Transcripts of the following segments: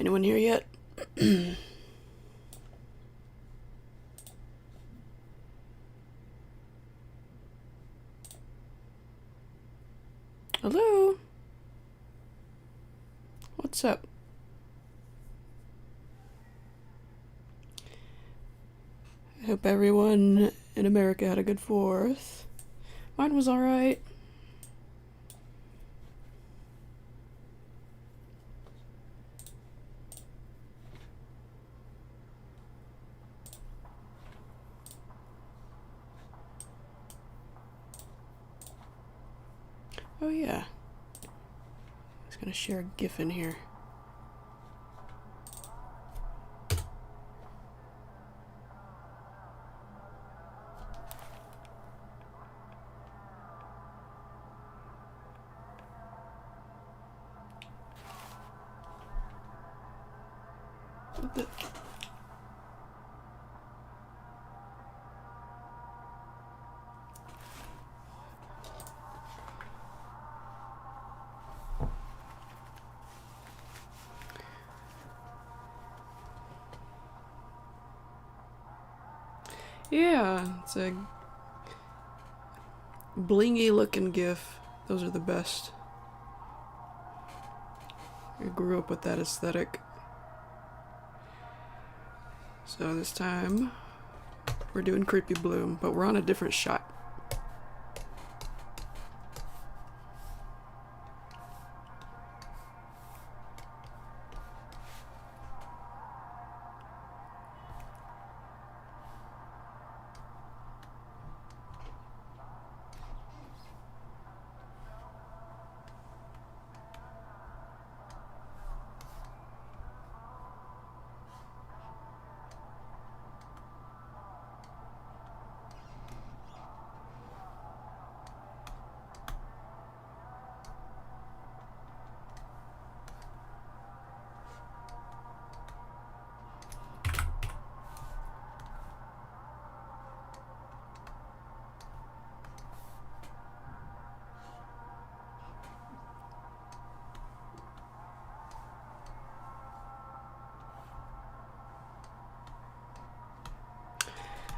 Anyone here yet? Hello? What's up? I hope everyone in America had a good 4th. Mine was alright. Oh yeah. I was gonna share a GIF in here. What the? Yeah, it's a blingy looking GIF. Those are the best. I grew up with that aesthetic. So this time we're doing Creepy Bloom, but we're on a different shot.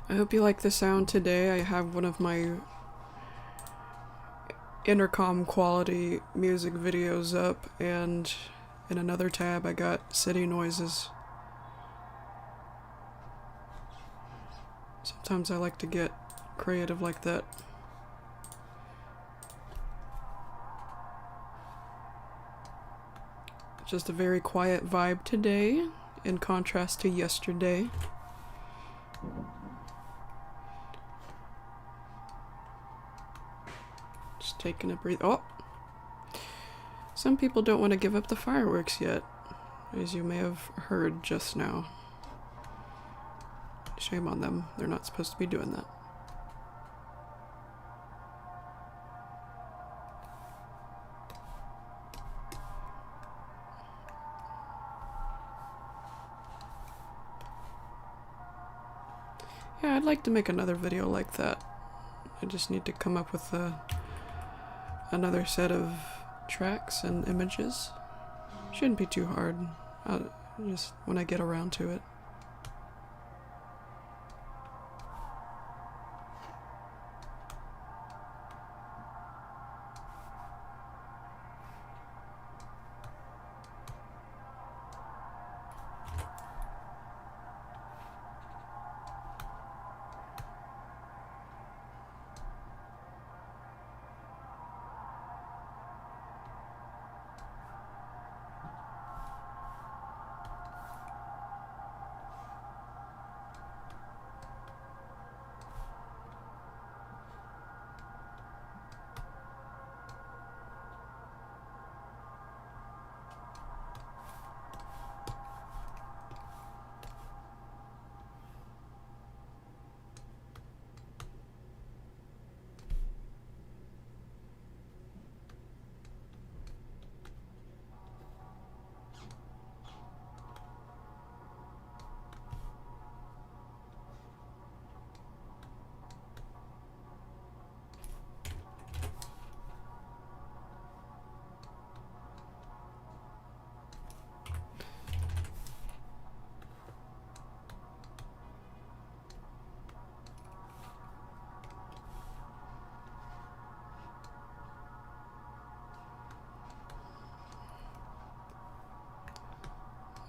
I hope you like the sound today. I have one of my intercom quality music videos up, and in another tab I got city noises. Sometimes I like to get creative like that. Just a very quiet vibe today, in contrast to yesterday. Just taking a breathe. Oh! Some people don't want to give up the fireworks yet, as you may have heard just now. Shame on them. They're not supposed to be doing that. Yeah, I'd like to make another video like that. I just need to come up with another set of tracks and images. Shouldn't be too hard. Just when I get around to it.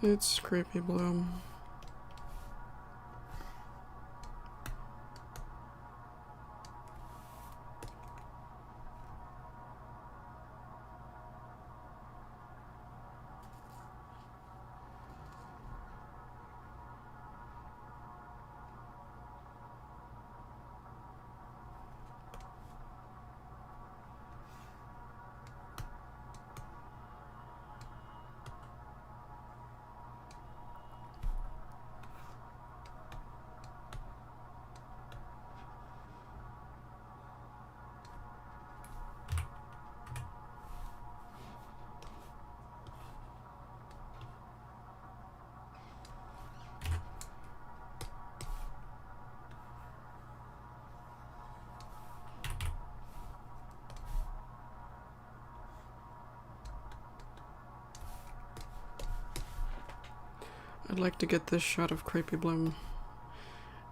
It's Creepy Bloom. I'd like to get this shot of Creepy Bloom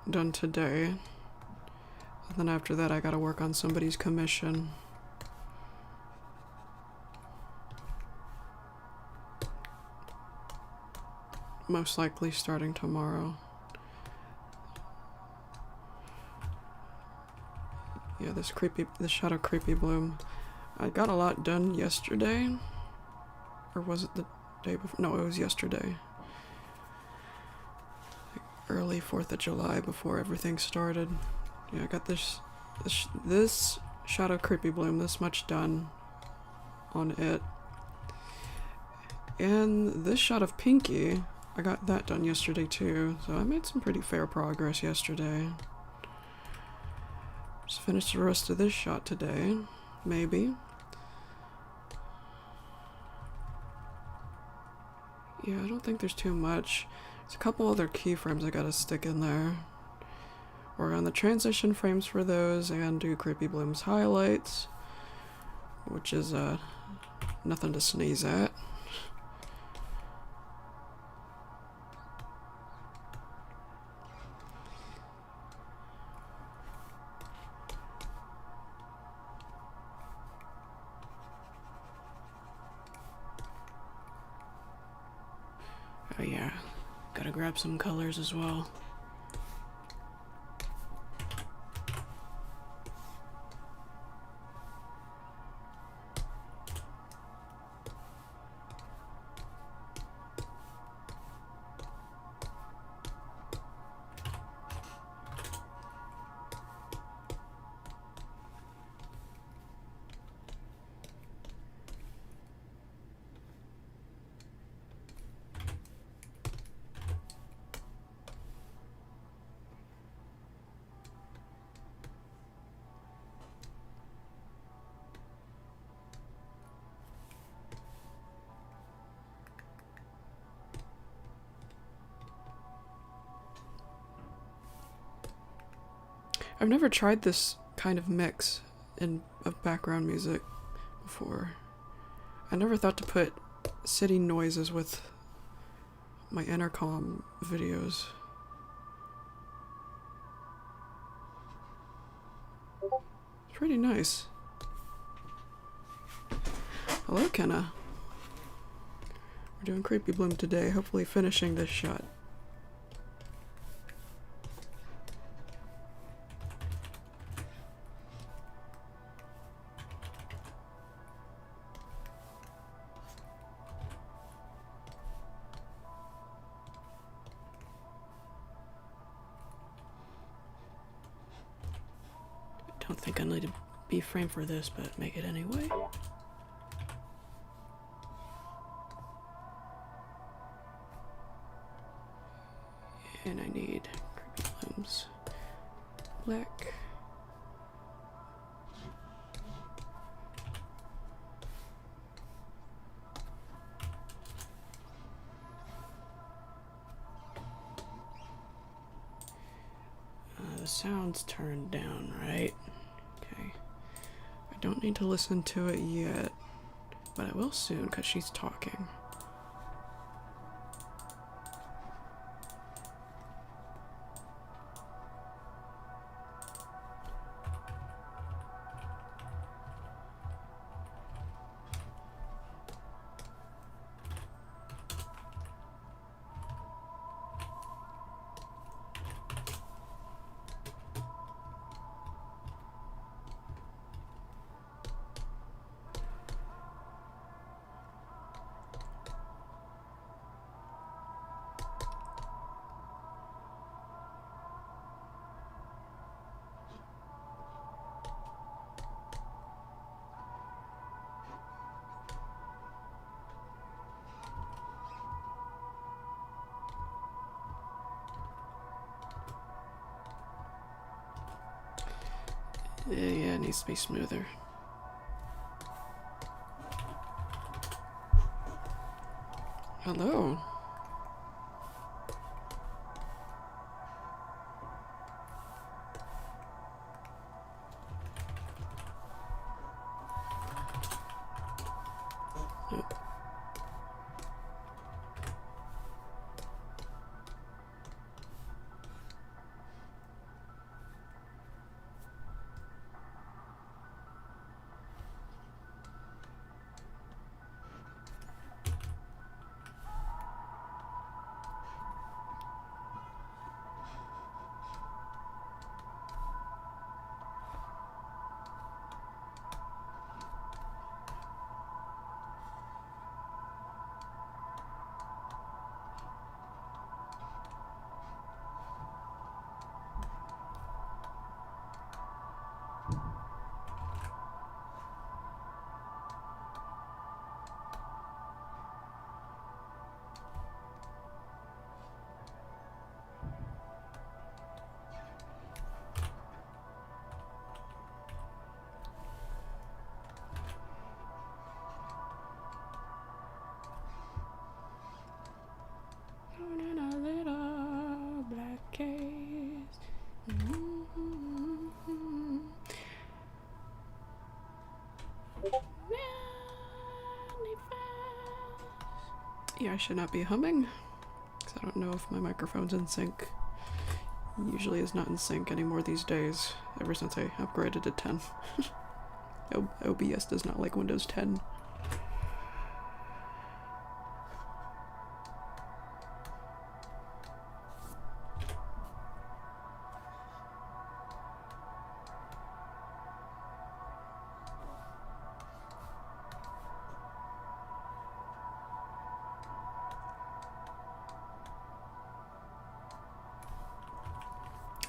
done today. And then after that I gotta work on somebody's commission. Most likely starting tomorrow. Yeah, this shot of Creepy Bloom. I got a lot done yesterday. Or was it the day before? No, it was yesterday. Early 4th of July before everything started. Yeah, I got this shot of Creepy Bloom, this much done on it. And this shot of Pinky, I got that done yesterday too, so I made some pretty fair progress yesterday. Just finish the rest of this shot today, maybe. Yeah, I don't think there's too much. There's a couple other keyframes I gotta stick in there. Work on the transition frames for those and do Creepy Bloom's highlights, which is nothing to sneeze at. Oh yeah, gotta grab some colors as well. I've never tried this kind of mix of background music before. I never thought to put city noises with my intercom videos. It's pretty nice. Hello, Kenna. We're doing Creepy Bloom today, hopefully finishing this shot. Don't think I need to be framed for this, but make it anyway. And I need Creepy Bloom's black. The sound's turned down, right? Okay. I don't need to listen to it yet, but I will soon because she's talking. Yeah, it needs to be smoother. Hello. Yep. In a little black case. Yeah, I should not be humming, because I don't know if my microphone's in sync. Usually is not in sync anymore these days, ever since I upgraded to 10. OBS does not like Windows 10.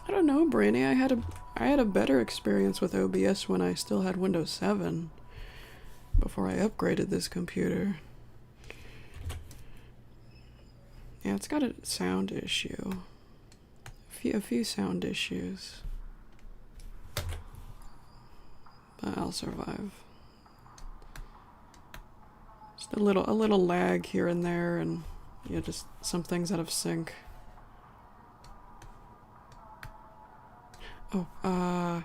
I don't know, Brainy. I had a better experience with OBS when I still had Windows 7 before I upgraded this computer. Yeah, it's got a sound issue. A few sound issues. But I'll survive. Just a little lag here and there, and yeah, just some things out of sync. Oh, I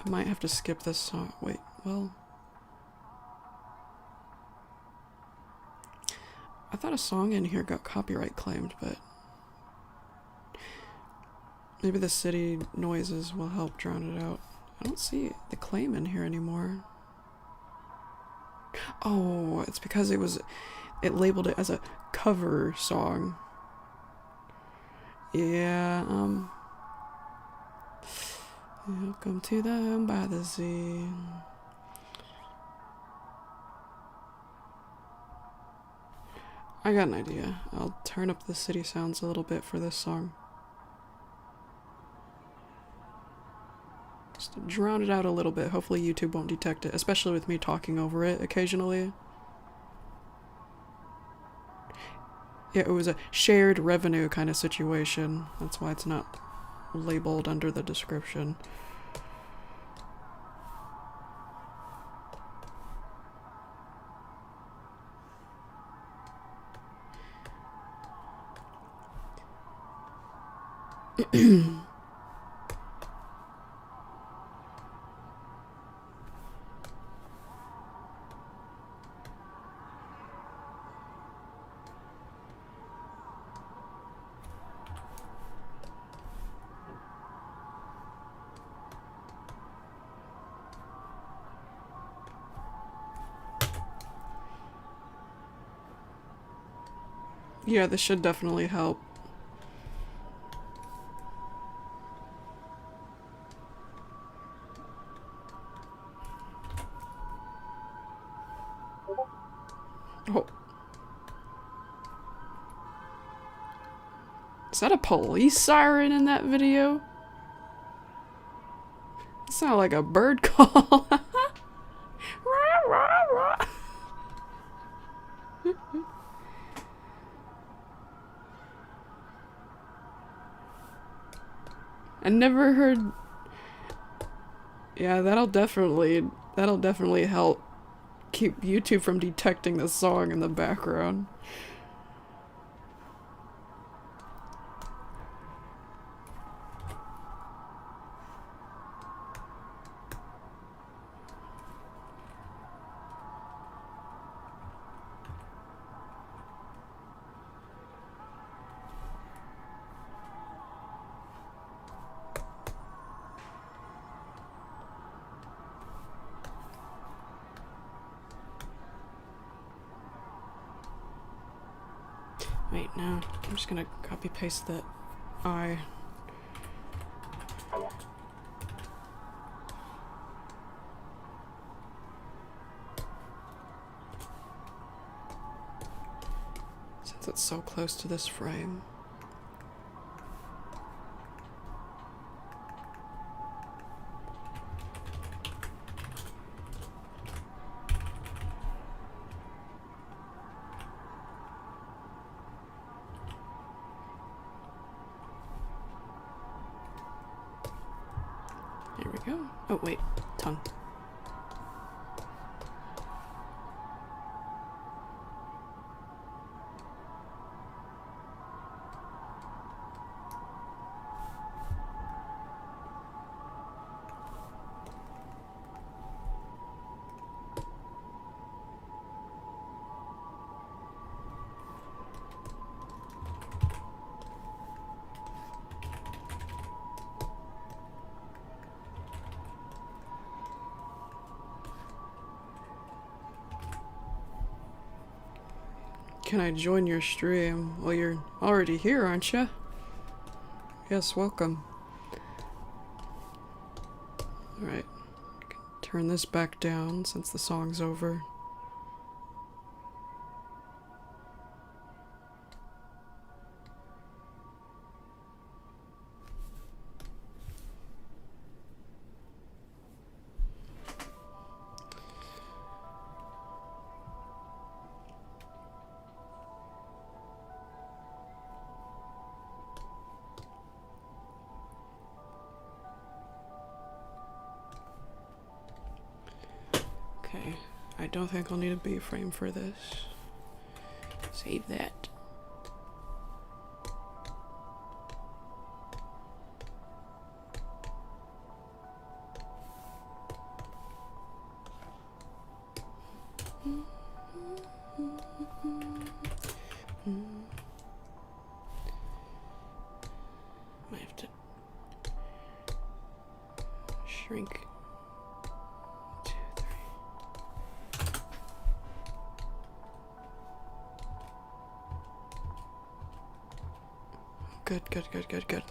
might have to skip this song. Wait, well, I thought a song in here got copyright claimed, but maybe the city noises will help drown it out. I don't see the claim in here anymore. Oh, it's because it labeled it as a cover song. Yeah, welcome to the home by the sea. I got an idea. I'll turn up the city sounds a little bit for this song. Just to drown it out a little bit. Hopefully YouTube won't detect it, especially with me talking over it occasionally. Yeah, it was a shared revenue kind of situation. That's why it's not labeled under the description. Yeah, this should definitely help. Oh. Is that a police siren in that video? It sounded like a bird call. Rah, rah, rah. I never heard... Yeah, that'll definitely help keep YouTube from detecting the song in the background. Wait, no. I'm just gonna copy paste that I. Since it's so close to this frame. There we go. Oh, wait. Tongue. Can I join your stream? Well, you're already here, aren't you? Yes, welcome. Alright. Turn this back down since the song's over. I don't think I'll need a B frame for this. Save that. Might have to shrink. Good.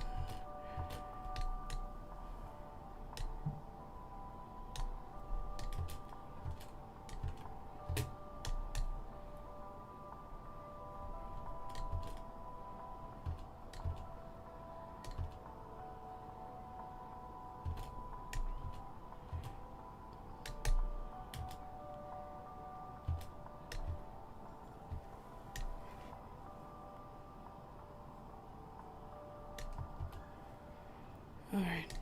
Alright.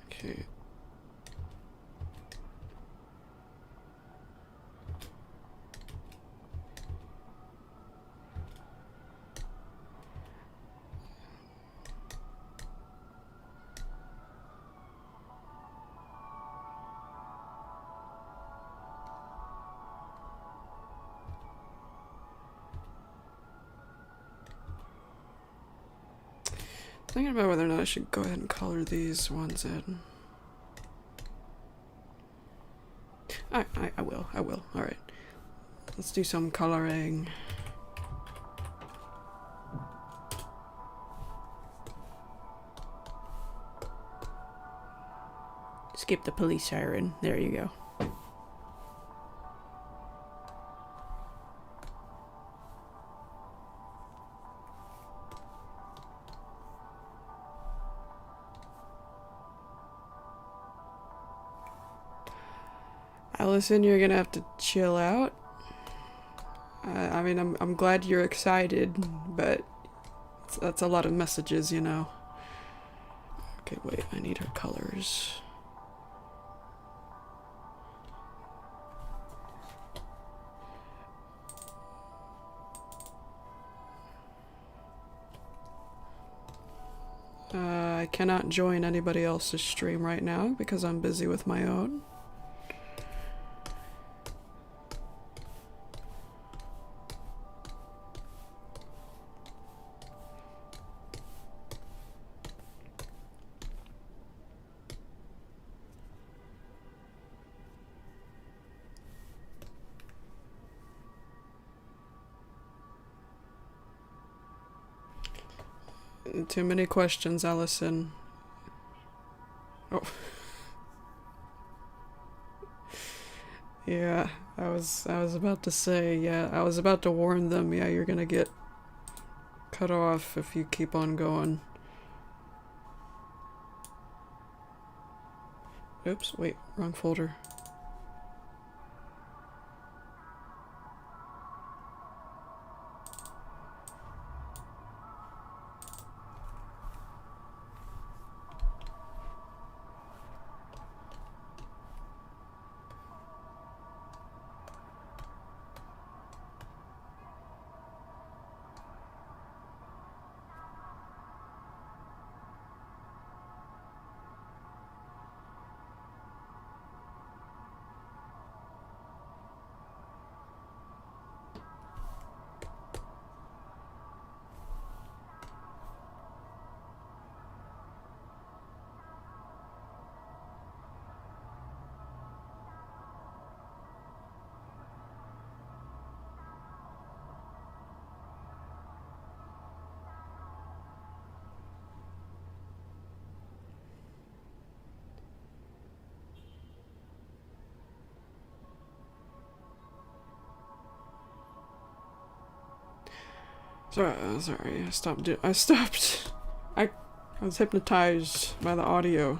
Okay. Thinking about whether or not I should go ahead and color these ones in. I will. Alright. Let's do some coloring. Skip the police siren. There you go. Allison, you're gonna have to chill out. I mean, I'm glad you're excited, but That's a lot of messages, you know. Okay, wait, I need her colors. I cannot join anybody else's stream right now because I'm busy with my own. Too many questions, Allison. Oh. Yeah, I was about to say, yeah, I was about to warn them, yeah, you're gonna get cut off if you keep on going. Oops, wait, wrong folder. Sorry, I was hypnotized by the audio.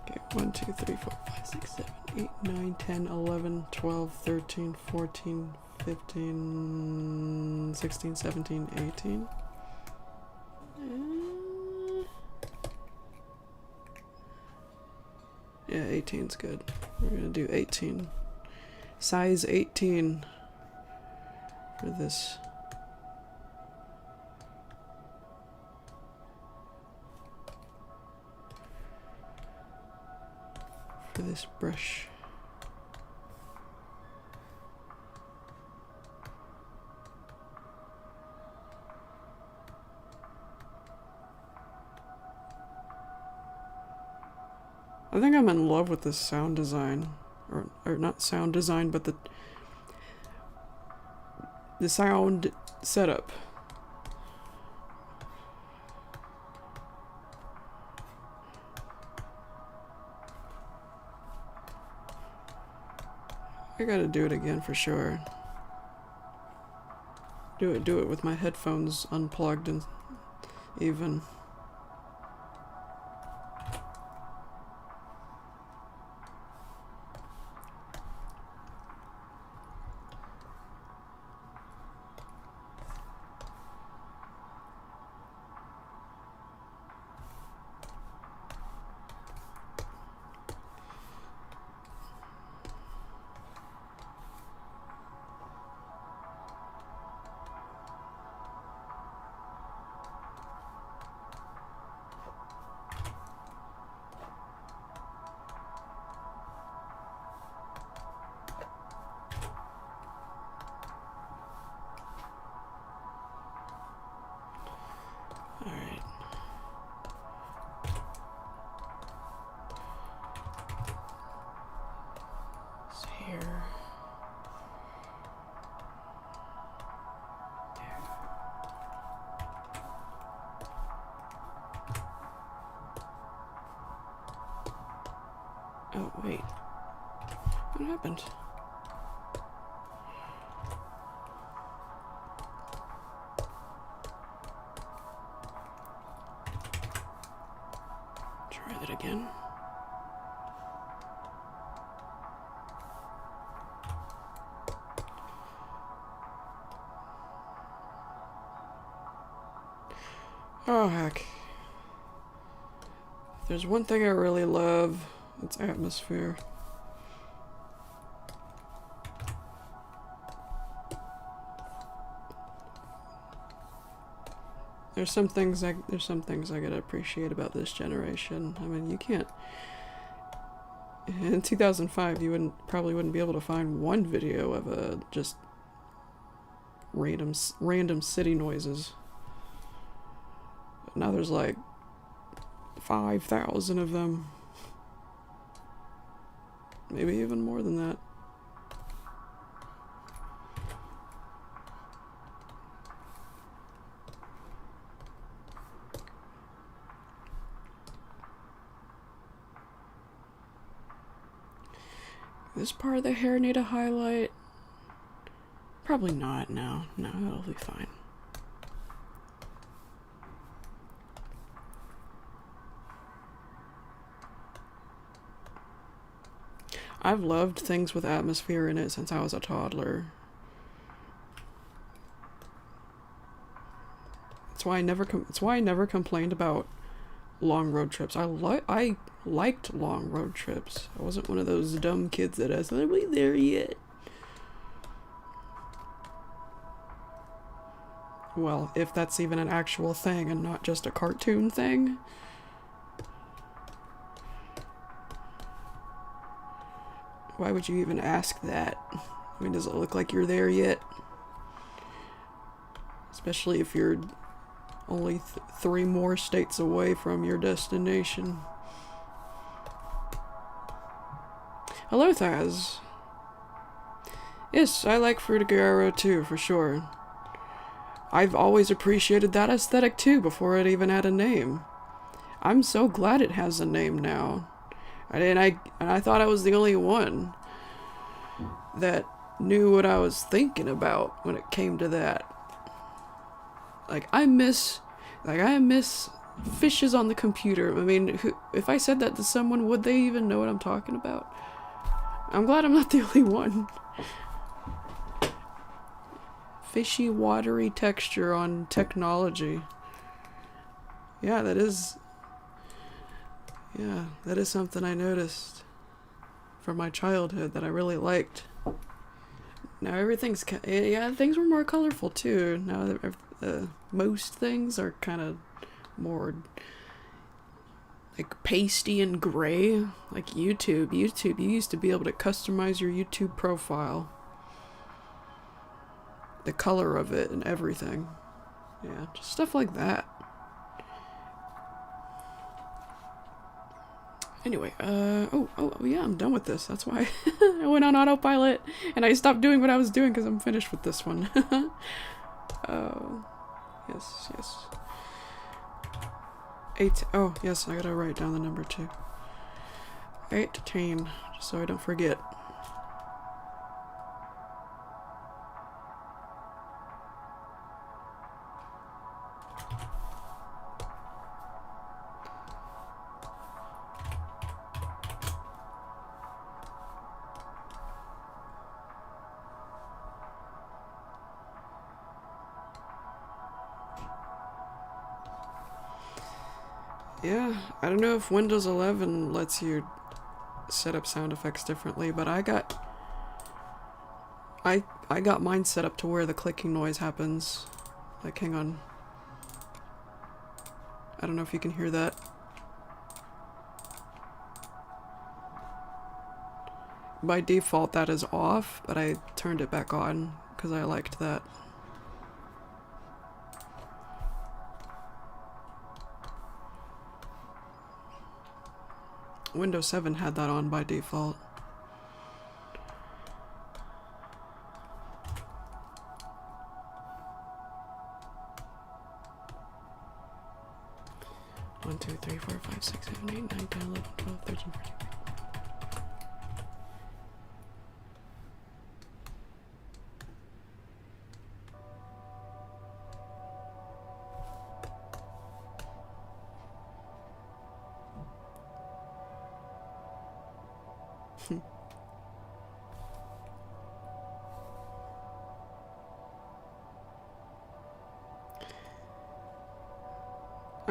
Okay, 1, 2, 3, 4, 5, 6, 7, 8, 9, 10, 11, 12, 13, 14, 15, 16, 17, 18. Yeah, 18's good. We're gonna do 18. Size 18 for this. For this brush. I think I'm in love with this sound design. Or not sound design, but the sound setup. I gotta do it again for sure. Do it with my headphones unplugged and even. Oh, wait. What happened? Try that again. Oh, heck. If there's one thing I really love, it's atmosphere. There's some things I gotta appreciate about this generation. I mean, you can't. In 2005, you probably wouldn't be able to find one video of just random city noises. Now there's like 5,000 of them. Maybe even more than that. This part of the hair need a highlight? Probably not, no. No, it'll be fine. I've loved things with atmosphere in it since I was a toddler. That's why I never complained about long road trips. I liked long road trips. I wasn't one of those dumb kids that has, are we there yet? Well, if that's even an actual thing and not just a cartoon thing. Why would you even ask that? I mean, does it look like you're there yet? Especially if you're only 3 more states away from your destination. Hello, Thaz. Yes, I like Frutigliaro too, for sure. I've always appreciated that aesthetic too, before it even had a name. I'm so glad it has a name now. And I thought I was the only one that knew what I was thinking about when it came to that. Like, I miss fishes on the computer. I mean, if I said that to someone, would they even know what I'm talking about? I'm glad I'm not the only one. Fishy, watery texture on technology. Yeah, that is something I noticed from my childhood that I really liked. Now things were more colorful too. Now most things are kind of more like pasty and gray. Like YouTube, you used to be able to customize your YouTube profile, the color of it and everything. Yeah, just stuff like that. Anyway, oh yeah, I'm done with this. That's why I went on autopilot and I stopped doing what I was doing because I'm finished with this one. Yes. 8, oh yes, I gotta write down the number too. 18, just so I don't forget. Yeah, I don't know if Windows 11 lets you set up sound effects differently, but I got mine set up to where the clicking noise happens. Like, hang on. I don't know if you can hear that. By default that is off, but I turned it back on because I liked that. Windows 7 had that on by default. One, 2, 3, 4, 5, 6, 7, 8, 9, 10, 11, 12, 13, 14.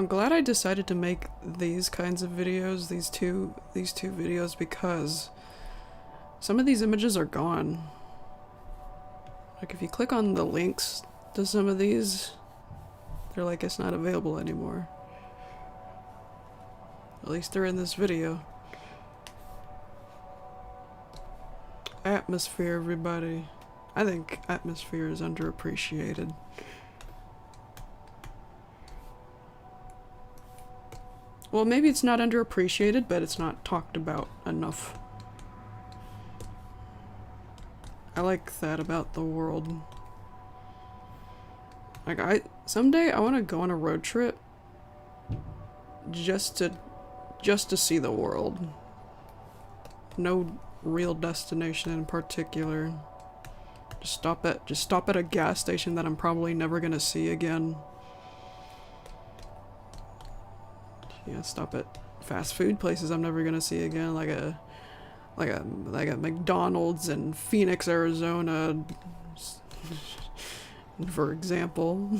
I'm glad I decided to make these kinds of videos, these two videos, because some of these images are gone. Like if you click on the links to some of these, they're like, it's not available anymore. At least they're in this video. Atmosphere, everybody. I think atmosphere is underappreciated. Well, maybe it's not underappreciated, but it's not talked about enough. I like that about the world. Like someday I want to go on a road trip just to see the world. No real destination in particular. Just stop at a gas station that I'm probably never gonna see again. Yeah, stop at fast food places I'm never gonna see again, like a McDonald's in Phoenix, Arizona, for example.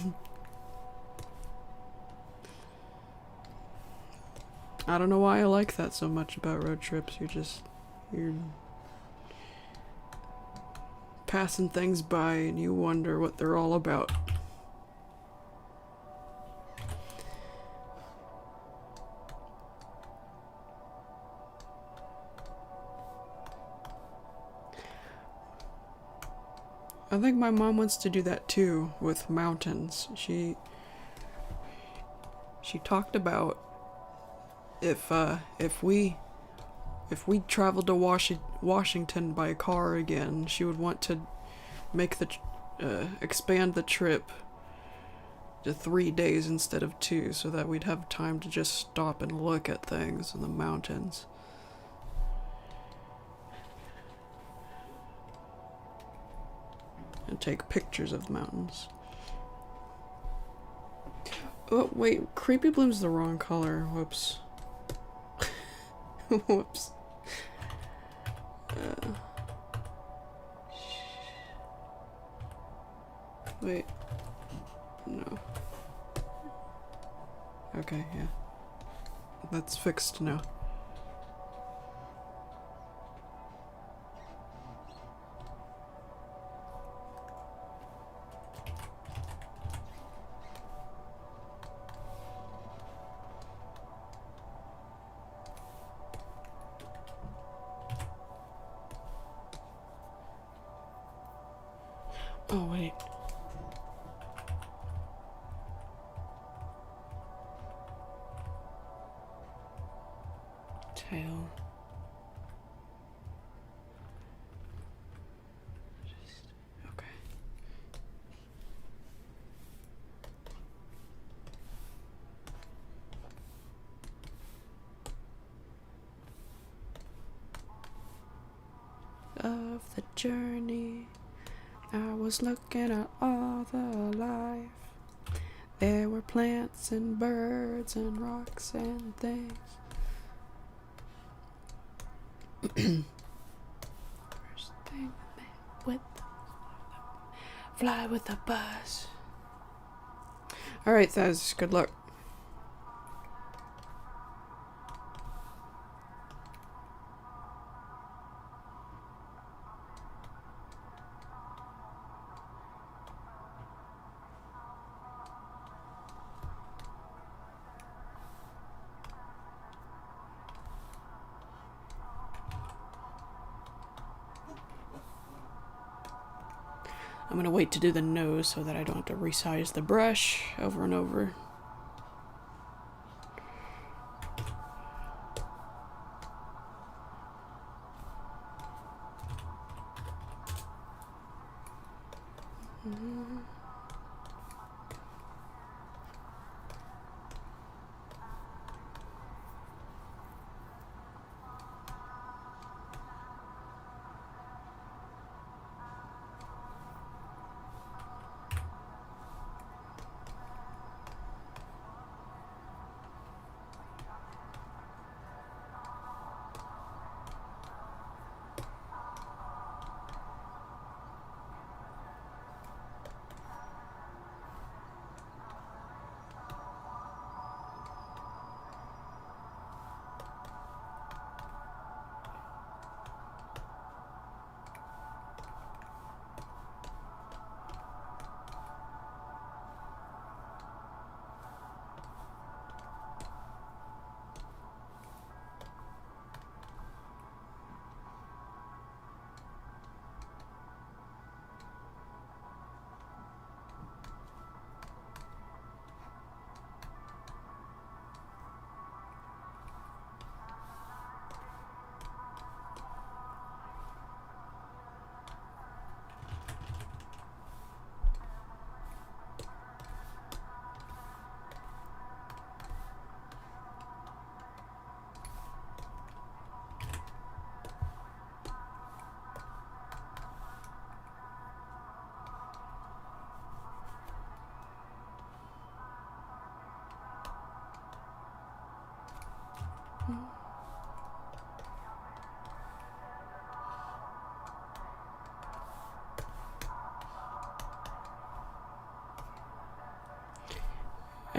I don't know why I like that so much about road trips. You're passing things by and you wonder what they're all about. I think my mom wants to do that too with mountains. She talked about if we traveled to Washington by car again, she would want to make expand the trip to 3 days instead of 2, so that we'd have time to just stop and look at things in the mountains. And take pictures of the mountains. Oh, wait, Creepy Bloom's the wrong color. Whoops. Whoops. Wait. No. Okay, yeah. That's fixed now. Oh, wait. Tail. Okay. Of the journey, I was looking at all the life. There were plants and birds and rocks and things. First thing with fly with a buzz. Alright, Thaz, good luck. I'm gonna wait to do the nose so that I don't have to resize the brush over and over.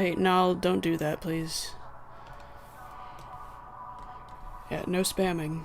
Hey, no, don't do that, please. Yeah, no spamming.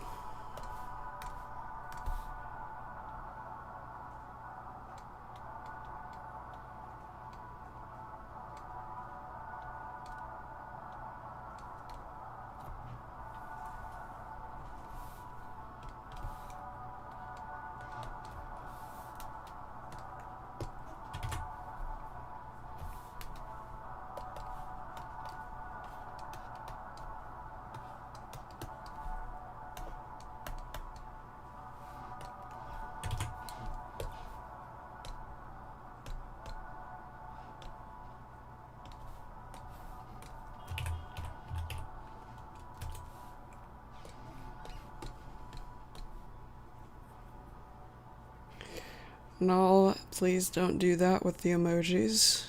No, please don't do that with the emojis.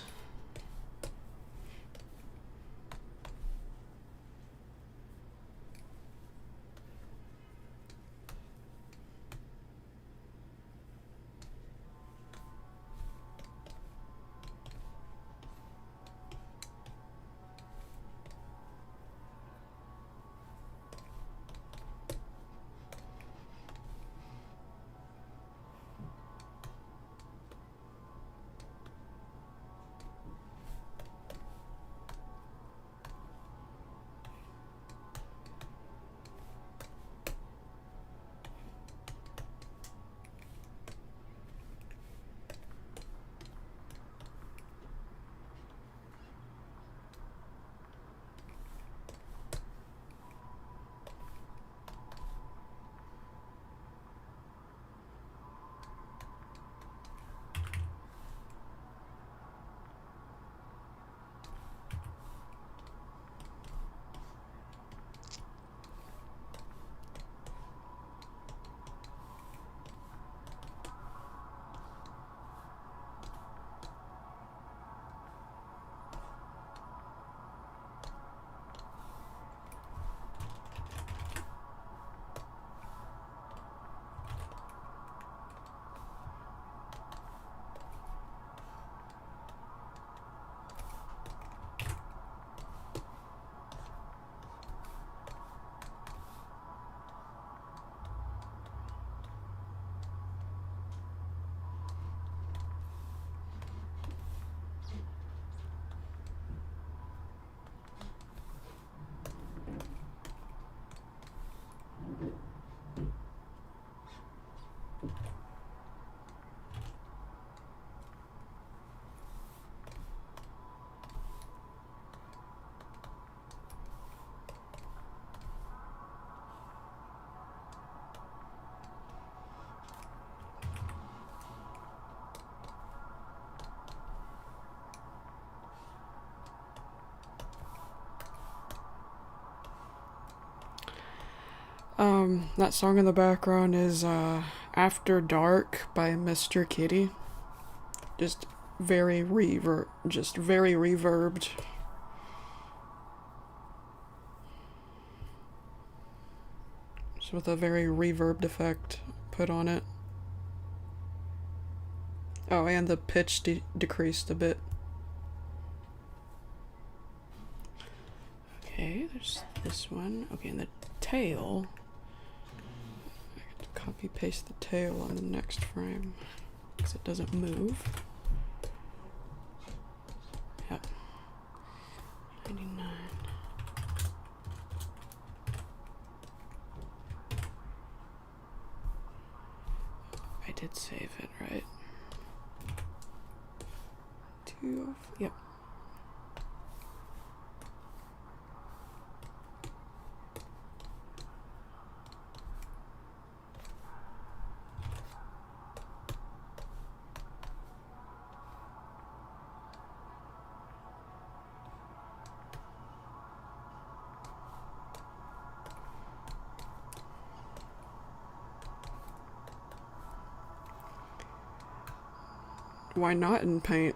That song in the background is After Dark by Mr. Kitty. Just very reverbed. Just with a very reverbed effect put on it. Oh, and the pitch decreased a bit. Okay, there's this one. Okay, and the tail. I have to copy paste the tail on the next frame because it doesn't move. Yep. 99. I did save it, right? Yep. Why not in Paint?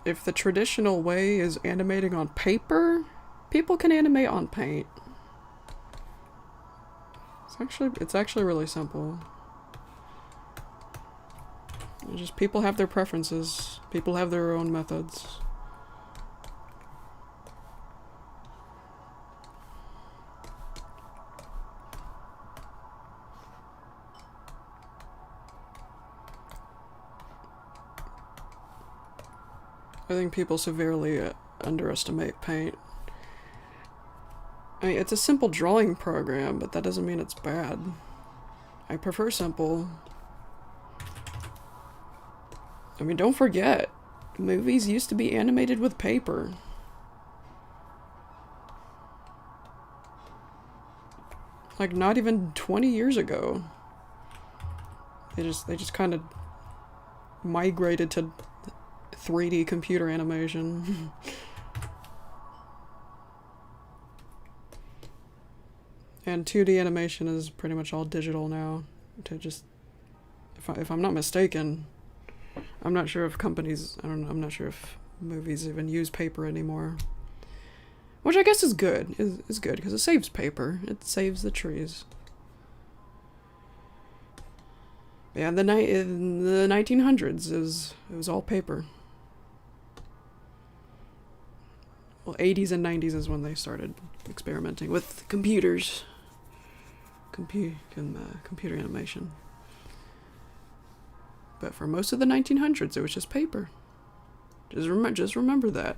If the traditional way is animating on paper, people can animate on Paint. It's actually really simple. Just people have their preferences. People have their own methods. I think people severely underestimate Paint. I mean, it's a simple drawing program, but that doesn't mean it's bad. I prefer simple. I mean, don't forget, movies used to be animated with paper. Like, not even 20 years ago. They just kind of migrated to 3D computer animation. And 2D animation is pretty much all digital now. To just, if I'm not mistaken, I'm not sure if companies, I'm not sure if movies even use paper anymore. Which I guess is good. Is good because it saves paper. It saves the trees. Yeah, in the 1900s it was all paper. Well, 80s and 90s is when they started experimenting with computers. Computer animation. But for most of the 1900s, it was just paper. Just remember that.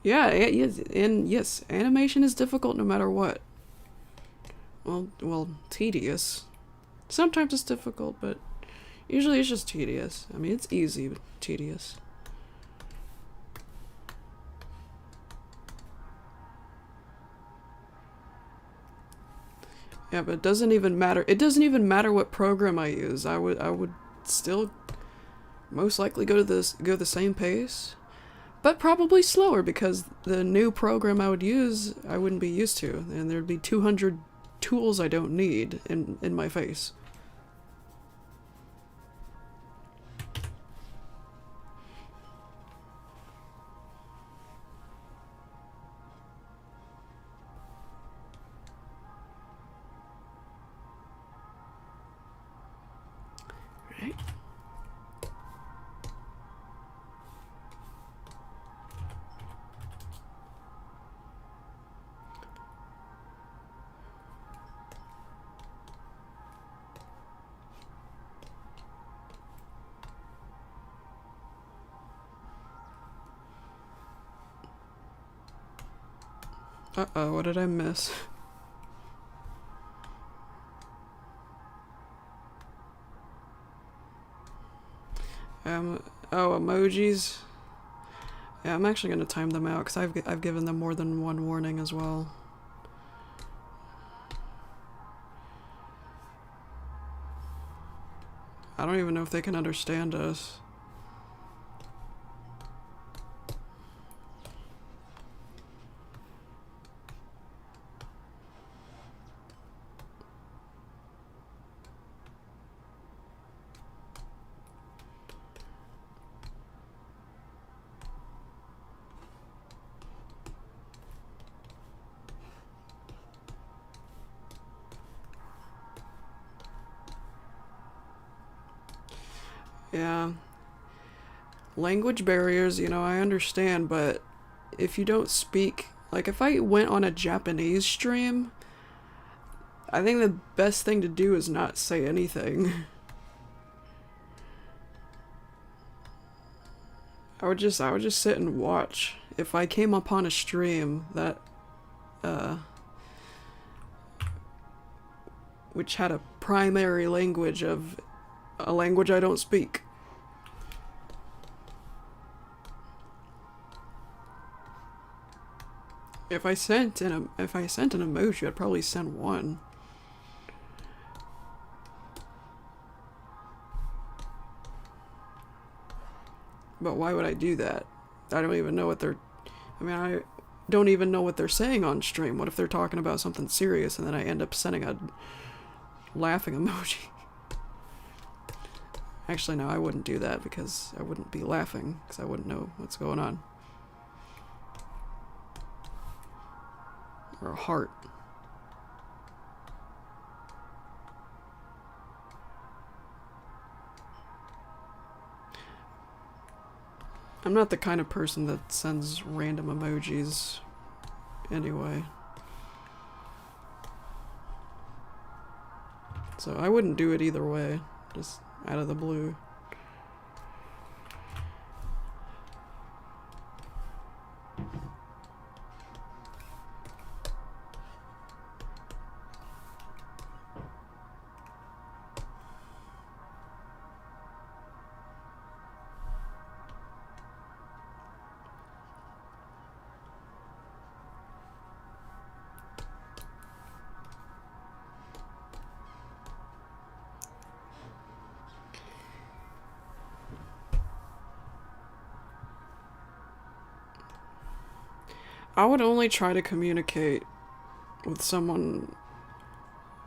Yeah, and yes, animation is difficult no matter what. Well, tedious. Sometimes it's difficult, but usually it's just tedious. I mean, it's easy, but tedious. Yeah, but it doesn't even matter. It doesn't even matter what program I use. I would still most likely go the same pace, but probably slower because the new program I would use I wouldn't be used to, and there'd be 200 tools I don't need in my face. Right? Uh-oh, what did I miss? Oh, emojis. Yeah, I'm actually gonna time them out because I've given them more than one warning as well. I don't even know if they can understand us. Yeah. Language barriers, I understand, but if you don't speak, like if I went on a Japanese stream, I think the best thing to do is not say anything. I would just sit and watch. If I came upon a stream that which had a primary language of a language I don't speak. If I sent an emoji, I'd probably send one. But why would I do that? I don't even know what I don't even know what they're saying on stream. What if they're talking about something serious and then I end up sending a laughing emoji? Actually, no, I wouldn't do that because I wouldn't be laughing because I wouldn't know what's going on. Or a heart. I'm not the kind of person that sends random emojis anyway. So I wouldn't do it either way, just out of the blue. I would only try to communicate with someone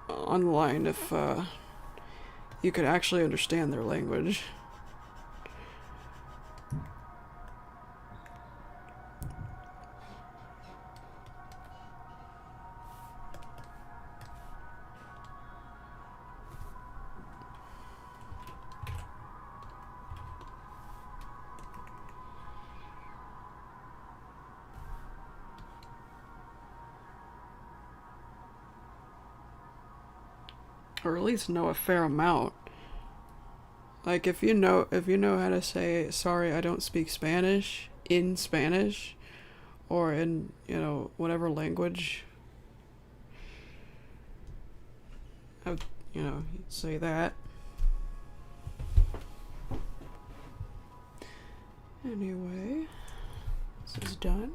online if you could actually understand their language. Or at least know a fair amount. Like if you know how to say sorry I don't speak Spanish in Spanish or in, whatever language, I would, say that. Anyway, this is done.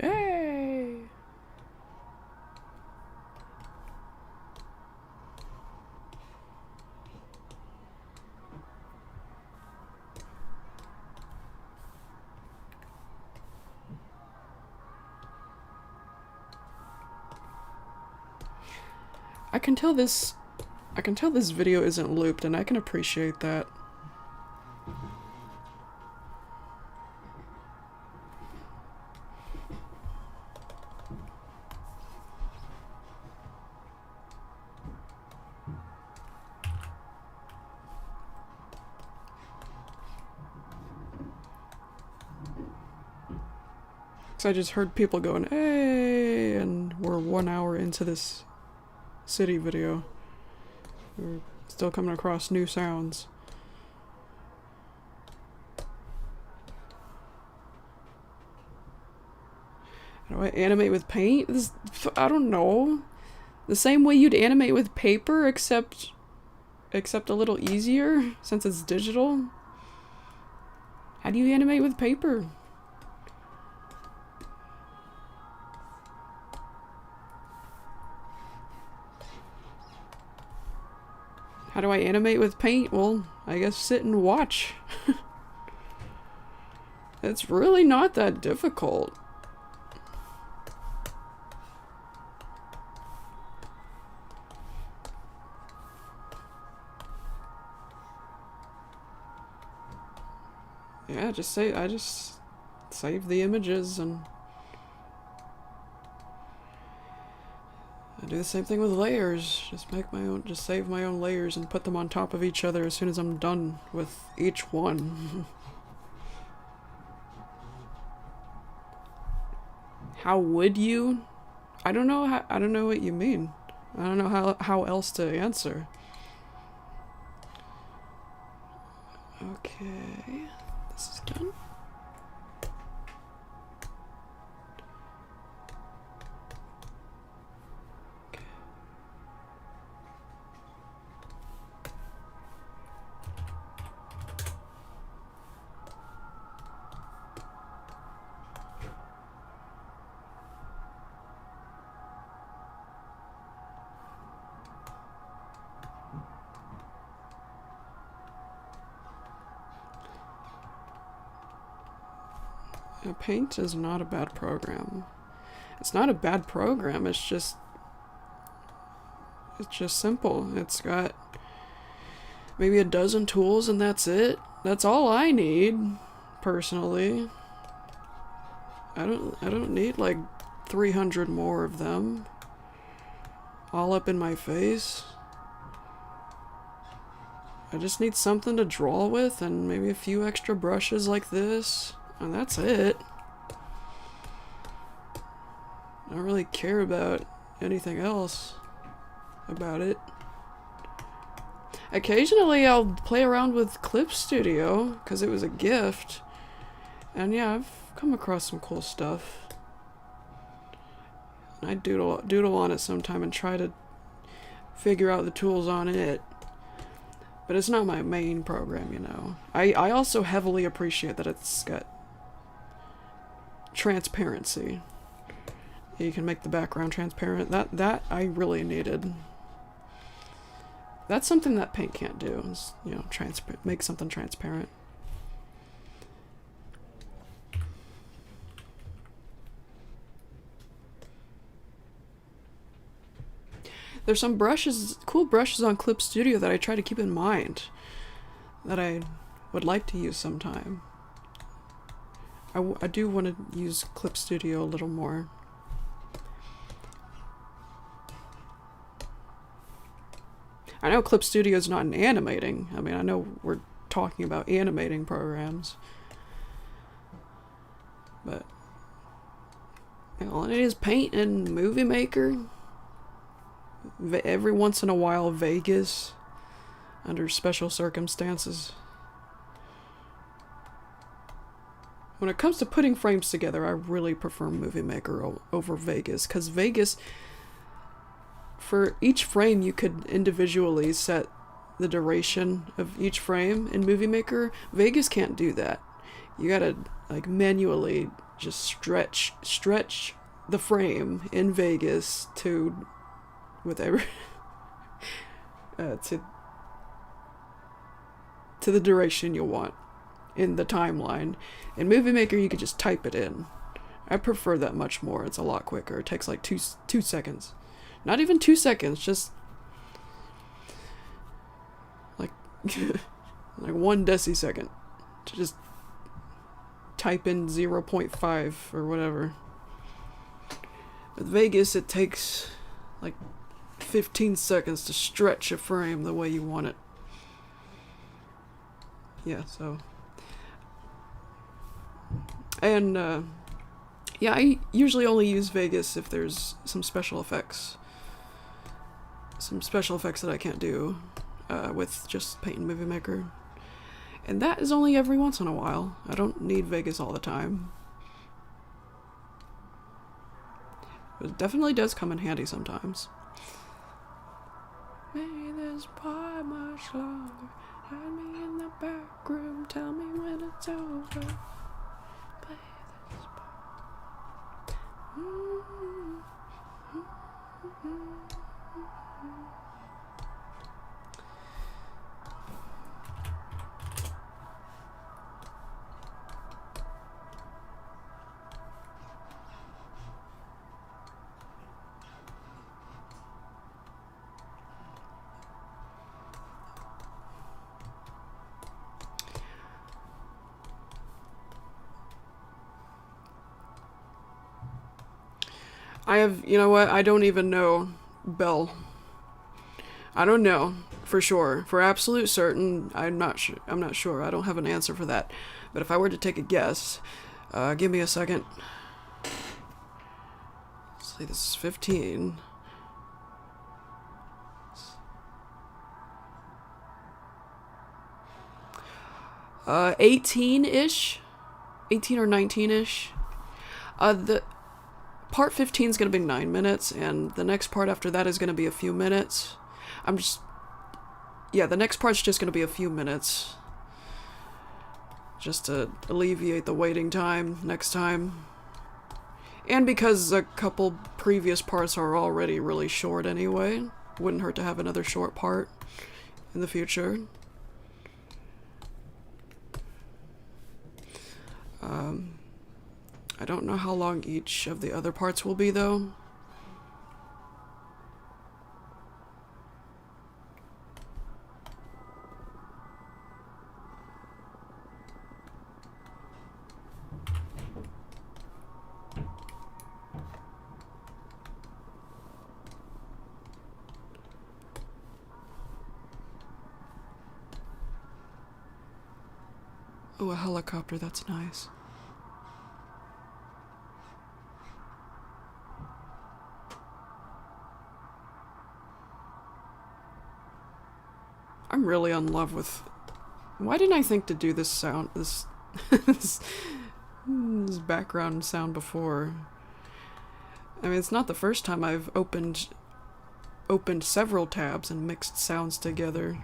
Hey! I can tell this video isn't looped, and I can appreciate that. So I just heard people going, hey, and we're 1 hour into this city video. We're still coming across new sounds. How do I animate with paint? I don't know. The same way you'd animate with paper, except a little easier, since it's digital. How do you animate with paper? How do I animate with paint? Well, I guess sit and watch. It's really not that difficult. Yeah, I just save the images and I do the same thing with layers. Just save my own layers and put them on top of each other as soon as I'm done with each one. How would you? I don't know what you mean. I don't know how else to answer. Okay, this is done. Paint is not a bad program. It's not a bad program, it's just simple. It's got maybe a dozen tools and that's it. That's all I need, personally. I don't need like 300 more of them all up in my face. I just need something to draw with and maybe a few extra brushes like this, and that's it. I don't really care about anything else about it. Occasionally I'll play around with Clip Studio because it was a gift, and yeah, I've come across some cool stuff. I doodle on it sometime and try to figure out the tools on it. But it's not my main program, you know. I also heavily appreciate that it's got transparency. You can make the background transparent. That I really needed. That's something that Paint can't do, is, you know, make something transparent. There's some cool brushes on Clip Studio that I try to keep in mind, that I would like to use sometime. I do want to use Clip Studio a little more. I know Clip Studio is not an animating. I mean, I know we're talking about animating programs, but all it is Paint and Movie Maker. Every once in a while, Vegas, under special circumstances. When it comes to putting frames together, I really prefer Movie Maker over Vegas, because Vegas, for each frame, you could individually set the duration of each frame. In Movie Maker, Vegas can't do that. You gotta like manually just stretch the frame in Vegas to whatever to the duration you want in the timeline. In Movie Maker, you could just type it in. I prefer that much more. It's a lot quicker. It takes like two seconds. Not even 2 seconds, just like like 1 decisecond to just type in 0.5 or whatever. With Vegas, it takes like 15 seconds to stretch a frame the way you want it. Yeah, so. And, yeah, I usually only use Vegas if there's some special effects. Some special effects that I can't do with just Paint and Movie Maker. And that is only every once in a while. I don't need Vegas all the time. But it definitely does come in handy sometimes. Make this part much longer. Hide me in the back room. Tell me when it's over. Play this part. You know what, I don't even know Bell. I don't know for sure. For absolute certain, I'm not sure. I don't have an answer for that. But if I were to take a guess, give me a second. Let's see, this is 15. 18-ish? 18 or 19-ish? The part 15 is going to be 9 minutes, and the next part after that is going to be a few minutes. The next part's just going to be a few minutes. Just to alleviate the waiting time next time. And because a couple previous parts are already really short anyway. Wouldn't hurt to have another short part in the future. I don't know how long each of the other parts will be, though. Oh, a helicopter, that's nice. I'm really in love with... Why didn't I think to do this sound, this this background sound before? I mean, it's not the first time I've opened several tabs and mixed sounds together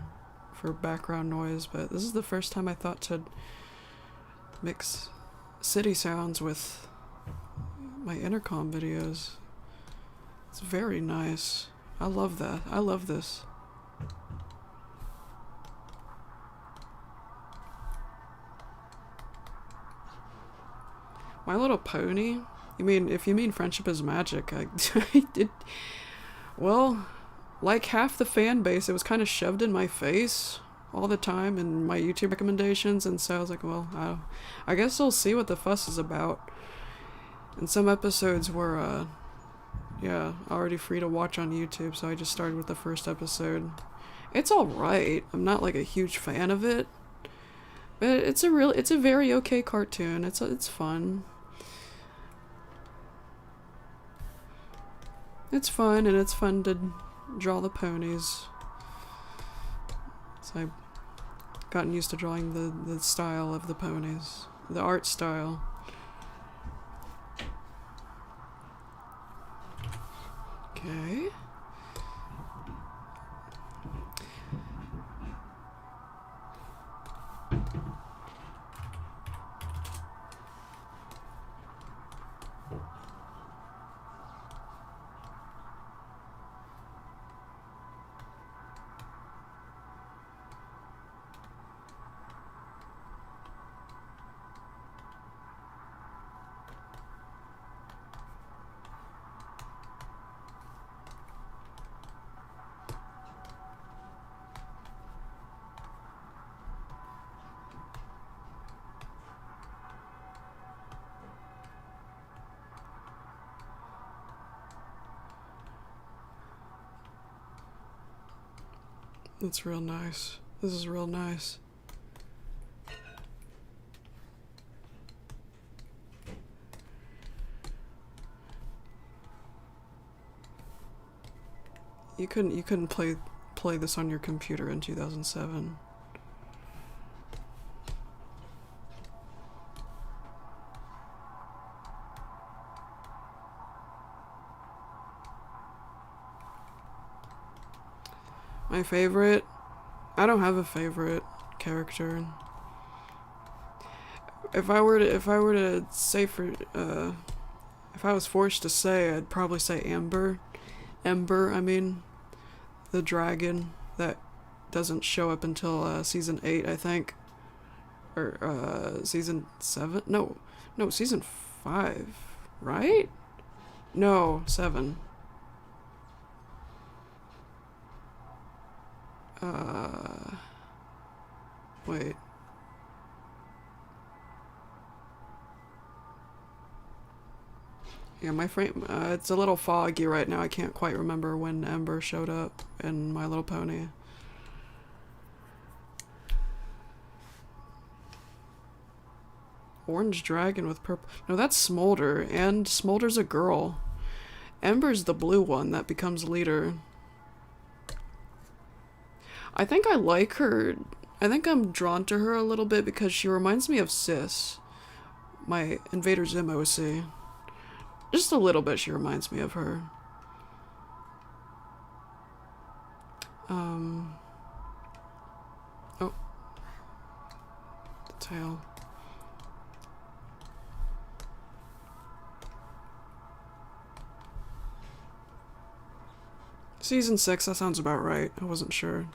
for background noise, but this is the first time I thought to mix city sounds with my intercom videos. It's very nice. I love that. I love this. My Little Pony? You mean, if you mean Friendship is Magic, I did... Well, like half the fan base, it was kind of shoved in my face all the time in my YouTube recommendations, and so I was like, well, I guess I'll see what the fuss is about. And some episodes were, yeah, already free to watch on YouTube, so I just started with the first episode. It's alright. I'm not like a huge fan of it, but it's a very okay cartoon. It's fun. It's fun, and it's fun to draw the ponies. So I've gotten used to drawing the style of the ponies. The art style. Okay. That's real nice. This is real nice. You couldn't play this on your computer in 2007. My favorite? I don't have a favorite character. If I were to say if I was forced to say, I'd probably say Ember. Ember, I mean, the dragon that doesn't show up until season 8, I think, or season 7. No, season 5, right? No, 7. Wait. Yeah, my frame, it's a little foggy right now. I can't quite remember when Ember showed up in My Little Pony. Orange dragon with purple. No, that's Smolder, and Smolder's a girl. Ember's the blue one that becomes leader. I think I like her. I think I'm drawn to her a little bit because she reminds me of Sis, my Invader Zim OC. Just a little bit she reminds me of her. Oh. The tail. Season 6, that sounds about right. I wasn't sure.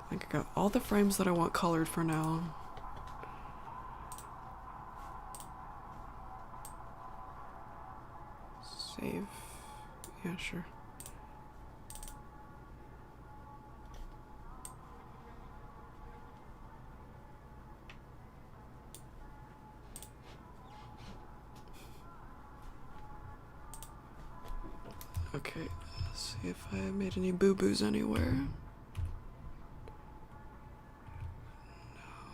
I think I got all the frames that I want colored for now. Save. Yeah, sure. Okay, let's see if I made any boo-boos anywhere.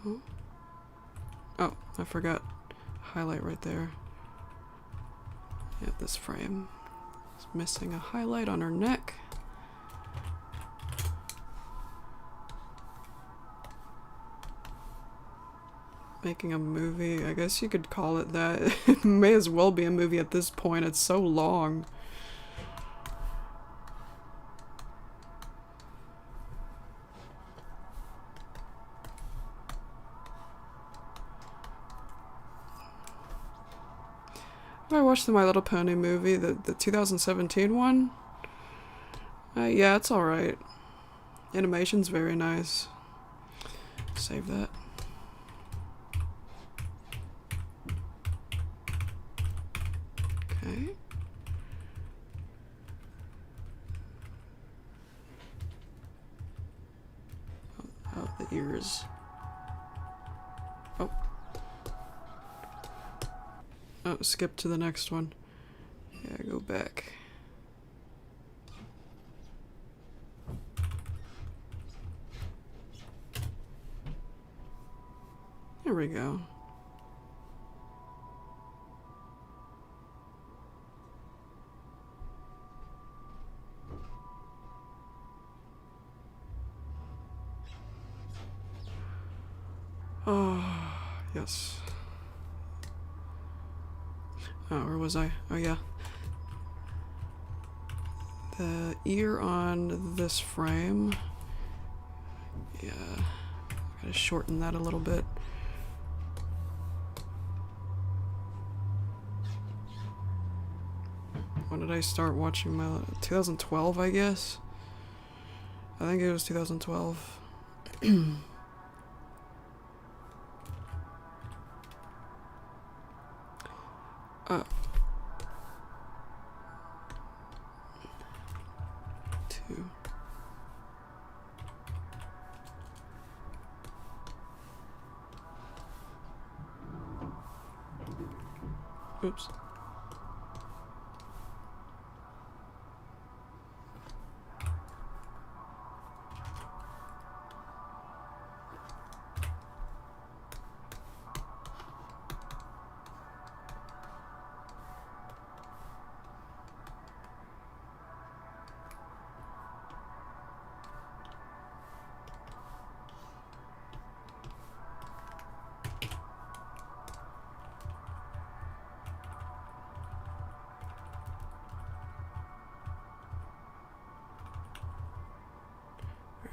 No. Oh, I forgot. Highlight right there. Yeah, this frame is missing a highlight on her neck. Making a movie, I guess you could call it that. It may as well be a movie at this point, it's so long. I watched the My Little Pony movie, the 2017 one. Yeah, it's alright. Animation's very nice. Save that. Okay. Oh, the ears. Oh. Oh, skip to the next one. Yeah, go back. There we go. Oh, yes. Oh, where was I? Oh, yeah. The ear on this frame. Yeah. Gotta shorten that a little bit. When did I start watching my... 2012, I guess? I think it was 2012. Two. Oops.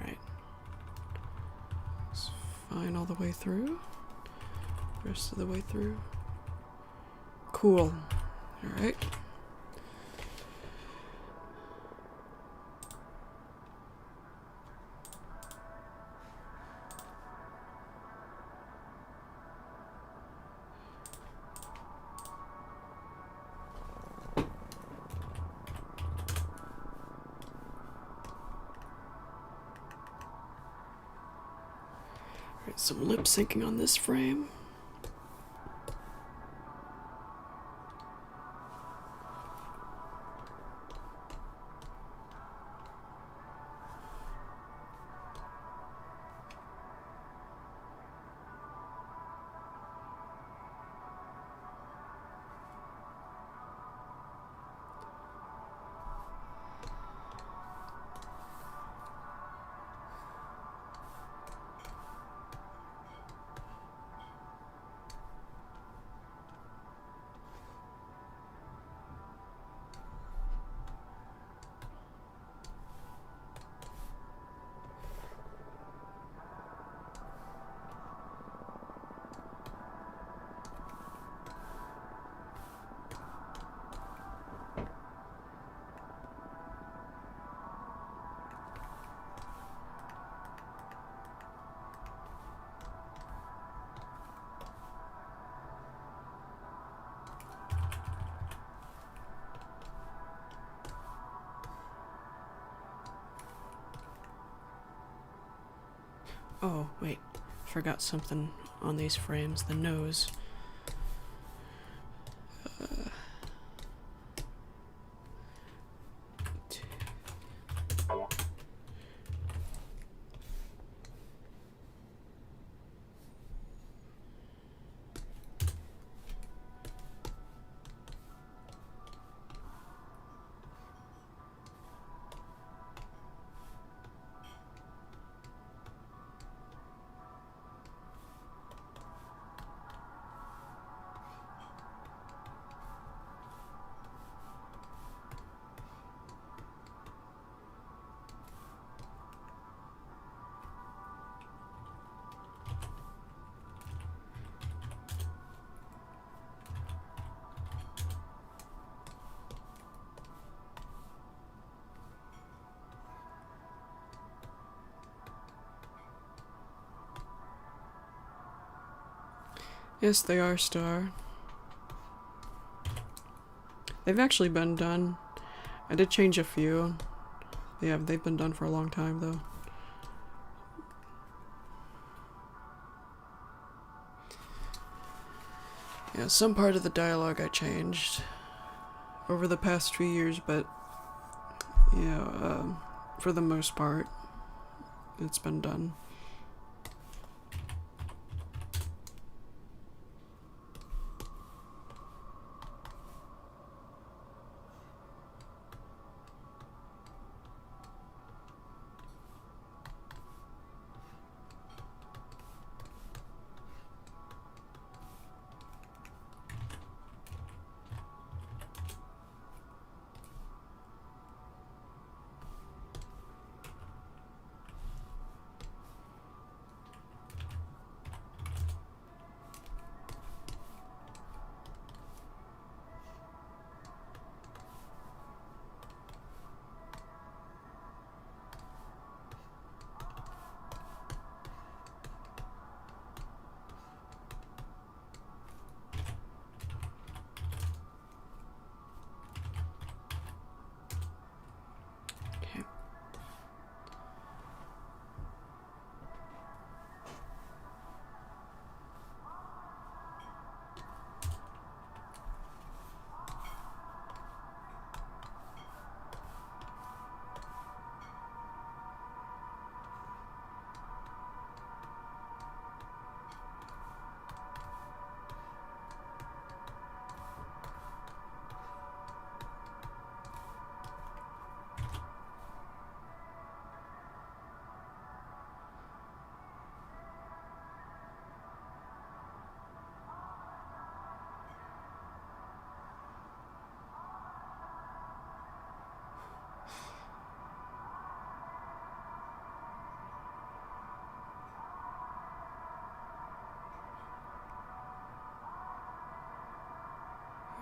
Alright. It's fine all the way through. Rest of the way through. Cool. Alright. Alright, some lip syncing on this frame. Oh, wait. Forgot something on these frames. The nose. Yes, they are star. They've actually been done. I did change a few. Yeah, they've been done for a long time though. Yeah, some part of the dialogue I changed over the past few years, but yeah, for the most part, it's been done. Okay.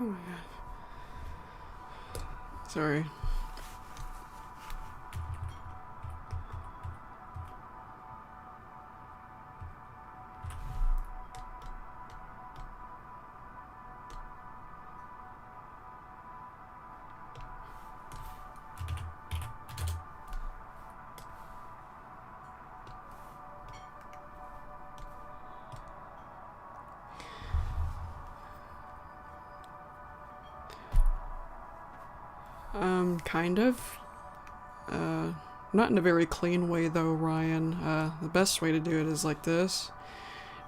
Oh my god. Sorry. Kind of. Not in a very clean way though, Ryan. The best way to do it is like this.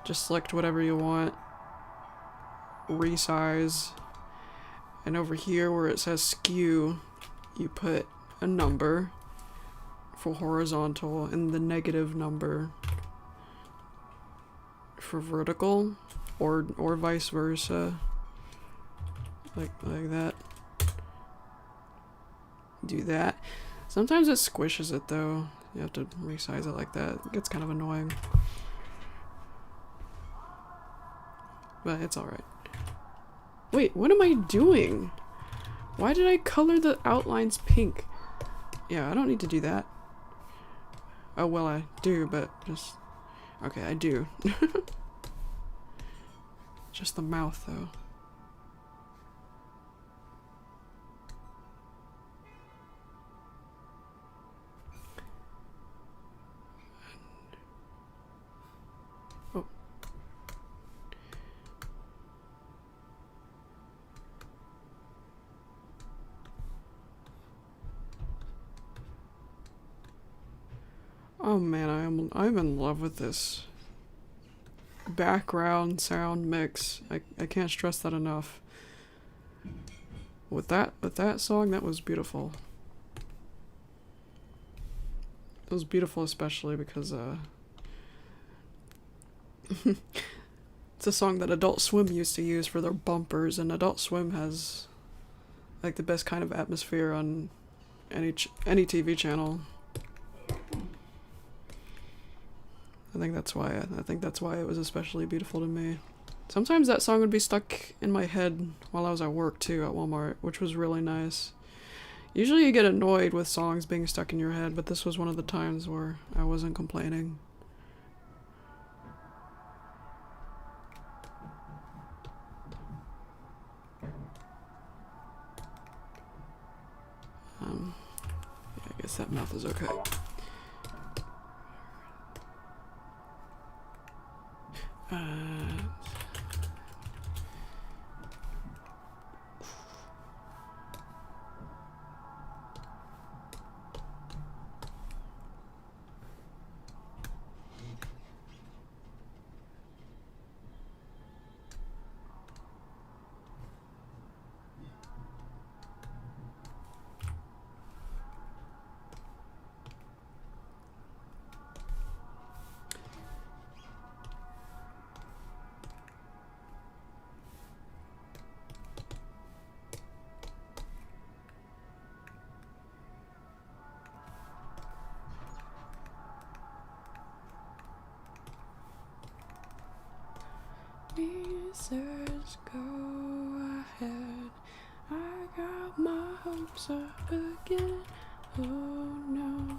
Just select whatever you want, resize, and over here where it says skew, you put a number for horizontal and the negative number for vertical, or vice versa, like that. Do that. Sometimes it squishes it though. You have to resize it like that. It gets kind of annoying. But it's alright. Wait, what am I doing? Why did I color the outlines pink? Yeah, I don't need to do that. Oh, well, I do, but just... Okay, I do. Just the mouth, though. Oh man, I'm in love with this background sound mix. I can't stress that enough. With that song, that was beautiful. It was beautiful especially because it's a song that Adult Swim used to use for their bumpers, and Adult Swim has like the best kind of atmosphere on any TV channel. I think that's why it was especially beautiful to me. Sometimes that song would be stuck in my head while I was at work too at Walmart, which was really nice. Usually you get annoyed with songs being stuck in your head, but this was one of the times where I wasn't complaining. Yeah, I guess that mouth is okay. Research, go ahead. I got my hopes up again. Oh no.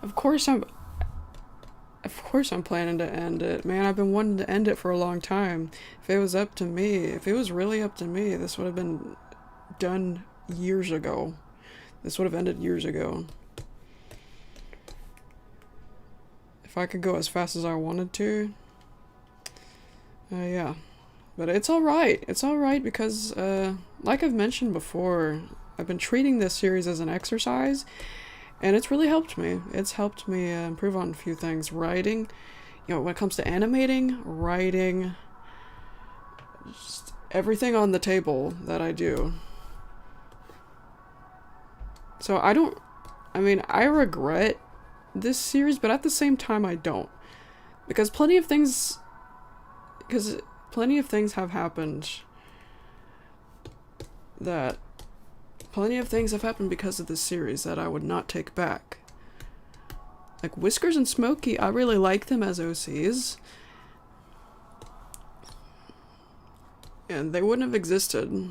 Of course I'm planning to end it. Man, I've been wanting to end it for a long time. If it was up to me, if it was really up to me, this would have been done years ago. This would have ended years ago. If I could go as fast as I wanted to. Yeah. But it's alright. It's alright because, like I've mentioned before, I've been treating this series as an exercise. And it's really helped me. It's helped me improve on a few things. Writing, when it comes to animating, writing, just everything on the table that I do. So I regret this series, but at the same time I don't. Because plenty of things because plenty of things have happened because of this series that I would not take back. Like Whiskers and Smokey, I really like them as OCs. And they wouldn't have existed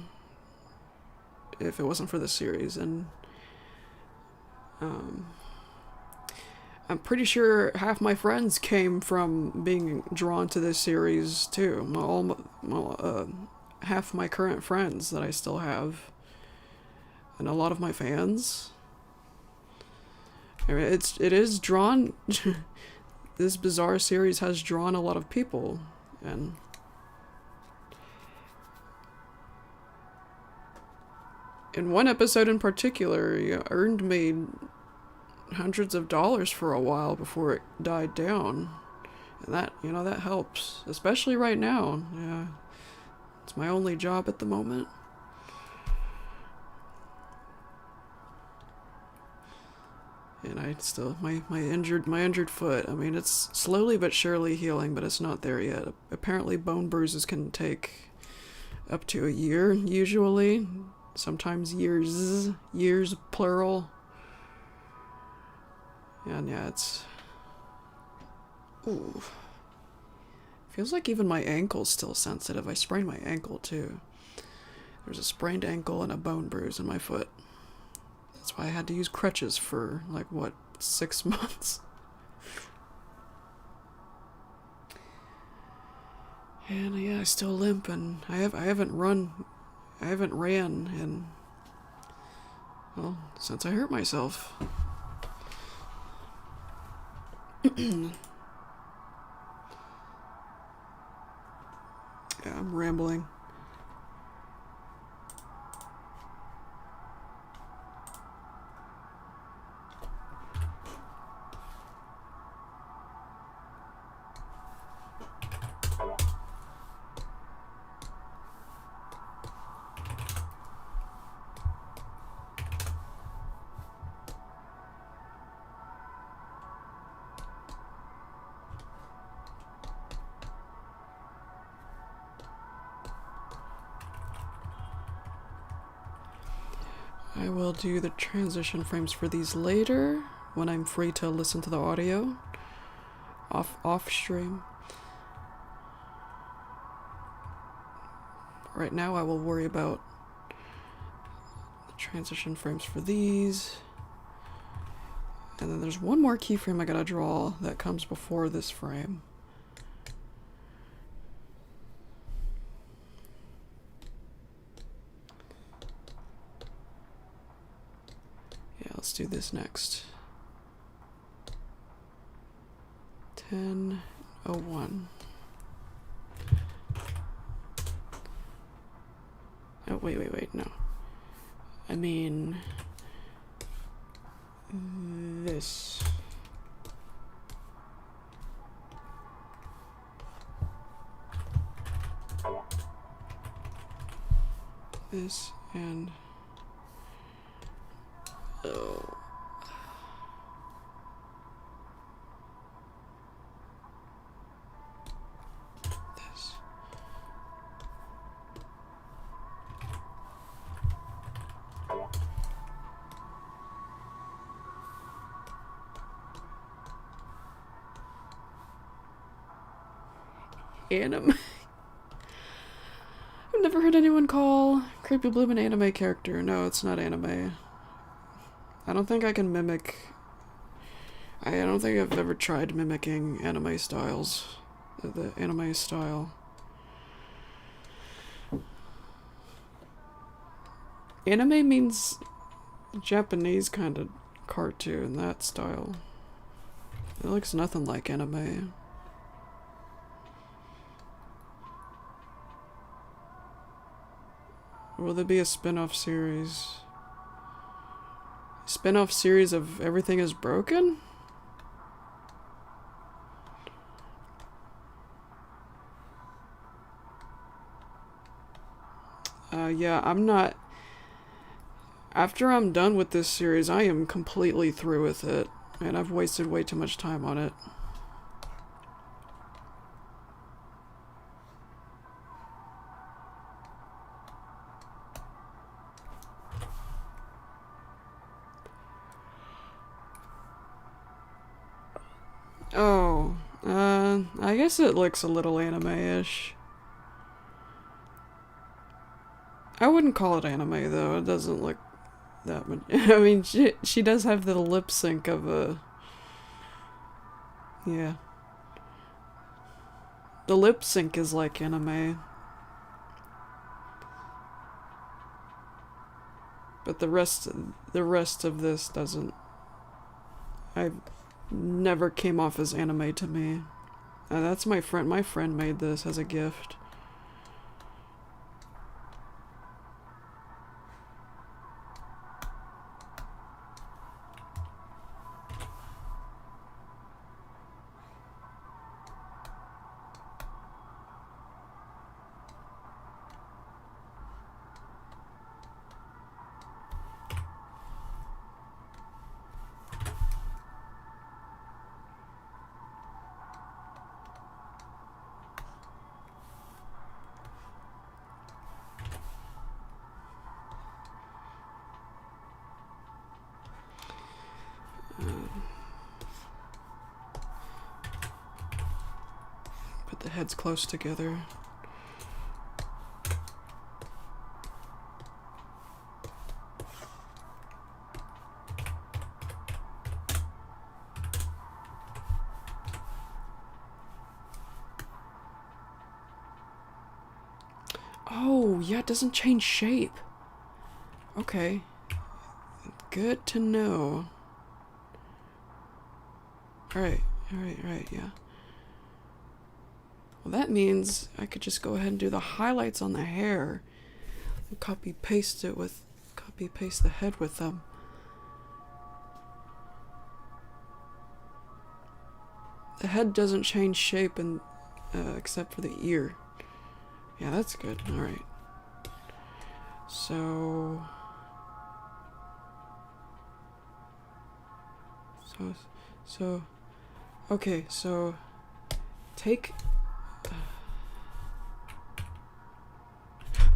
if it wasn't for this series. And I'm pretty sure half my friends came from being drawn to this series too. Half my current friends that I still have. And a lot of my fans. I mean, it is drawn. This bizarre series has drawn a lot of people, and in one episode in particular, it earned me hundreds of dollars for a while before it died down, and that that helps, especially right now. Yeah, it's my only job at the moment. And I still, my injured foot, I mean, it's slowly but surely healing, but it's not there yet. Apparently bone bruises can take up to a year, usually. Sometimes years plural. And yeah, it's... Ooh. Feels like even my ankle's still sensitive. I sprained my ankle too. There's a sprained ankle and a bone bruise in my foot. That's why I had to use crutches for, 6 months? And yeah, I still limp, and I haven't ran in, well, since I hurt myself. Yeah, I'm rambling. I will do the transition frames for these later, when I'm free to listen to the audio off stream. Right now I will worry about the transition frames for these. And then there's one more keyframe I gotta draw that comes before this frame. Let's do this next. 10:01. Oh, wait, no. I mean... this. This and... oh. This. Anime. I've never heard anyone call Creepy Bloom an anime character. No, it's not anime. I don't think I can mimic... I don't think I've ever tried mimicking anime styles. The anime style. Anime means Japanese kind of cartoon, that style. It looks nothing like anime. Will there be a spin-off series? Spin-off series of Everything is Broken? Yeah, I'm not... After I'm done with this series, I am completely through with it. And I've wasted way too much time on it. Oh, I guess it looks a little anime-ish. I wouldn't call it anime though. It doesn't look that much. I mean, she does have the lip sync of a. Yeah. The lip sync is like anime. But the rest of this doesn't. I never came off as anime to me. That's my friend. My friend made this as a gift. Put the heads close together. Oh, yeah, it doesn't change shape. Okay. Good to know. Right, yeah. Well, that means I could just go ahead and do the highlights on the hair and copy paste the head with them. The head doesn't change shape except for the ear. Yeah, that's good. Alright. Okay, so take.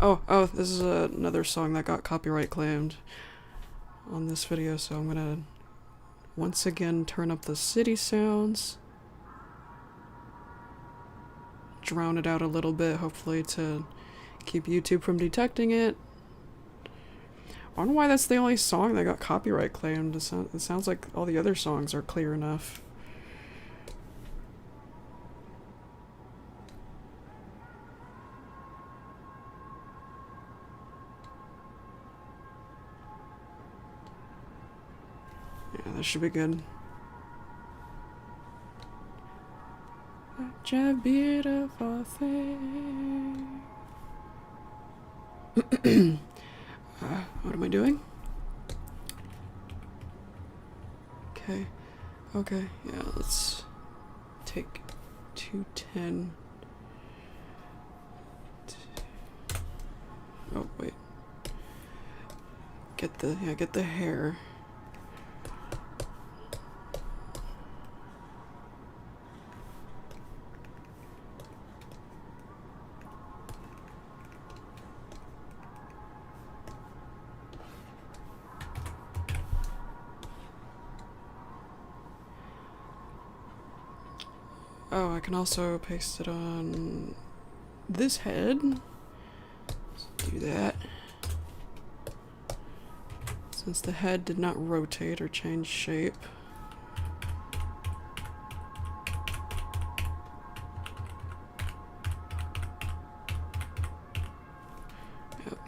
Oh, this is another song that got copyright claimed on this video, so I'm gonna once again turn up the city sounds. Drown it out a little bit, hopefully to keep YouTube from detecting it. I don't know why that's the only song that got copyright claimed. It sounds like all the other songs are clear enough. Yeah, that should be good. Such a beautiful thing. What am I doing? Okay, yeah, let's take 210. Oh, wait. Get the hair. Oh, I can also paste it on this head. Let's do that. Since the head did not rotate or change shape. Yep.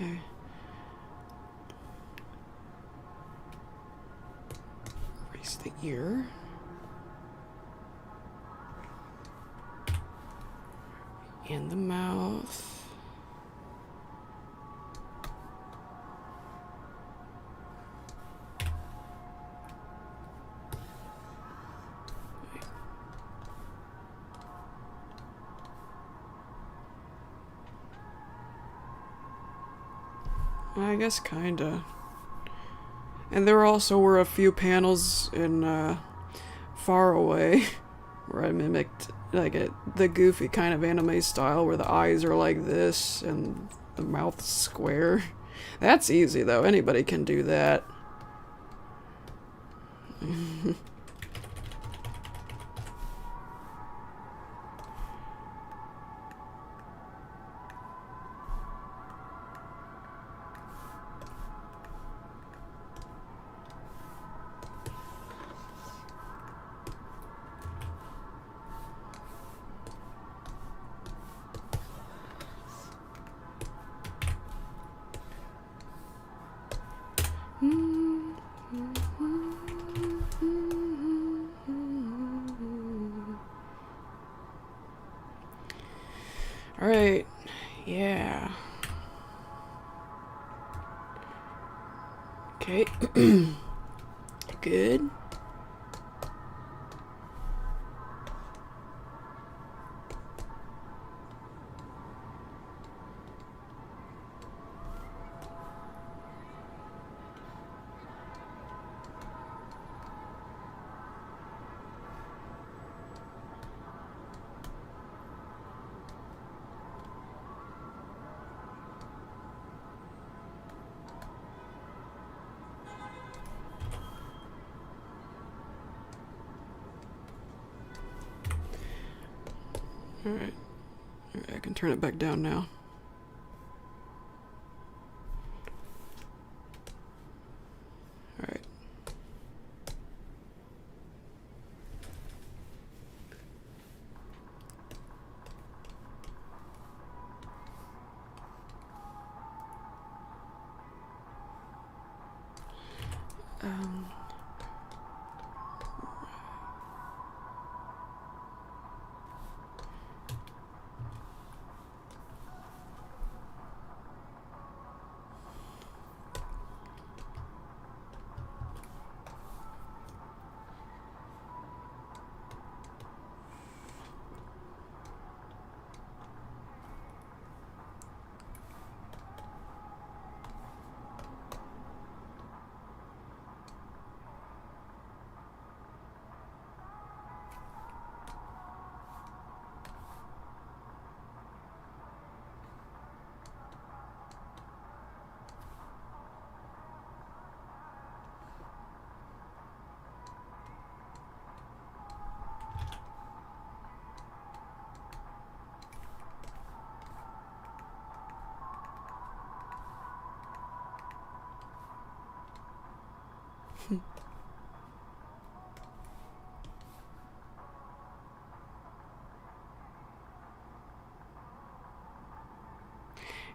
Okay. Erase the ear. And the mouth. I guess kinda. And there also were a few panels in Far Away where I mimicked like the goofy kind of anime style where the eyes are like this and the mouth's square. That's easy though, anybody can do that. Alright, yeah. Okay. Good. Alright. I can turn it back down now. Alright.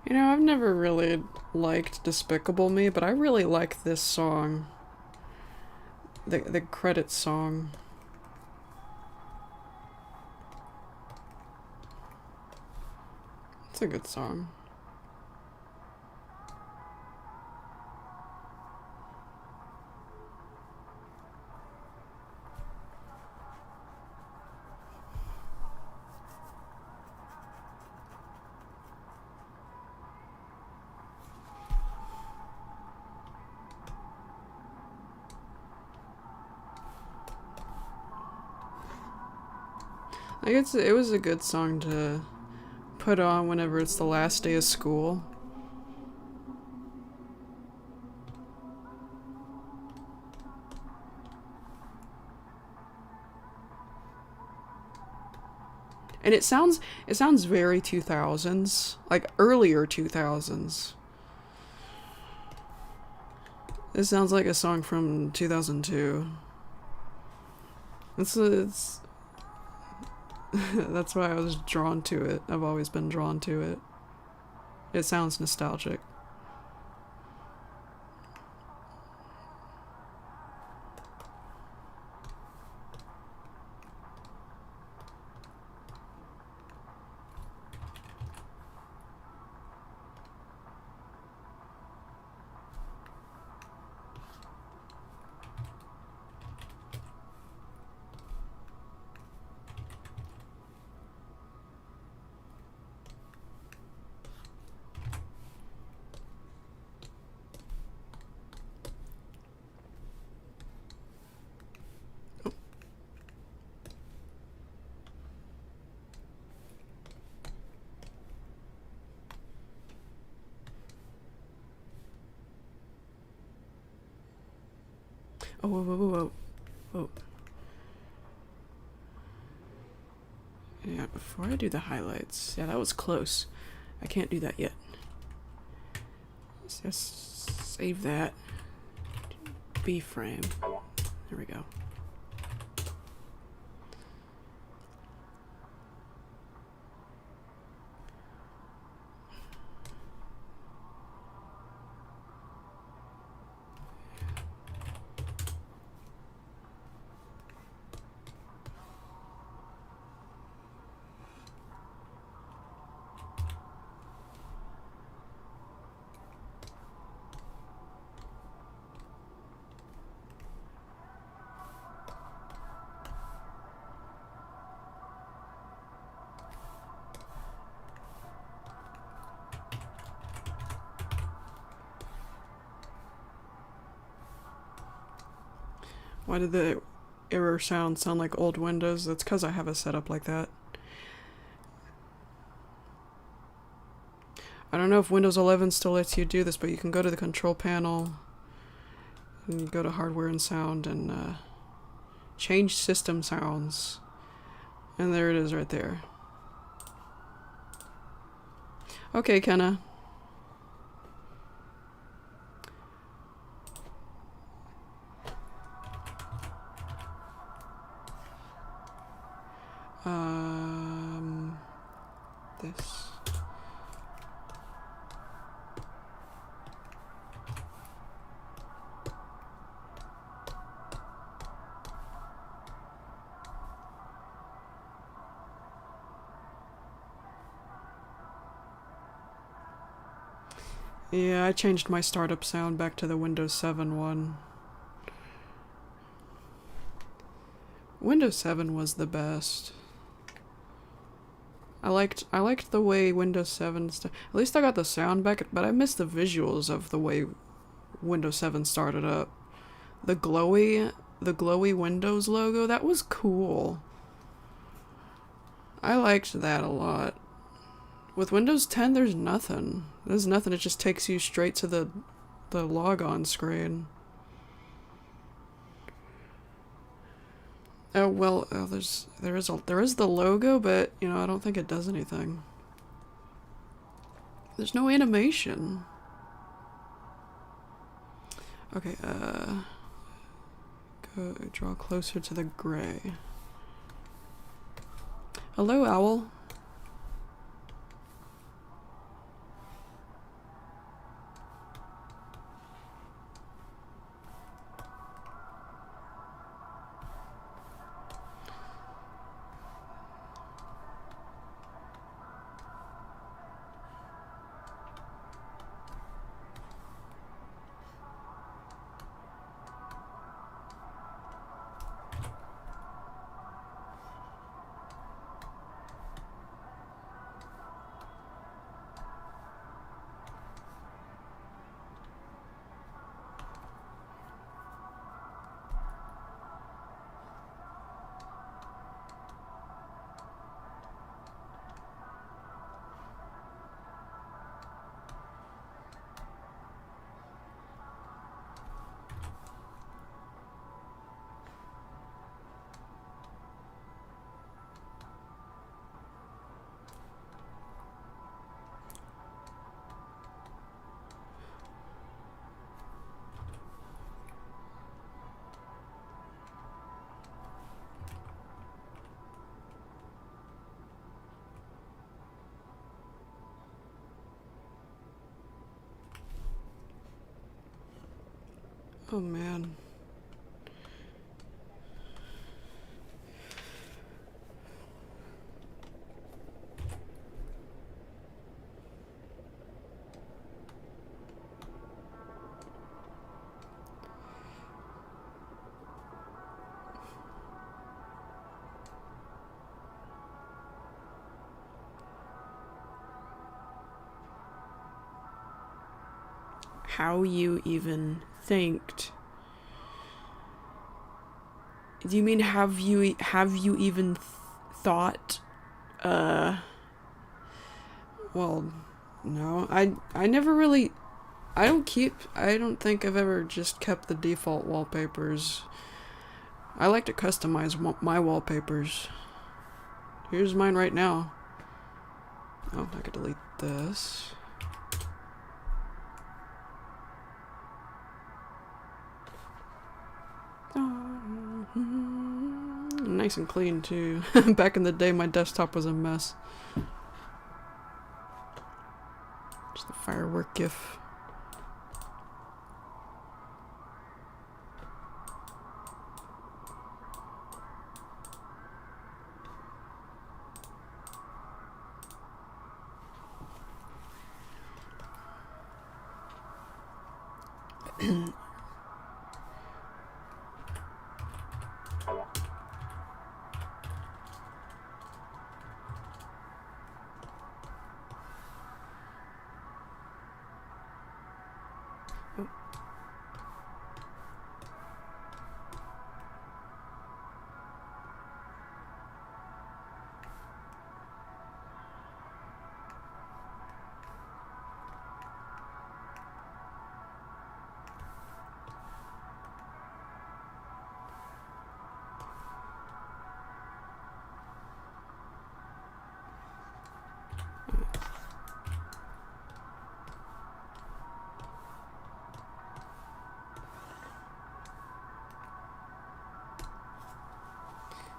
You know, I've never really liked Despicable Me, but I really like this song. The credits song. It's a good song. It was a good song to put on whenever it's the last day of school. And it sounds very 2000s, like earlier 2000s. It sounds like a song from 2002. It's that's why I was drawn to it. I've always been drawn to it. It sounds nostalgic. Oh, whoa, whoa, whoa, whoa. Whoa. Yeah, before I do the highlights. Yeah, that was close. I can't do that yet. Let's just save that. B frame. There we go. Why did the error sound like old Windows? That's because I have it set up like that. I don't know if Windows 11 still lets you do this, but you can go to the control panel and you go to hardware and sound and change system sounds. And there it is right there. Okay, Kenna. This. Yeah, I changed my startup sound back to the Windows 7 one. Windows 7 was the best. I liked the way Windows 7 at least I got the sound back, but I missed the visuals of the way Windows 7 started up. The glowy Windows logo, that was cool. I liked that a lot. With Windows 10, there's nothing. There's nothing. It just takes you straight to the logon screen. Oh well, there is the logo, but you know I don't think it does anything. There's no animation. Okay, go draw closer to the gray. Hello, owl. Oh man. How you even thinked? Do you mean have you even thought? Well, no. I never really I don't think I've ever just kept the default wallpapers. I like to customize my wallpapers. Here's mine right now. Oh, I could delete this. Nice and clean too. Back in the day, my desktop was a mess. Just the firework gif.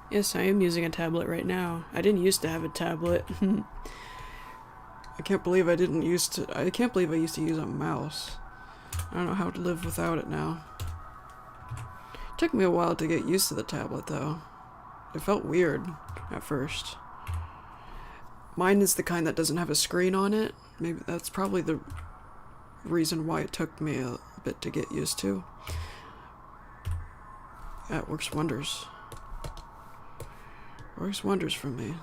Yes, I am using a tablet right now. I didn't used to have a tablet. I can't believe I used to use a mouse. I don't know how to live without it now. It took me a while to get used to the tablet though. It felt weird at first. Mine is the kind that doesn't have a screen on it. Maybe that's probably the reason why it took me a bit to get used to. Yeah, it works wonders. Works wonders for me.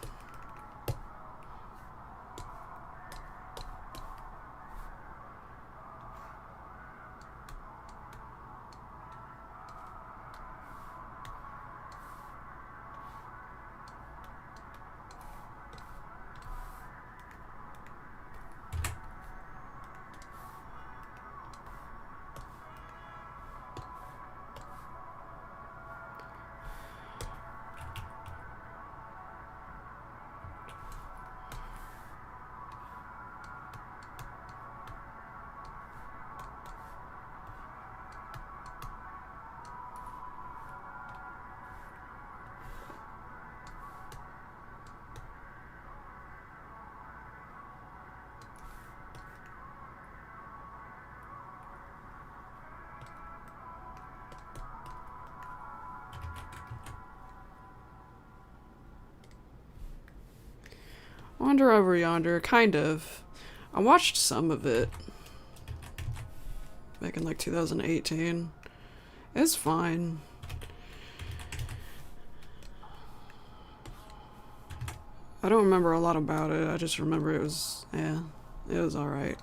Wander Over Yonder, kind of. I watched some of it back in like 2018. It's fine. I don't remember a lot about it. I just remember it was alright.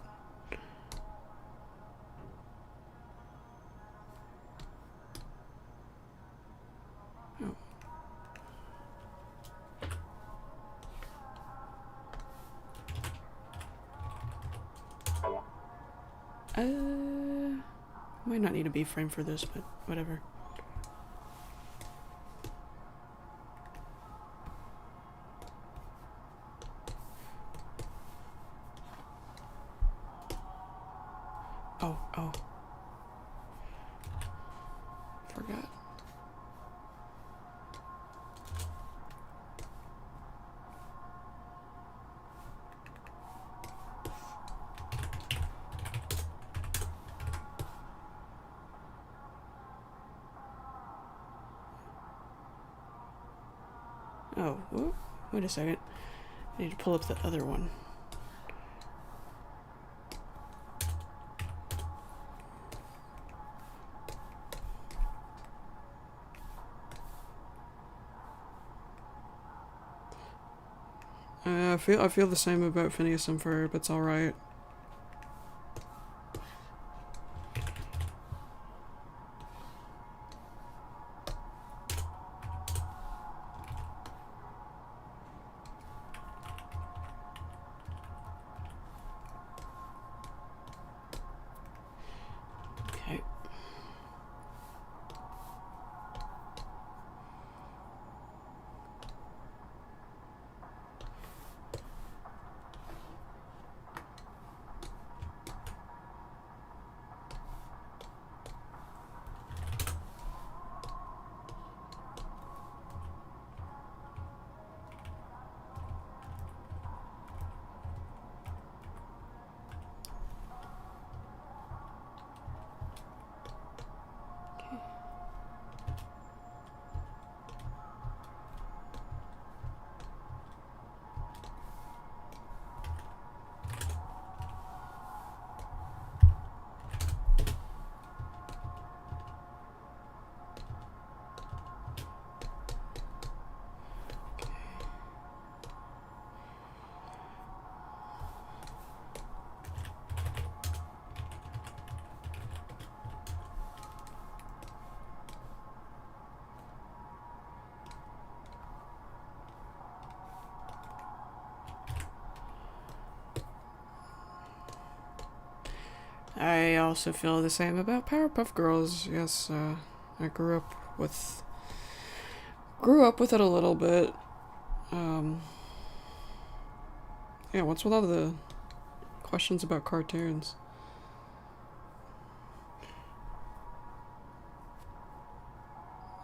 Might not need a B-frame for this, but whatever. Oh. Forgot. Oh, wait a second. I need to pull up the other one. I feel the same about Phineas and Ferb. It's all right. I also feel the same about Powerpuff Girls. Yes, I grew up with it a little bit. Yeah, what's with all the questions about cartoons?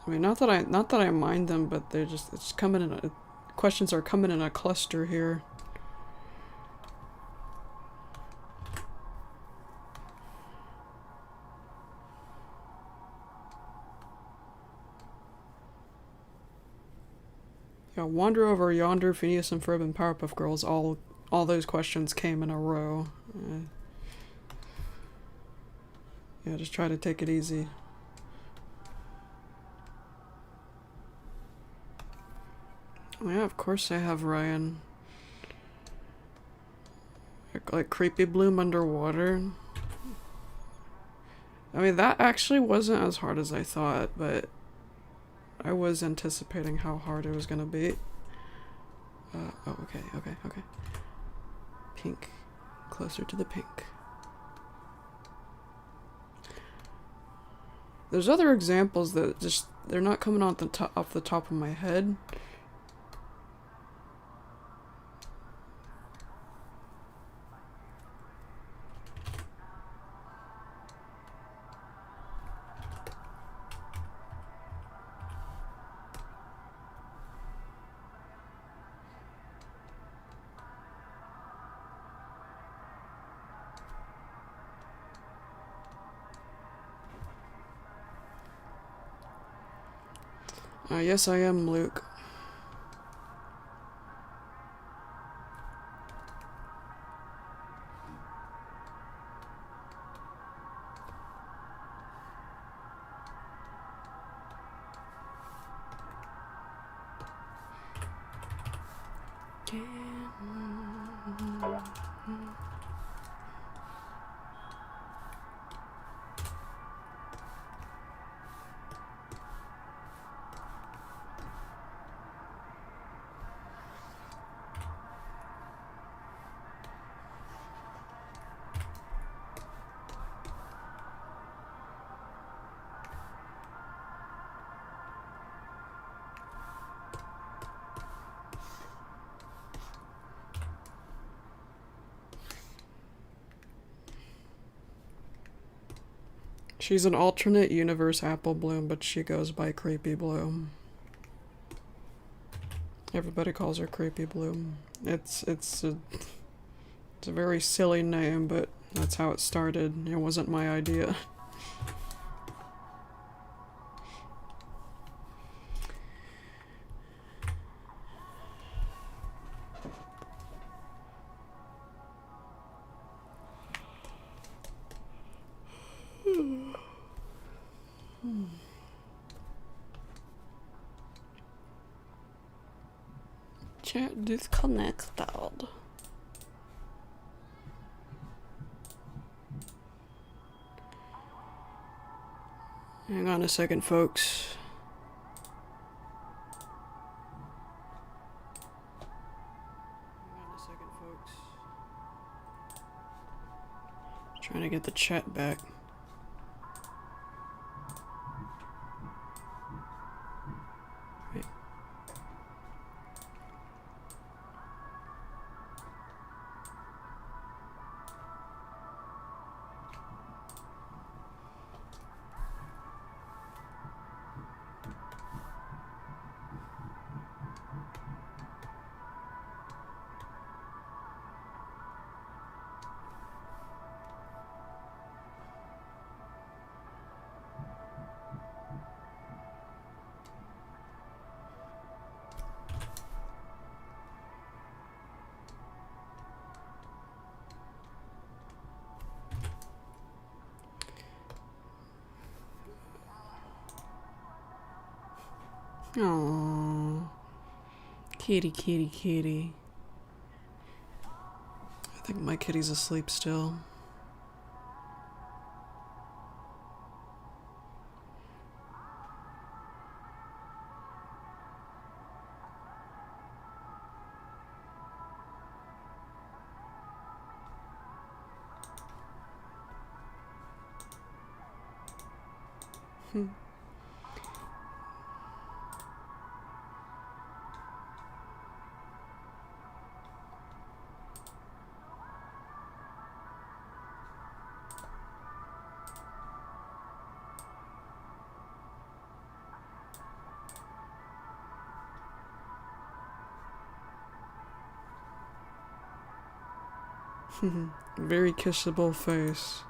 I mean, not that I mind them, but they're just, it's coming in a, questions are coming in a cluster here. Yeah, wander over yonder, Phineas and Ferb and Powerpuff Girls. All those questions came in a row. Yeah, just try to take it easy. Yeah, of course I have Ryan. Like Creepy Bloom underwater. I mean, that actually wasn't as hard as I thought, but I was anticipating how hard it was gonna be. Oh, okay. Pink. Closer to the pink. There's other examples that just, they're not coming off the top of my head. Yes, I am Luke. She's an alternate universe Apple Bloom, but she goes by Creepy Bloom. Everybody calls her Creepy Bloom. It's a very silly name, but that's how it started. It wasn't my idea. Chat disconnected. Hang on a second, folks. Trying to get the chat back. Right. Aww. Kitty, kitty, kitty. I think my kitty's asleep still. Very kissable face.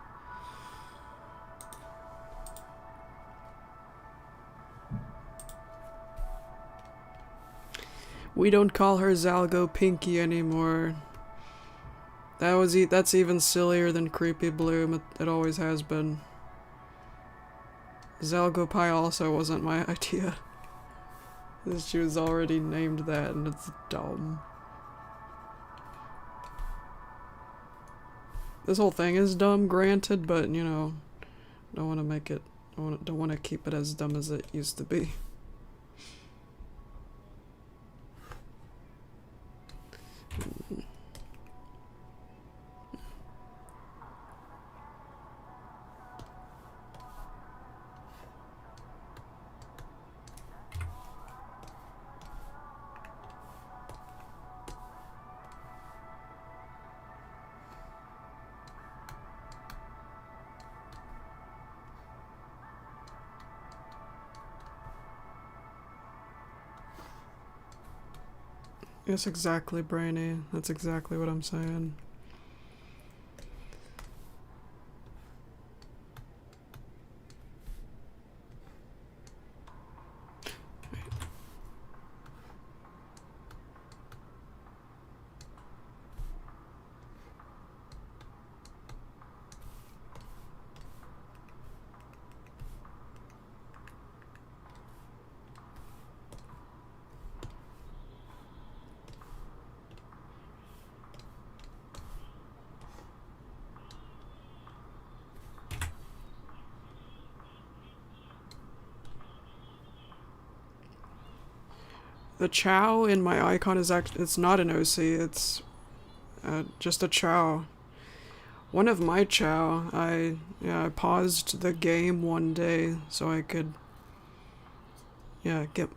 We don't call her Zalgo Pinky anymore. That's even sillier than Creepy Bloom. It always has been. Zalgo Pie also wasn't my idea. She was already named that, and it's dumb. This whole thing is dumb, granted, but you know, don't want to make it. Don't want to keep it as dumb as it used to be. Yes, exactly, Brainy. That's exactly what I'm saying. The Chow in my icon is actually, it's not an OC, it's just a Chow. One of my Chow, I paused the game one day so I could, get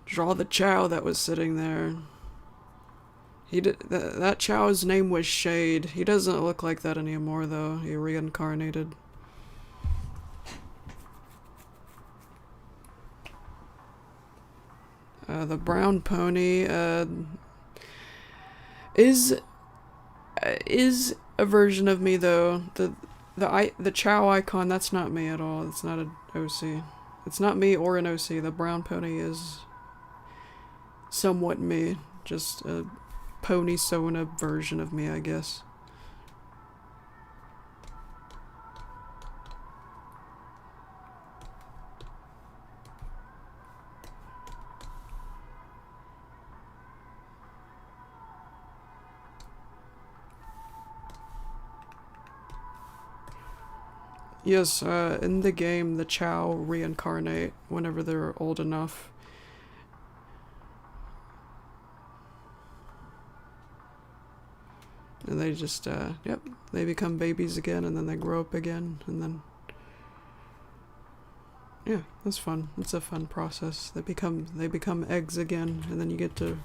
draw the Chow that was sitting there. That Chow's name was Shade. He doesn't look like that anymore though, he reincarnated. The brown pony is a version of me though. The Chow icon, that's not me at all. It's not an OC. It's not me or an OC. The brown pony is somewhat me, just a pony Sona version of me, I guess. Yes, in the game, the Chow reincarnate whenever they're old enough. And they just, they become babies again, and then they grow up again, and then... Yeah, that's fun. It's a fun process. They become eggs again, and then you get to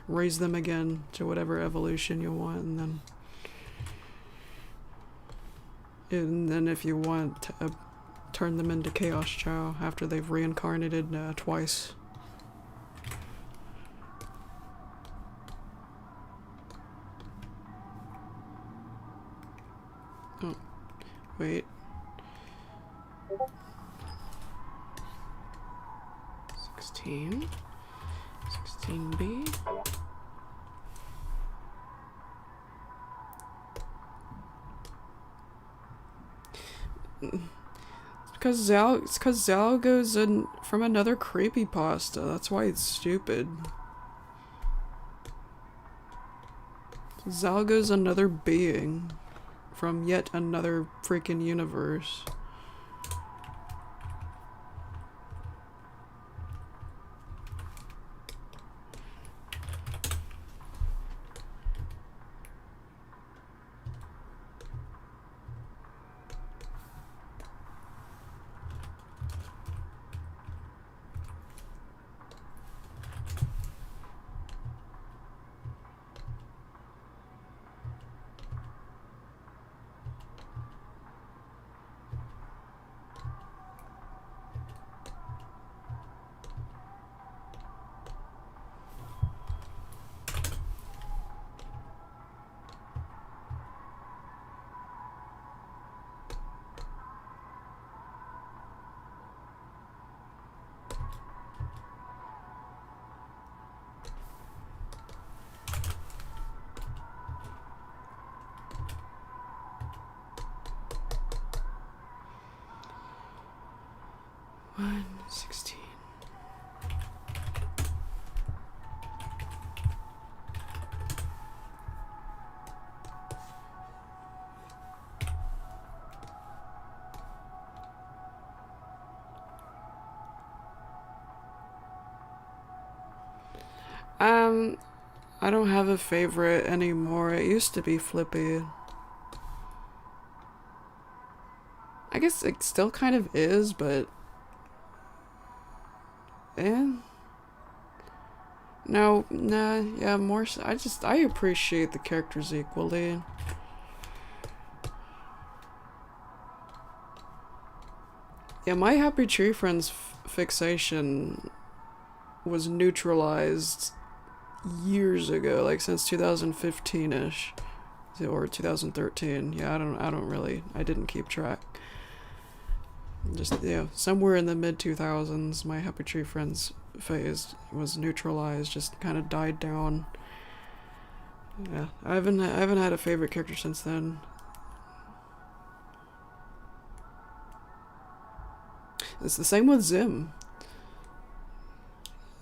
raise them again to whatever evolution you want, and then... And then if you want, turn them into Chaos Chow after they've reincarnated twice. Oh, wait. 16B. It's cause Zal goes in from another creepypasta. That's why it's stupid. Zalgo's another being from yet another freaking universe. 116. I don't have a favorite anymore. It used to be Flippy. I guess it still kind of is, but no, nah, yeah, more so, I appreciate the characters equally. Yeah, my Happy Tree Friends fixation was neutralized years ago, like since 2015-ish or 2013. Yeah, I don't really, I didn't keep track. Just, yeah, somewhere in the mid 2000s, my Happy Tree Friends phase was neutralized, just kind of died down. Yeah, I haven't had a favorite character since then. It's the same with Zim.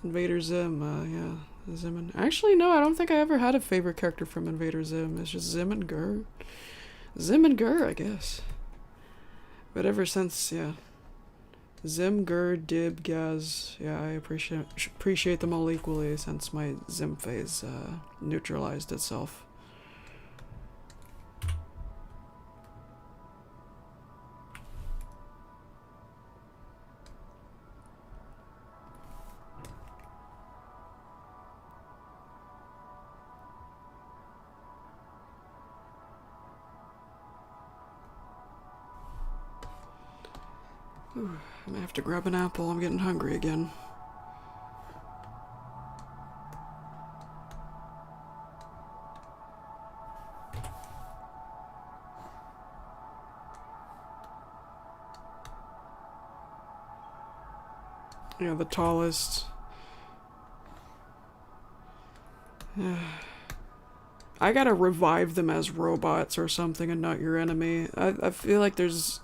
Invader Zim, yeah. Zim and... Actually, no, I don't think I ever had a favorite character from Invader Zim. It's just Zim and Gur. Zim and Gur, I guess. But ever since, yeah. Zim, Gur, Dib, Gaz, yeah, I appreciate them all equally since my Zim phase neutralized itself. Ooh, I might have to grab an apple. I'm getting hungry again. Yeah, the tallest. I gotta revive them as robots or something and not your enemy. I feel like there's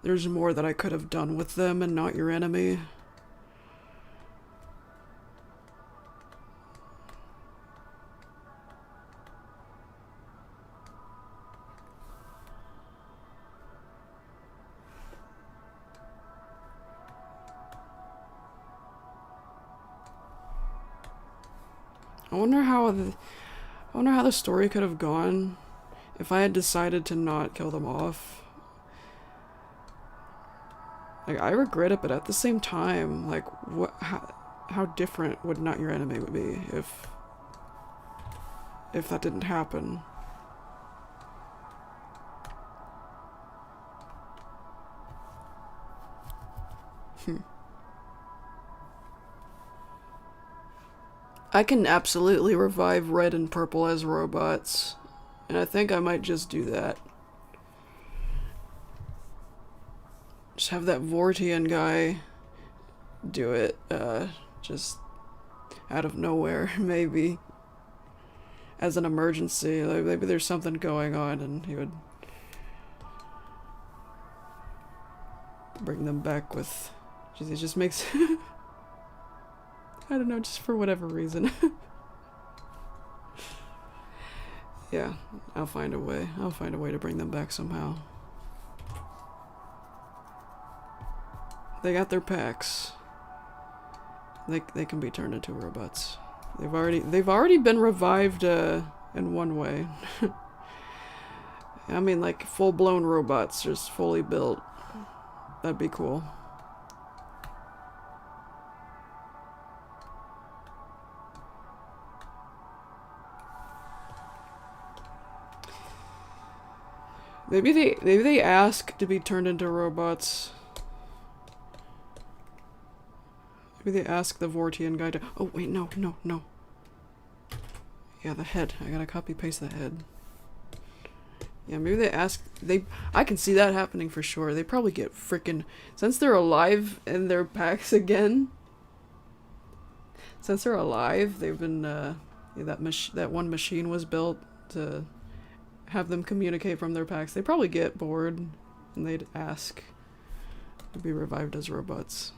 more that I could have done with them and not your enemy. I wonder how the story could have gone if I had decided to not kill them off. Like, I regret it, but at the same time, like, how different would not your enemy would be if that didn't happen. I can absolutely revive red and purple as robots, and I think I might just do that. Just have that Vortian guy do it, just out of nowhere, maybe. As an emergency, like maybe there's something going on and he would bring them back with... It just makes... I don't know, just for whatever reason. Yeah, I'll find a way. I'll find a way to bring them back somehow. They got their packs. They can be turned into robots. They've already been revived in one way. I mean, like full-blown robots, just fully built. That'd be cool. Maybe they ask to be turned into robots. Maybe they ask the Vortian guy to... Oh, wait, no. Yeah, the head. I gotta copy-paste the head. Yeah, maybe they ask... I can see that happening for sure. They probably get frickin'... Since they're alive in their packs again... Since they're alive, they've been... Yeah, that one machine was built to have them communicate from their packs. They probably get bored, and they'd ask to be revived as robots.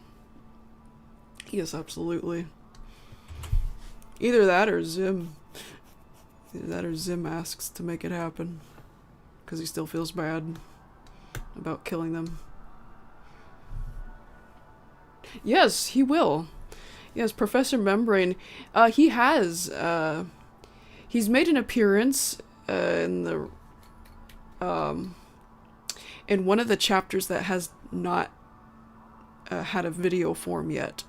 Yes, absolutely. Either that or Zim. Either that or Zim asks to make it happen. Because he still feels bad about killing them. Yes, he will. Yes, Professor Membrane. He has. He's made an appearance in the in one of the chapters that has not had a video form yet.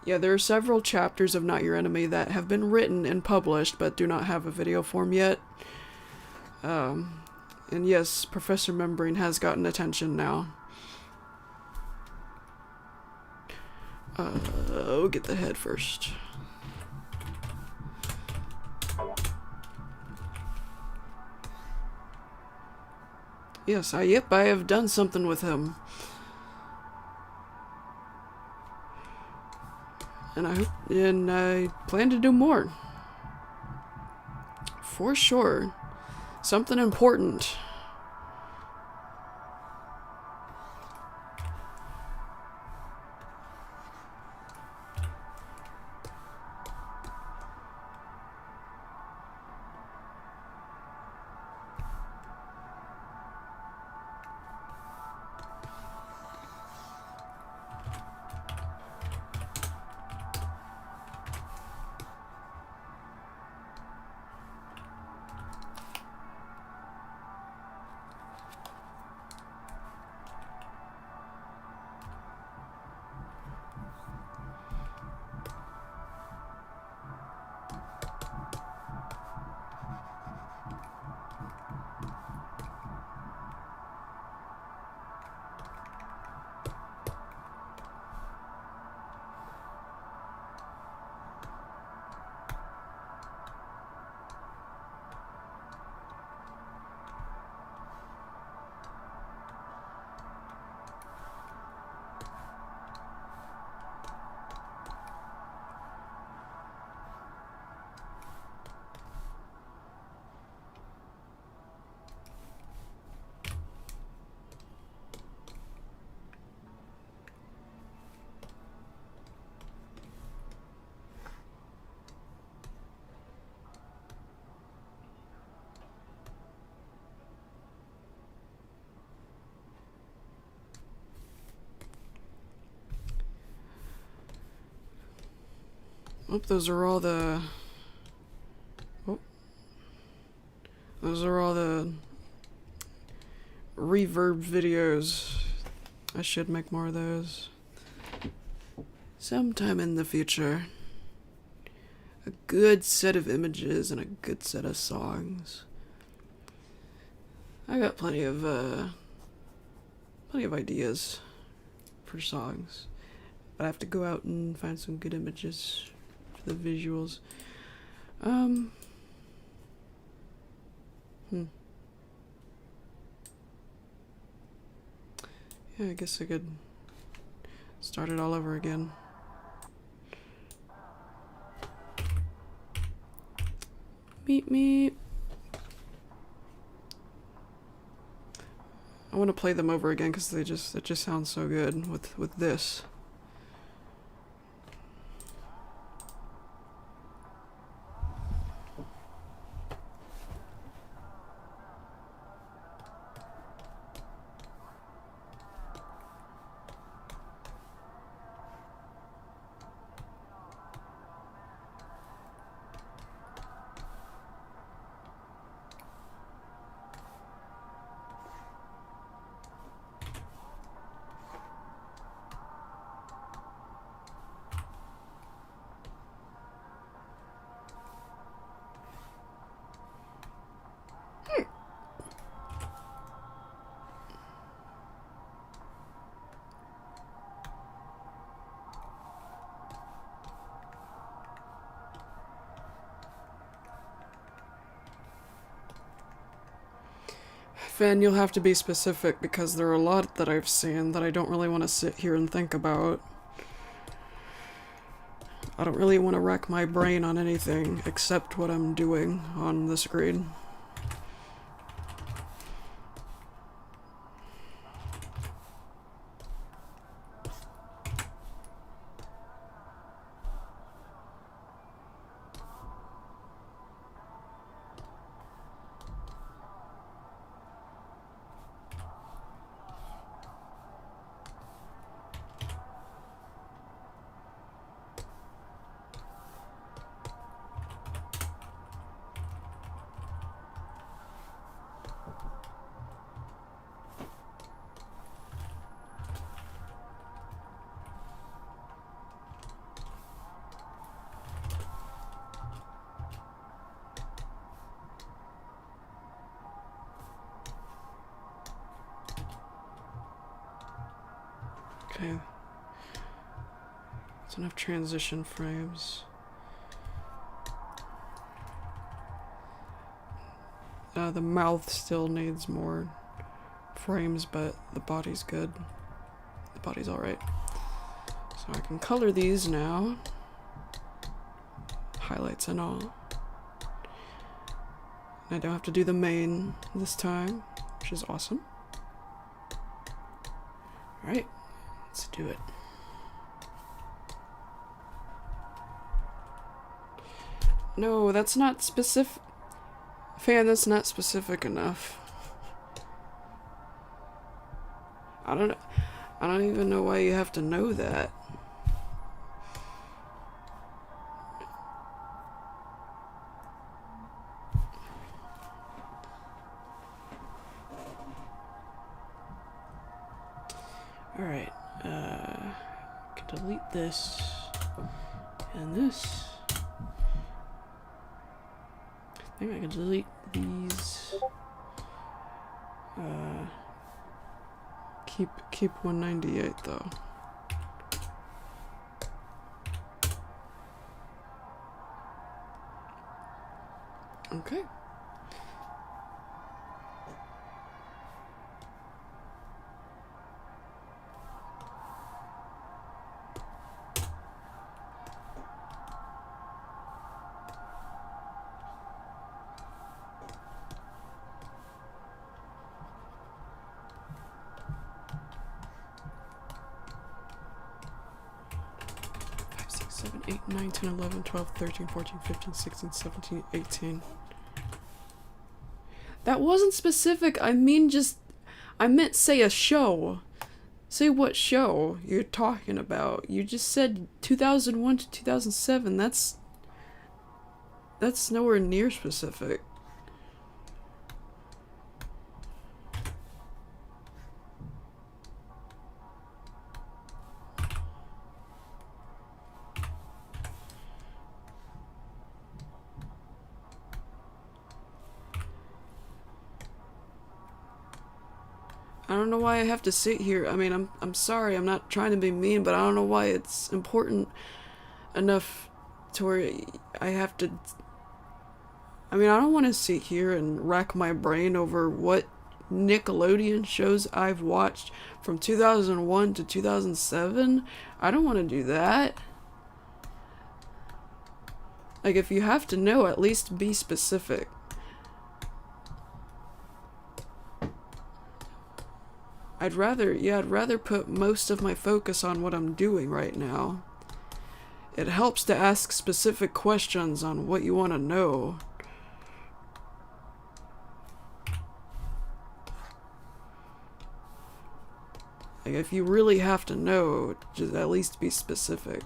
Yeah, there are several chapters of Not Your Enemy that have been written and published but do not have a video form yet. And yes, Professor Membrane has gotten attention now. We'll get the head first. Yes, I have done something with him. And I plan to do more. For sure. Something important. Oh, those are all the... Oh. Those are all the reverb videos. I should make more of those. Sometime in the future. A good set of images and a good set of songs. I got plenty of ideas for songs. But I have to go out and find some good images for the visuals. Yeah, I guess I could start it all over again. Meep meep. I want to play them over again because it just sounds so good with this. Fan, you'll have to be specific because there are a lot that I've seen that I don't really want to sit here and think about. I don't really want to rack my brain on anything except what I'm doing on the screen. Okay. That's enough transition frames. The mouth still needs more frames, but the body's good. The body's alright. So I can color these now. Highlights and all. I don't have to do the main this time, which is awesome. Alright, let's do it. No, that's not specific. Fan, that's not specific enough. I don't even know why you have to know that. Alright, I can delete this and this. I think I can delete these. Keep 198 though. Okay. Five, six, 7, 8, 9, 10, 11, 12, 13, 14, 15, 16, 17, 18. That wasn't specific. I meant say a show. Say what show you're talking about. You just said 2001 to 2007. That's nowhere near specific. I don't know why I have to sit here. I mean, I'm sorry. I'm not trying to be mean, but I don't know why it's important enough to where I have to. I mean, I don't want to sit here and rack my brain over what Nickelodeon shows I've watched from 2001 to 2007. I don't want to do that. Like, if you have to know, at least be specific. I'd rather put most of my focus on what I'm doing right now. It helps to ask specific questions on what you want to know. Like, if you really have to know, just at least be specific.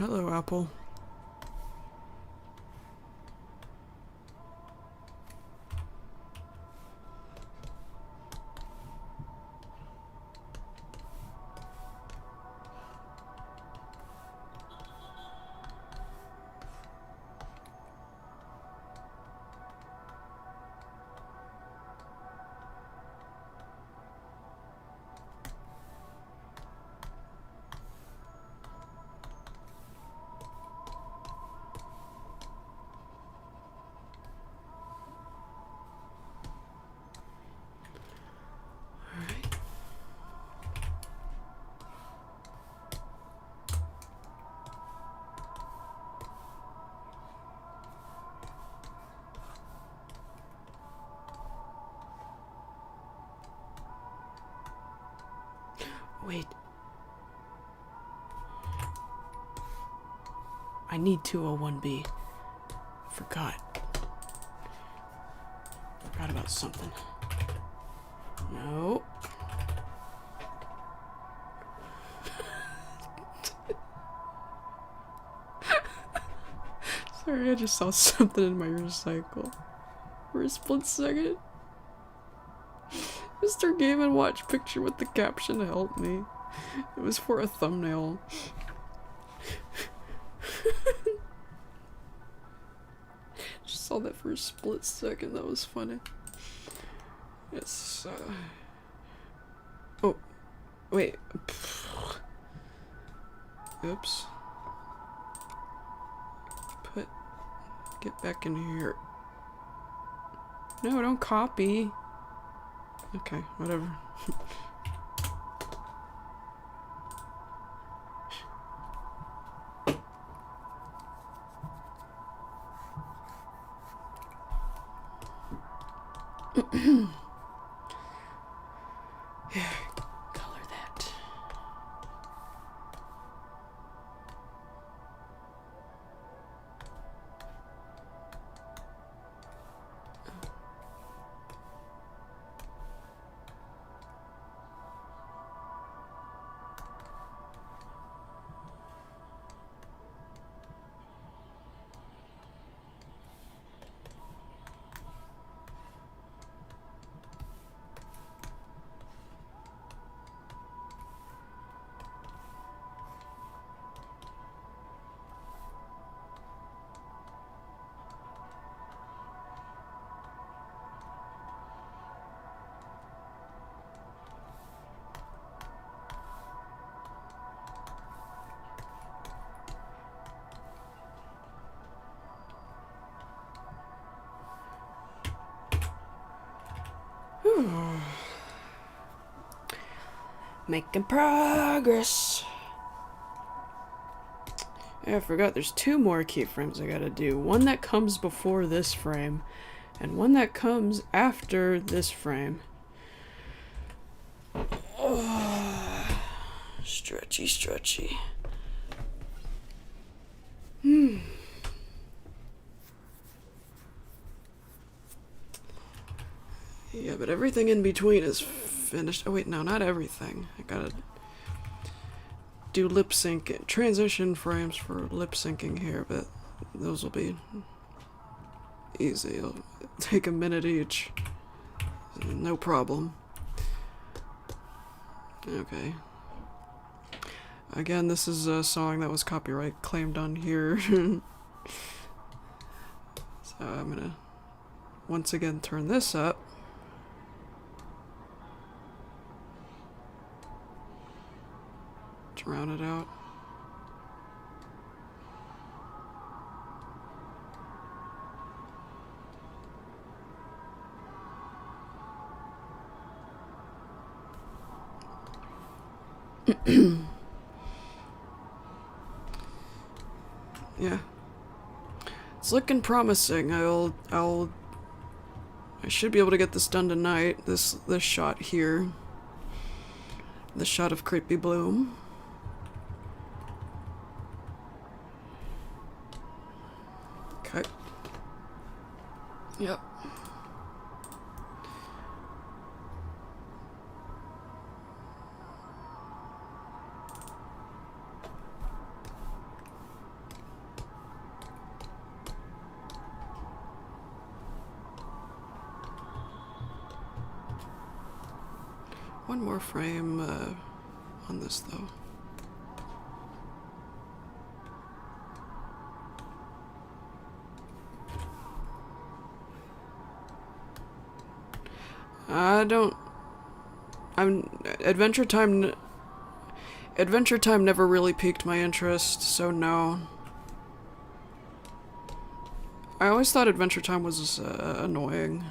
Hello, Apple. Wait. I need 201B. Forgot about something. No. Sorry, I just saw something in my recycle. For a split second. Mr. Game & Watch picture with the caption help me. It was for a thumbnail. Just saw that for a split second. That was funny. Yes. Oh, wait. Oops. Get back in here. No, don't copy. Okay, whatever. Yeah, color that. Making progress. Yeah, I forgot there's 2 more keyframes I gotta do. One that comes before this frame, and one that comes after this frame. Oh, stretchy, stretchy. Yeah, but everything in between is finished. Oh wait, no, not everything. I gotta do lip sync, transition frames for lip syncing here, but those will be easy. It'll take a minute each. No problem. Okay. Again, this is a song that was copyright claimed on here. So I'm gonna once again turn this up. Drown it out. Yeah. It's looking promising. I should be able to get this done tonight. This shot here. The shot of Creepy Bloom. Okay. Yep. One more frame on this though. Adventure Time never really piqued my interest, so no. I always thought Adventure Time was annoying.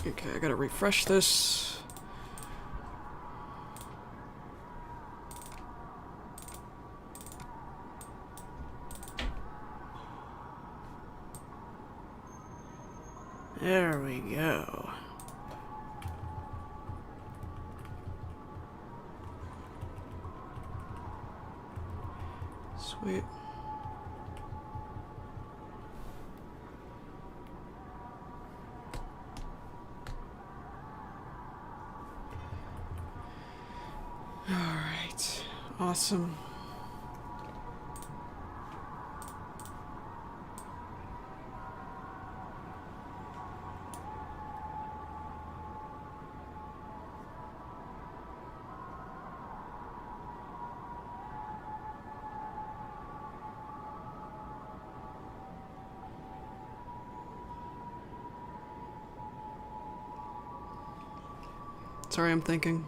Okay, I gotta refresh this. There we go. Sweet. Alright. Awesome. Sorry, I'm thinking.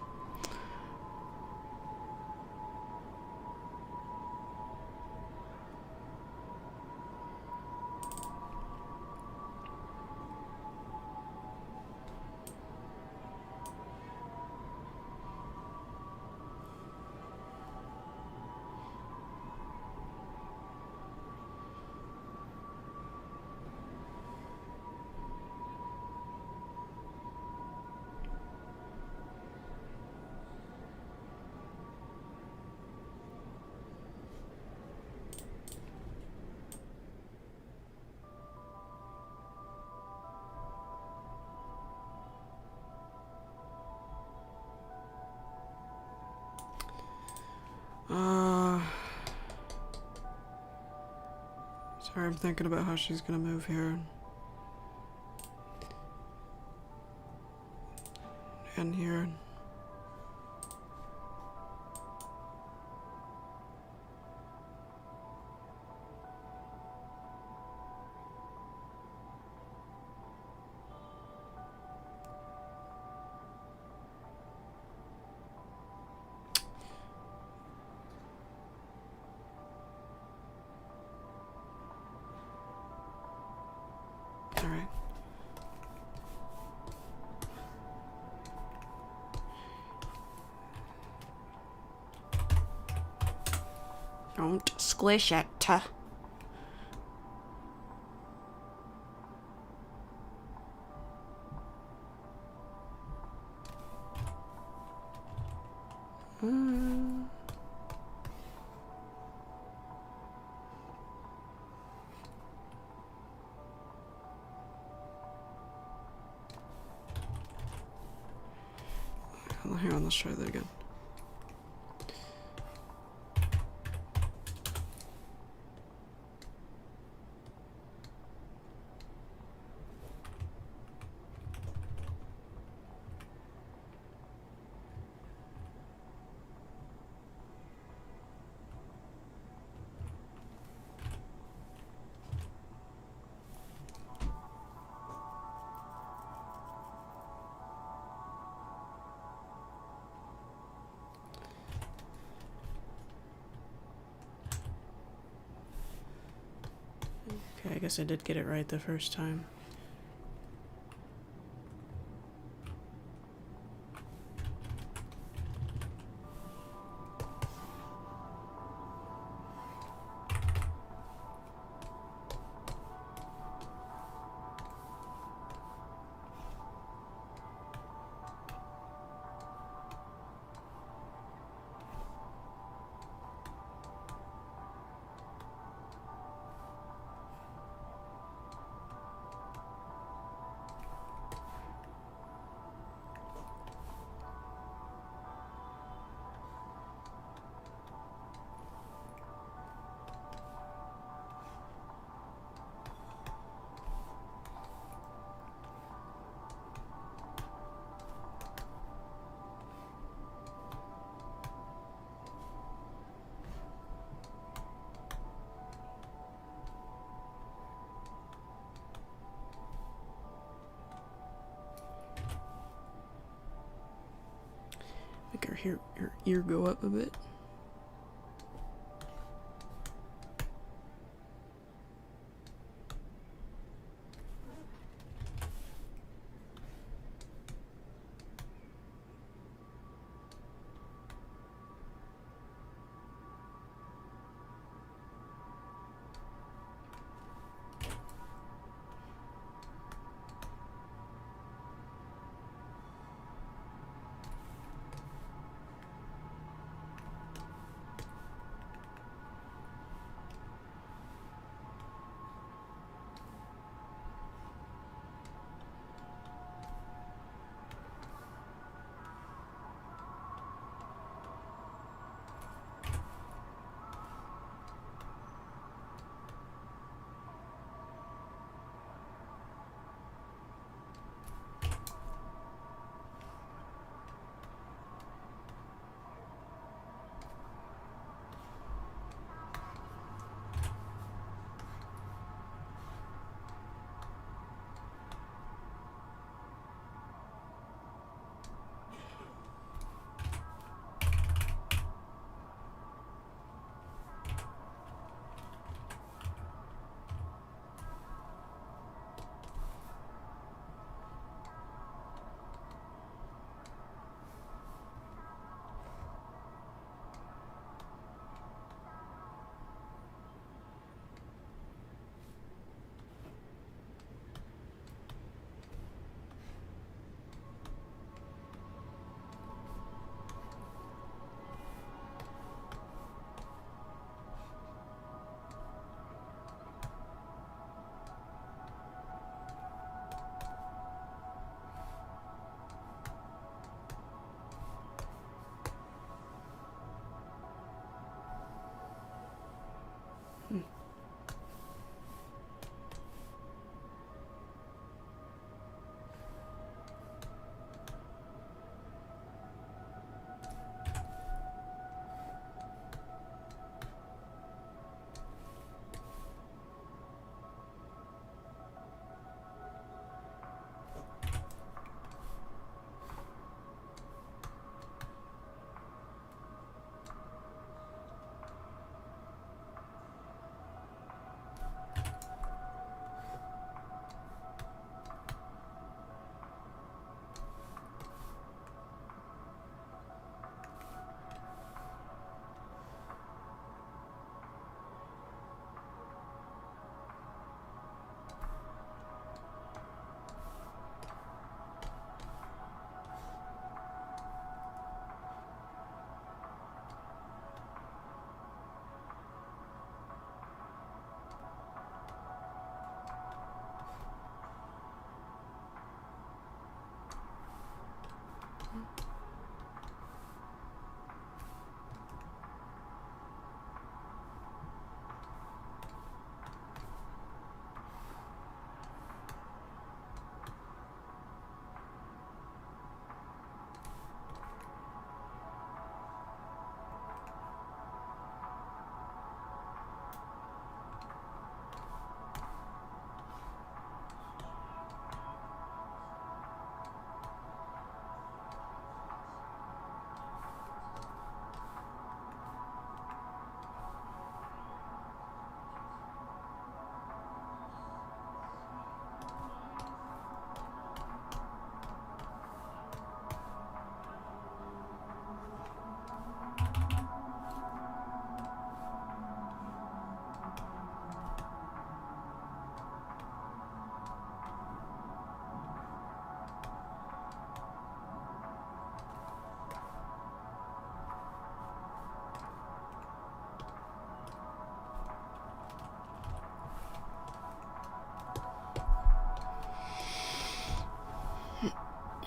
Sorry, I'm thinking about how she's gonna move here. And here. Alright. Don't squish it. Hang on, let's try that again. Okay, I guess I did get it right the first time. Make her ear go up a bit.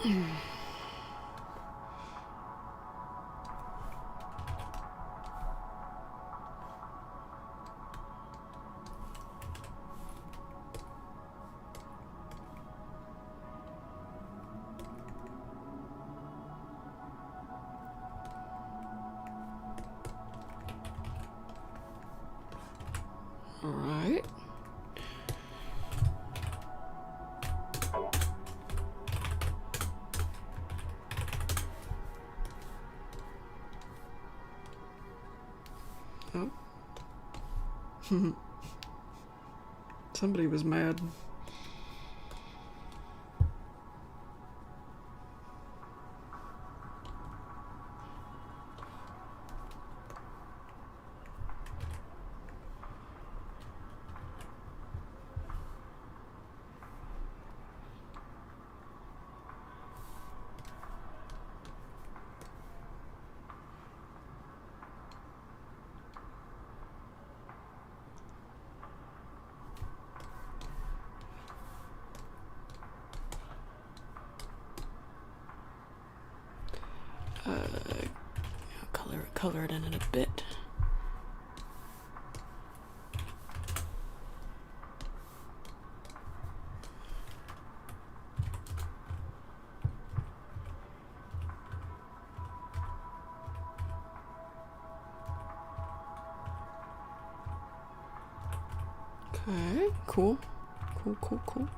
Alright. Oh. Somebody was mad. I'll color it in a bit. Okay, cool. Cool.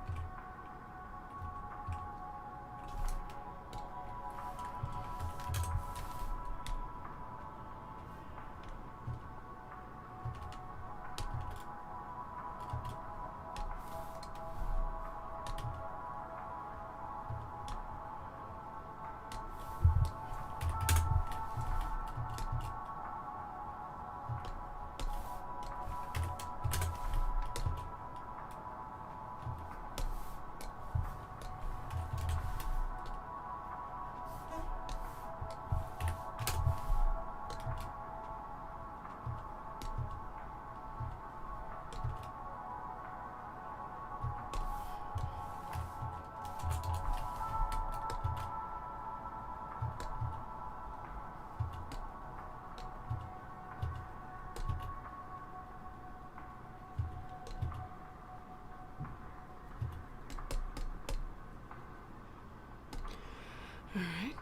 Alright.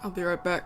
I'll be right back.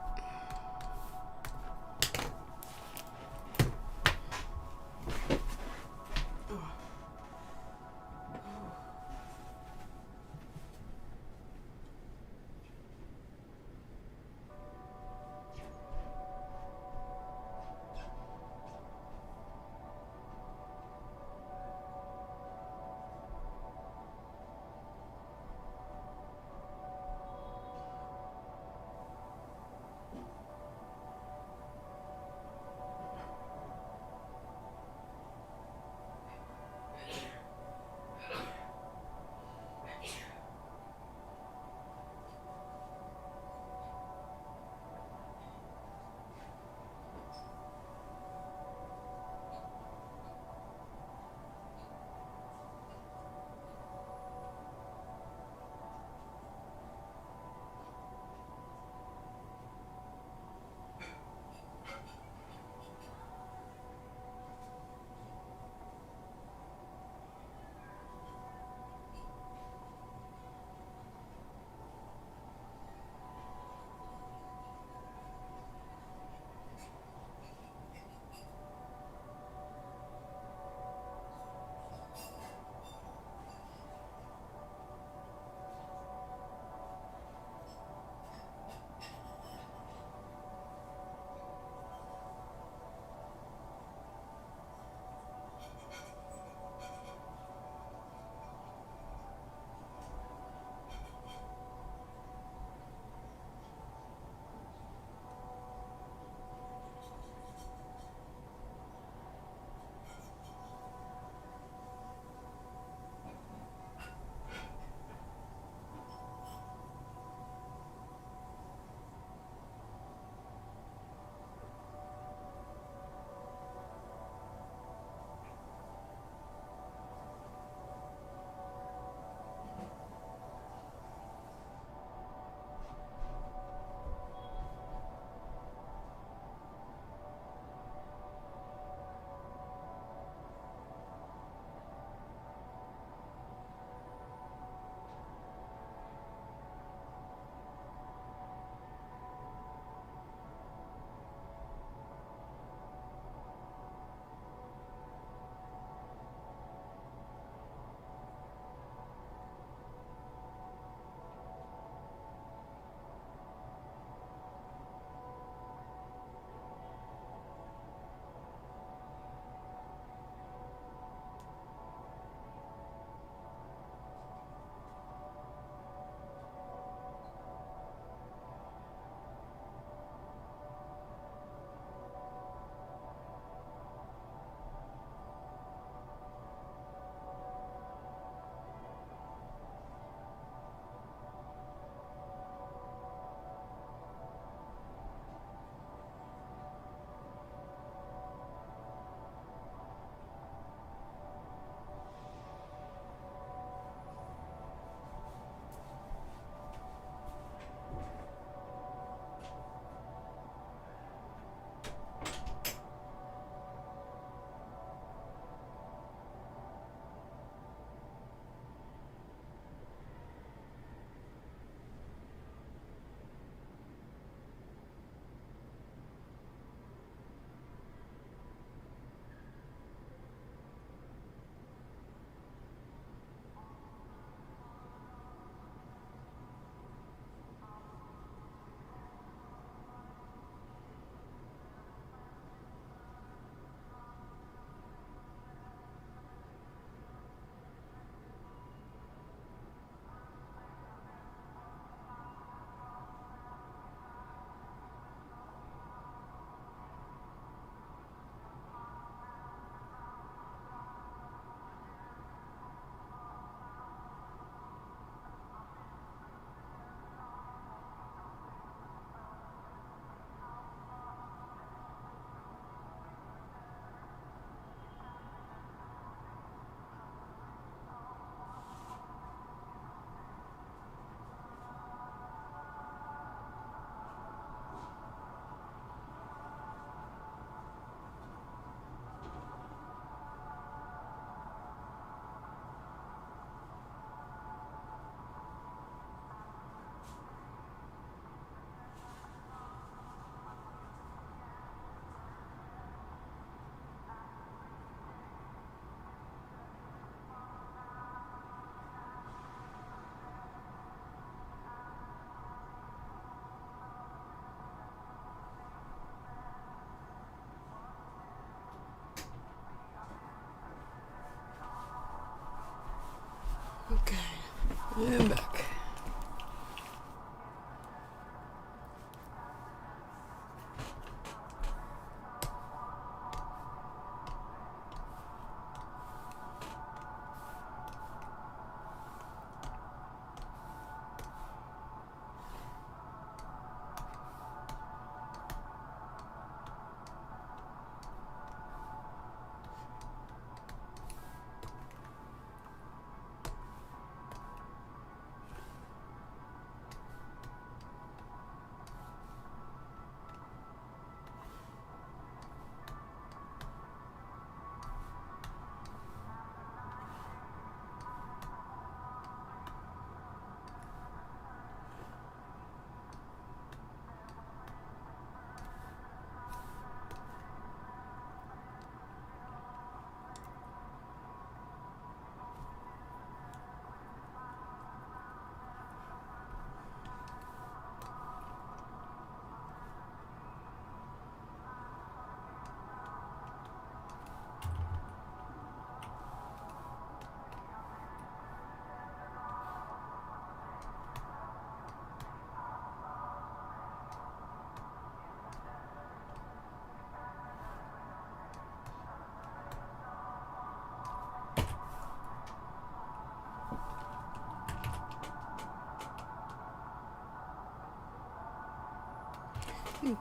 And back.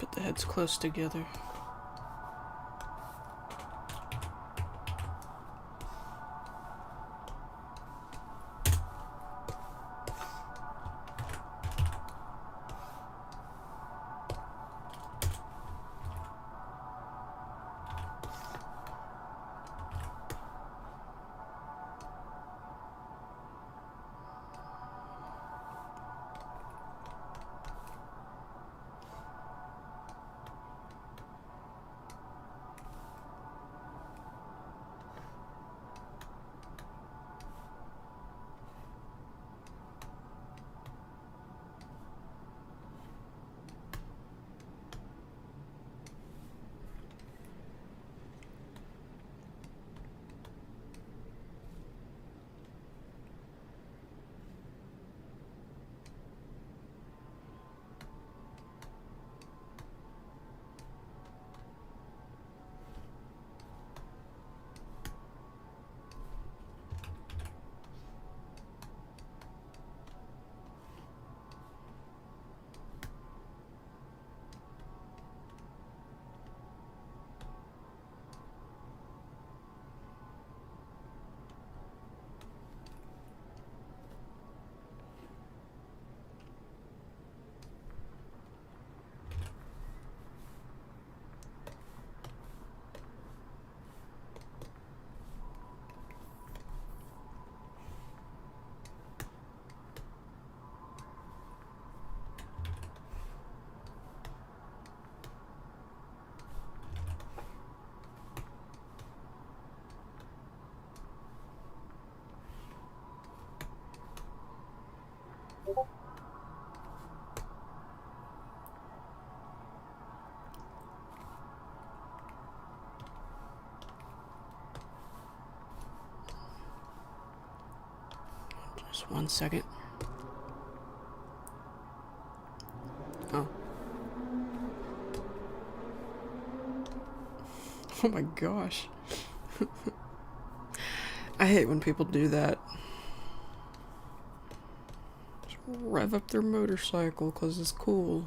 Put the heads close together. Just 1 second. Oh. Oh my gosh. I hate when people do that. Just rev up their motorcycle because it's cool.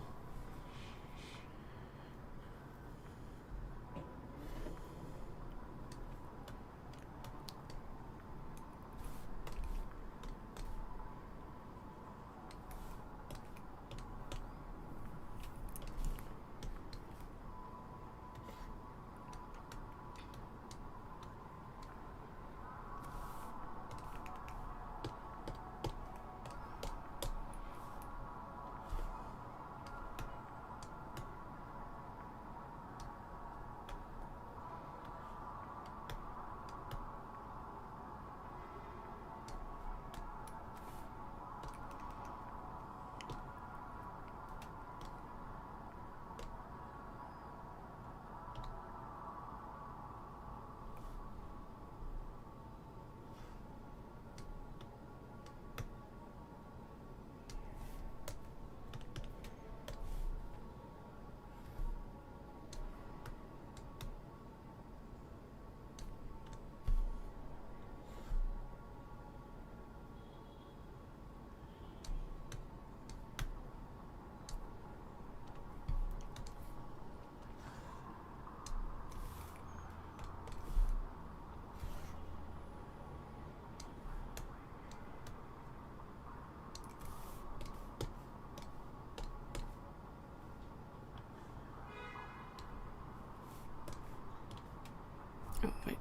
Oh, wait.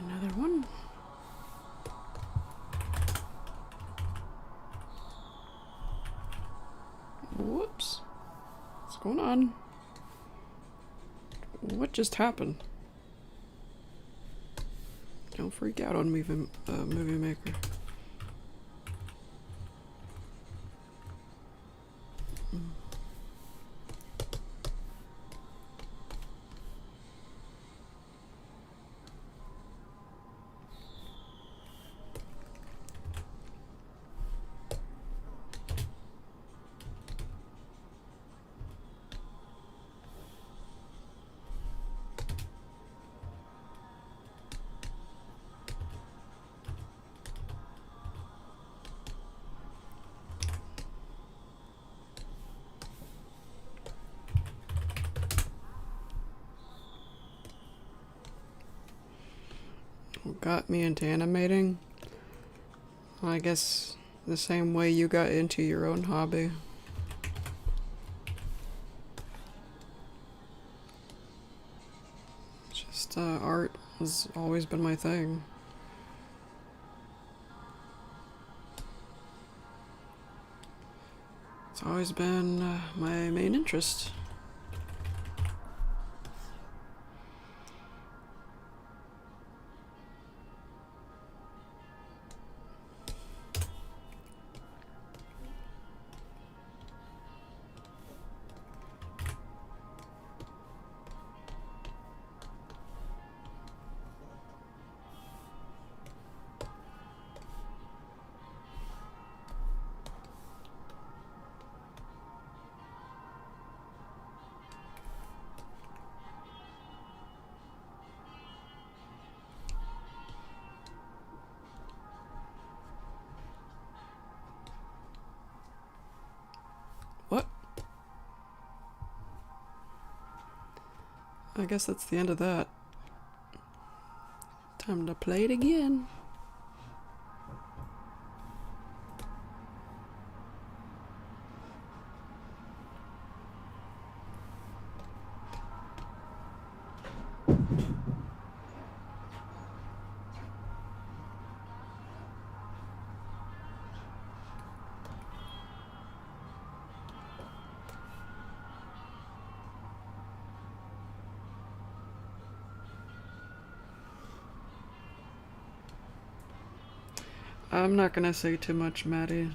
Another one. Whoops. What's going on? What just happened? Don't freak out on Movie Maker. What got me into animating? I guess the same way you got into your own hobby. Just art has always been my thing. It's always been my main interest. What? I guess that's the end of that. Time to play it again. I'm not gonna say too much, Maddie.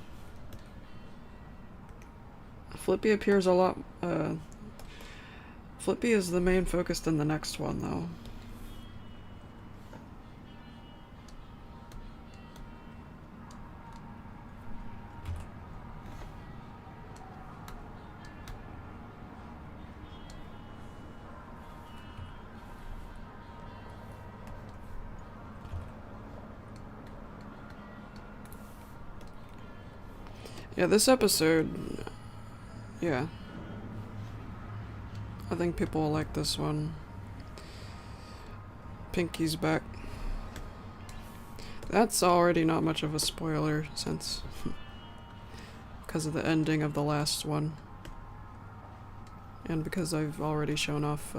Flippy appears a lot, Flippy is the main focus in the next one, though. Yeah, this episode, yeah. I think people will like this one. Pinky's back. That's already not much of a spoiler since because of the ending of the last one. And because I've already shown off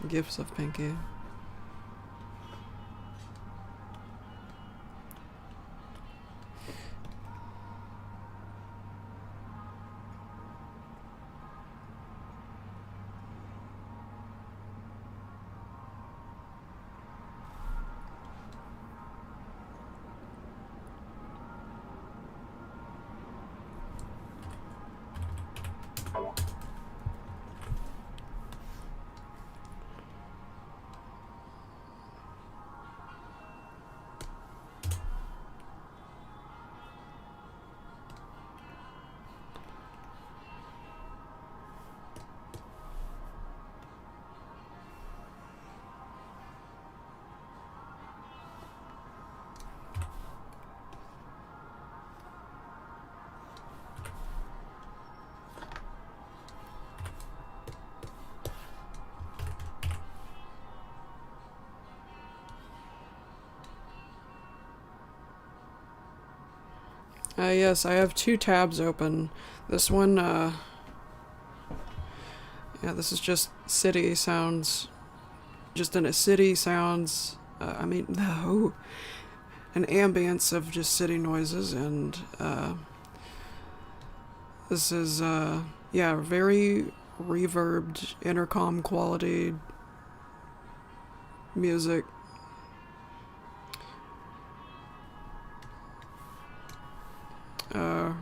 gifs of Pinky. Yes, I have 2 tabs open. This one, yeah, this is just city sounds. Just in a city sounds, I mean, no, an ambience of just city noises, and this is, yeah, very reverbed, intercom quality music.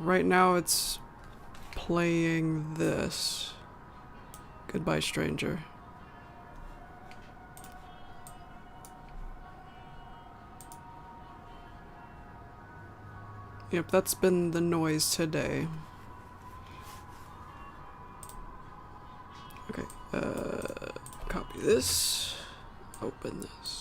Right now it's playing this. Goodbye, stranger. Yep, that's been the noise today. Okay, copy this, open this.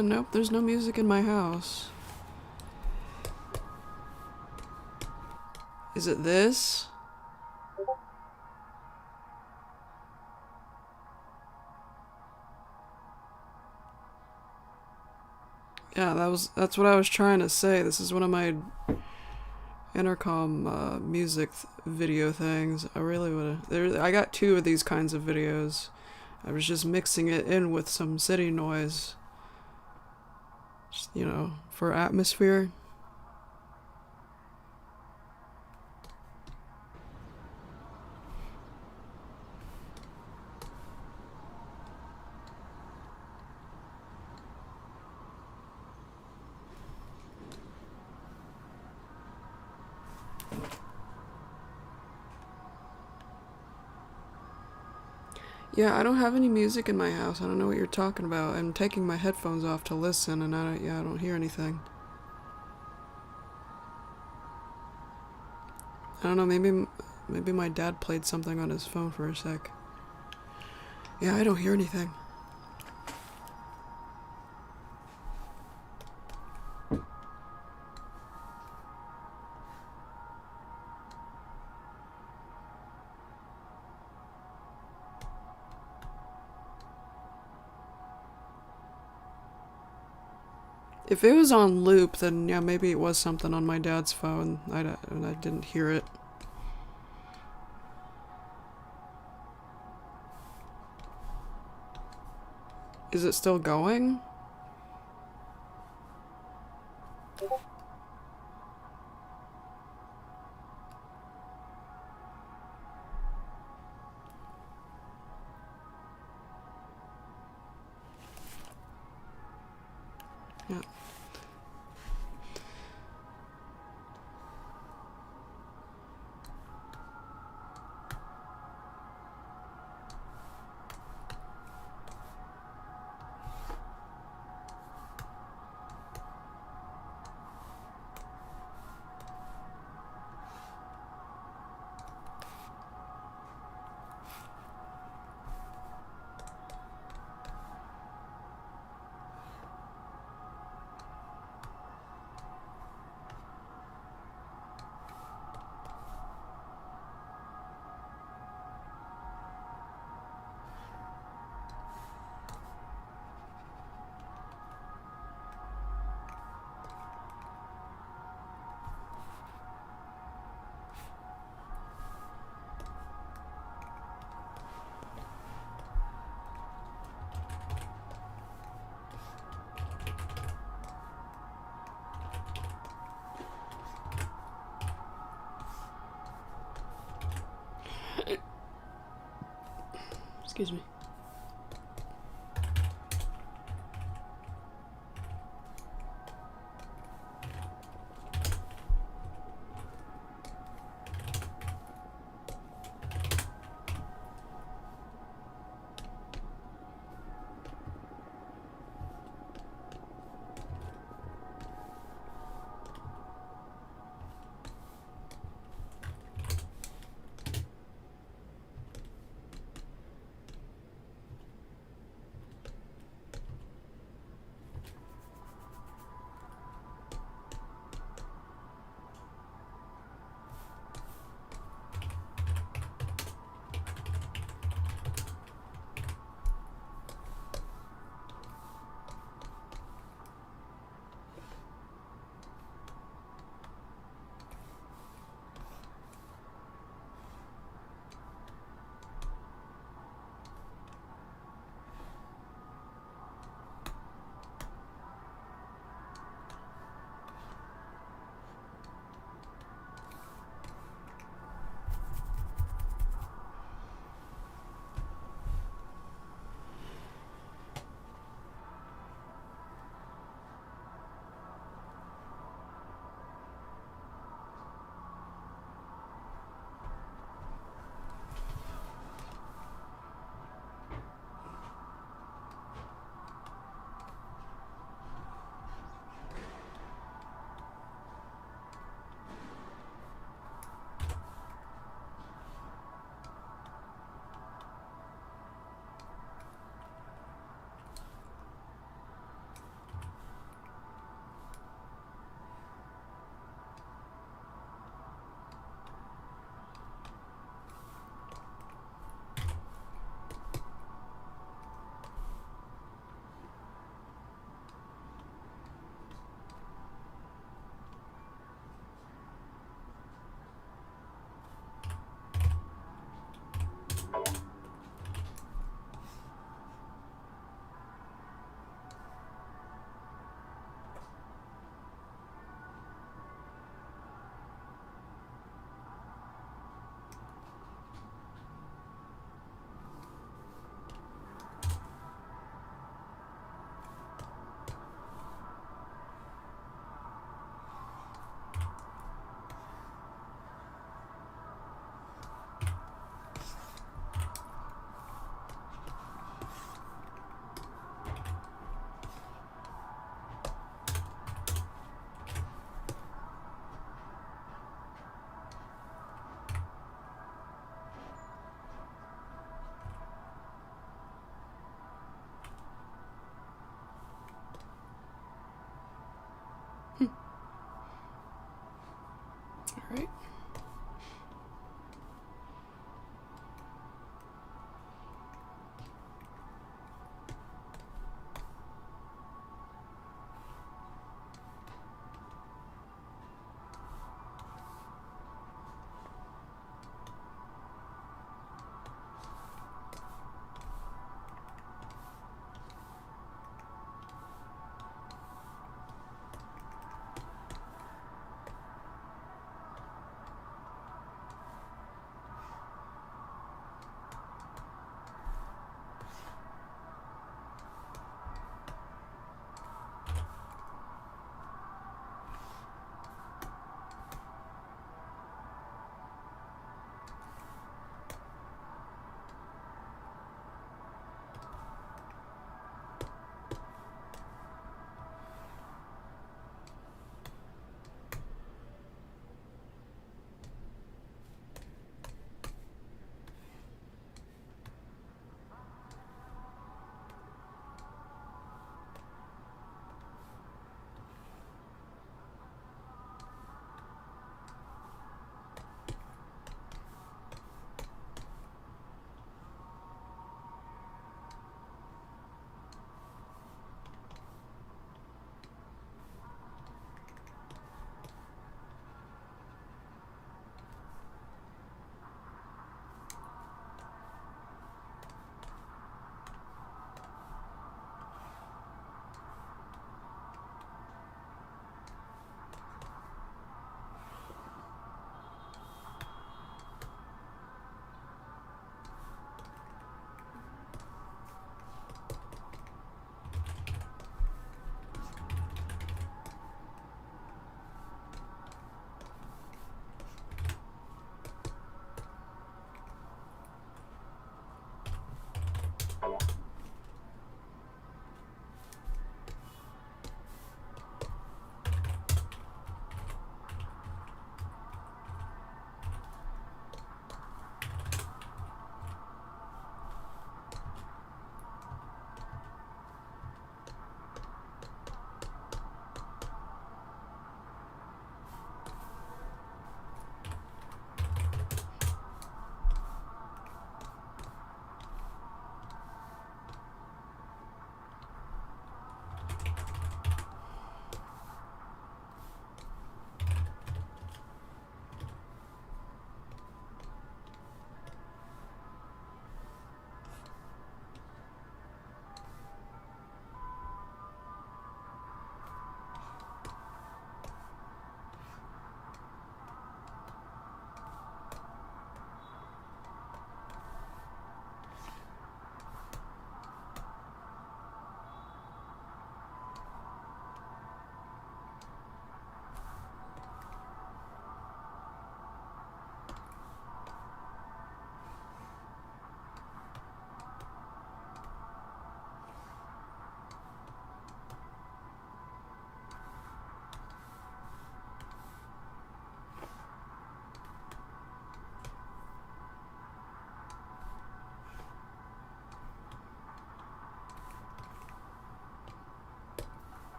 Nope, there's no music in my house. Is it this? Yeah, that's what I was trying to say. This is one of my intercom music video things. I really would. I got 2 of these kinds of videos. I was just mixing it in with some city noise. Just, you know, for atmosphere. Yeah, I don't have any music in my house. I don't know what you're talking about. I'm taking my headphones off to listen, and I don't hear anything. I don't know, maybe my dad played something on his phone for a sec. Yeah, I don't hear anything. If it was on loop, then yeah, maybe it was something on my dad's phone and I didn't hear it. Is it still going? Yeah. Excuse me.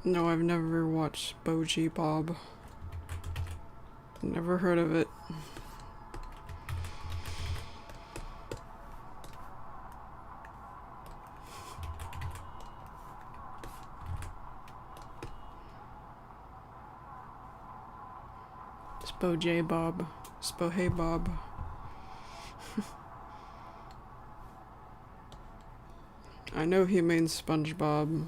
No, I've never watched Boji Bob. Never heard of it. Spoj Bob. Spohey Bob. I know he means SpongeBob.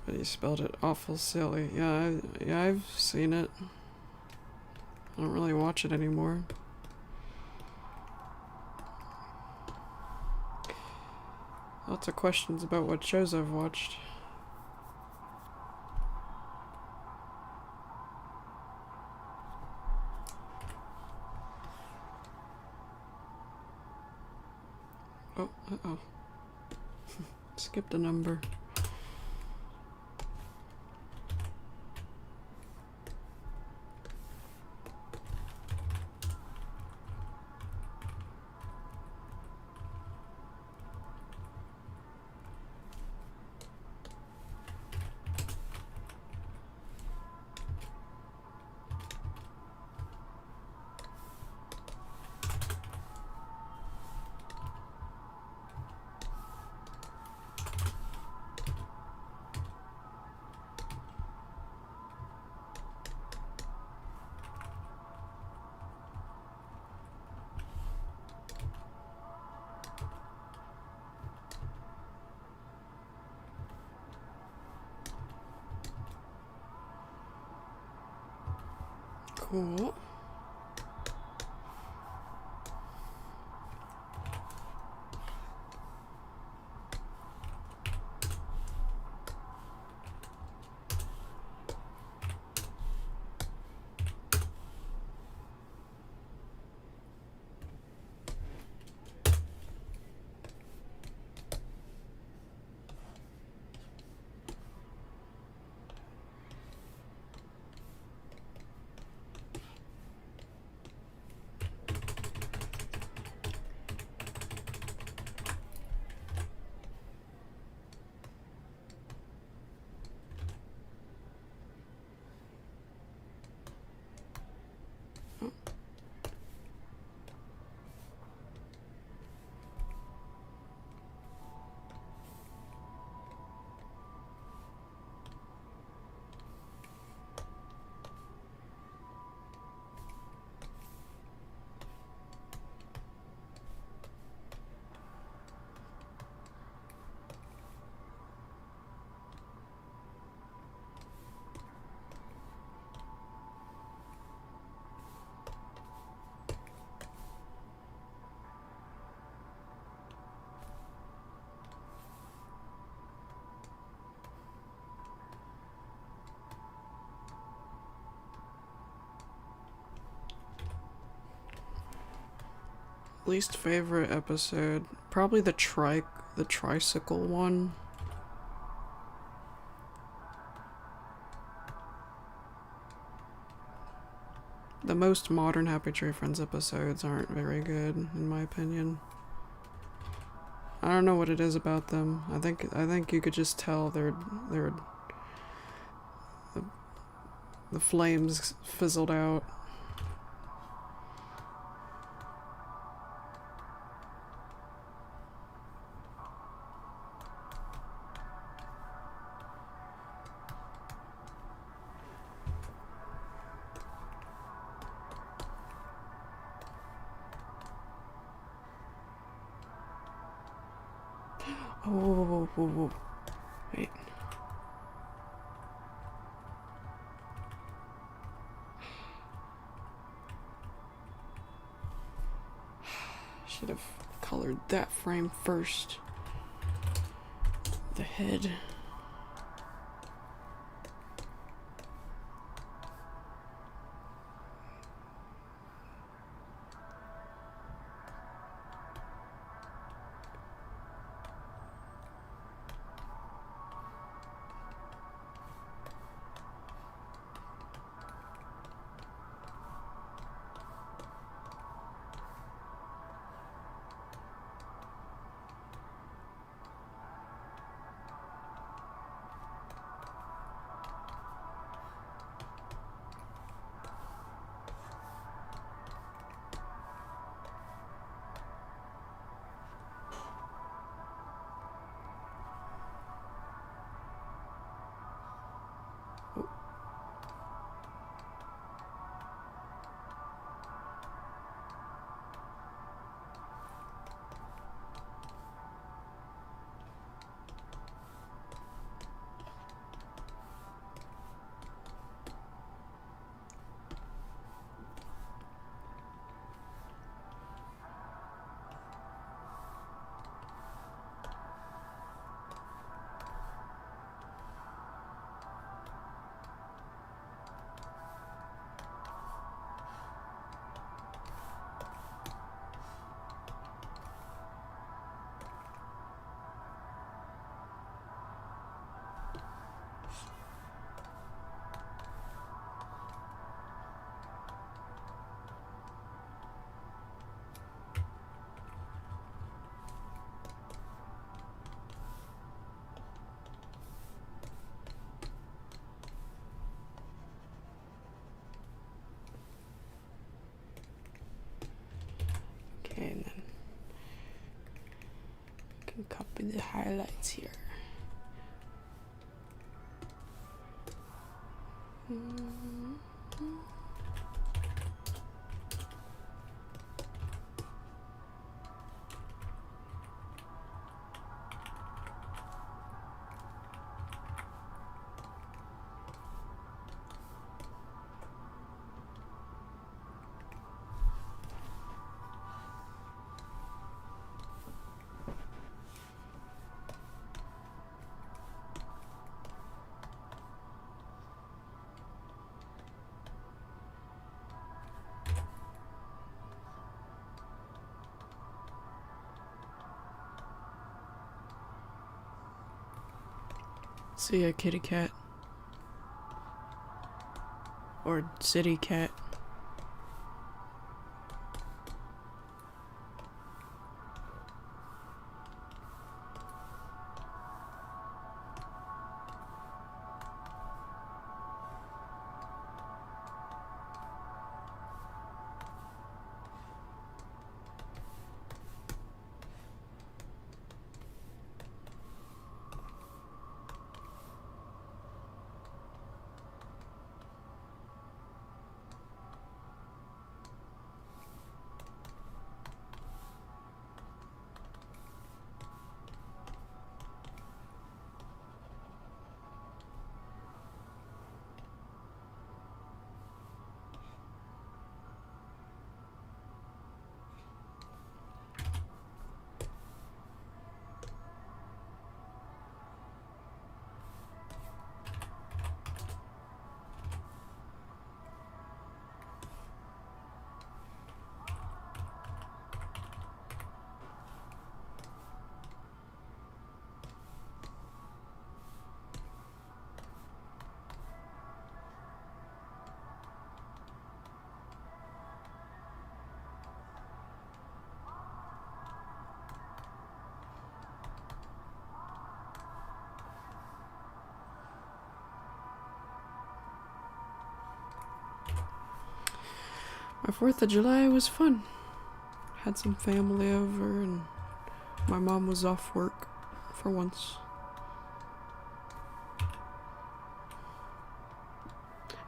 But he spelled it awful silly. Yeah, I've seen it. I don't really watch it anymore. Lots of questions about what shows I've watched. Oh, uh-oh. Skipped a number. Cool. Least favorite episode, probably the tricycle one. The most modern Happy Tree Friends episodes aren't very good, in my opinion. I don't know what it is about them. I think you could just tell the flames fizzled out. Oh, whoa. Wait. Should have colored that frame first. The head. the highlights here. See a kitty cat. Or city cat. My 4th of July was fun. Had some family over and my mom was off work for once.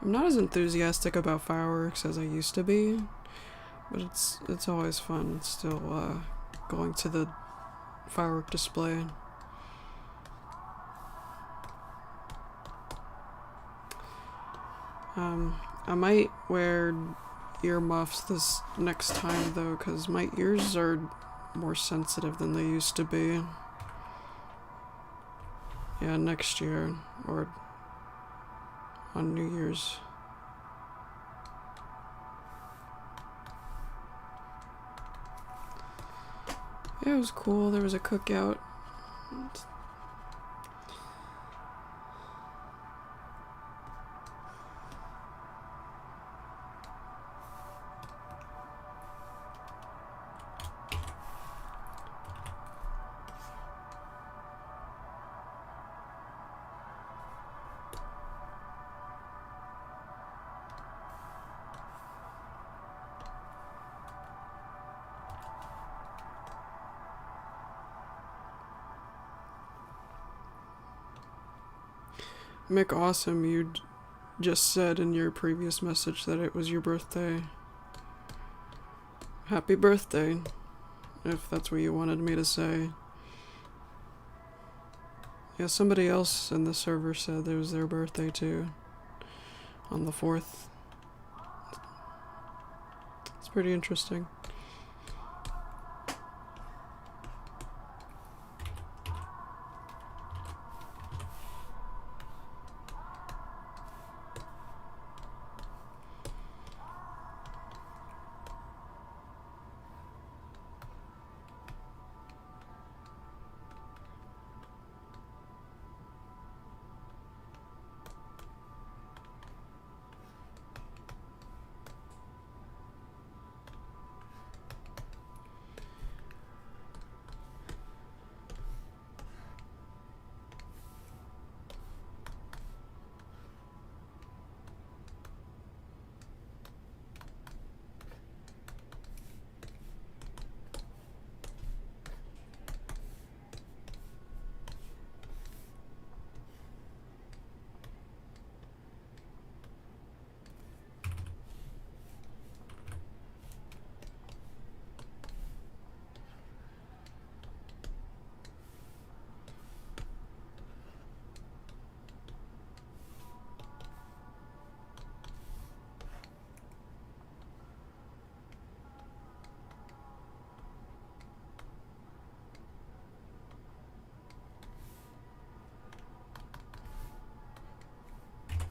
I'm not as enthusiastic about fireworks as I used to be, but it's always fun still going to the firework display. I might wear earmuffs this next time though, because my ears are more sensitive than they used to be. Yeah, next year, or on New Year's. Yeah, it was cool. There was a cookout. Mick Awesome, you just said in your previous message that it was your birthday. Happy birthday, if that's what you wanted me to say. Yeah, somebody else in the server said it was their birthday too, on the 4th. It's pretty interesting.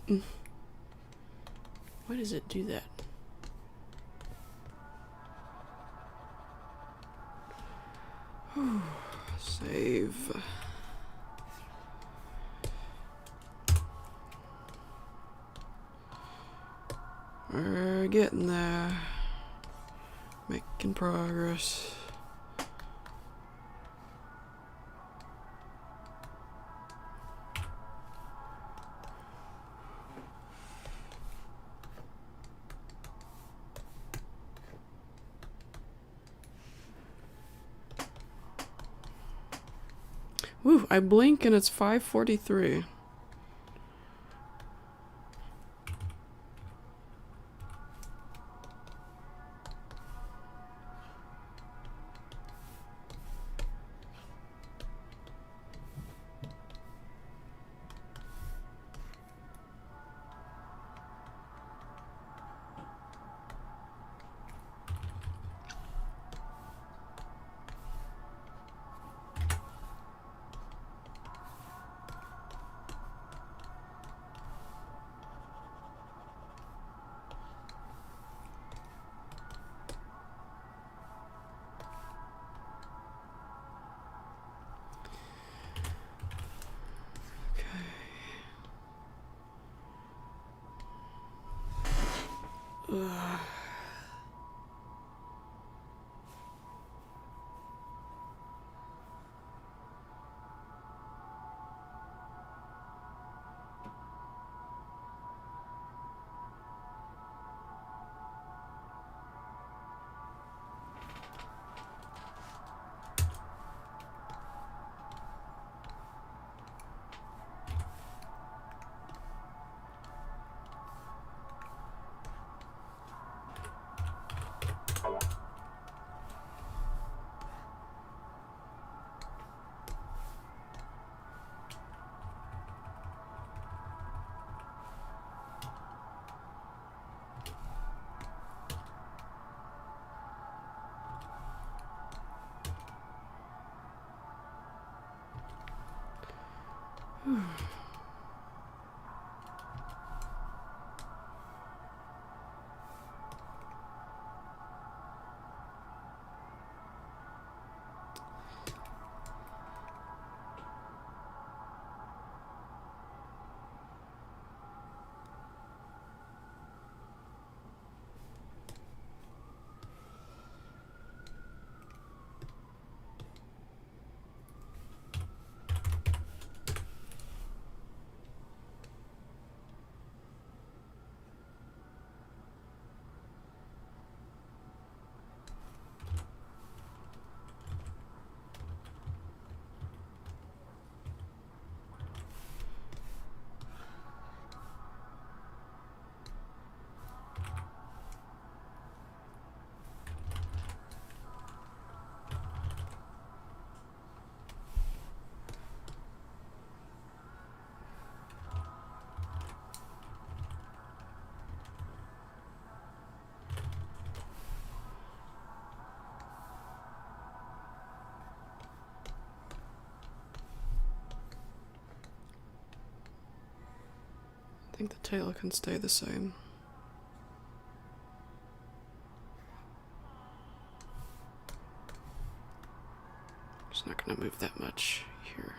Why does it do that? Save. We're getting there. Making progress. Woo, I blink and it's 5:43. Ugh. I think the tail can stay the same. Just not gonna move that much here.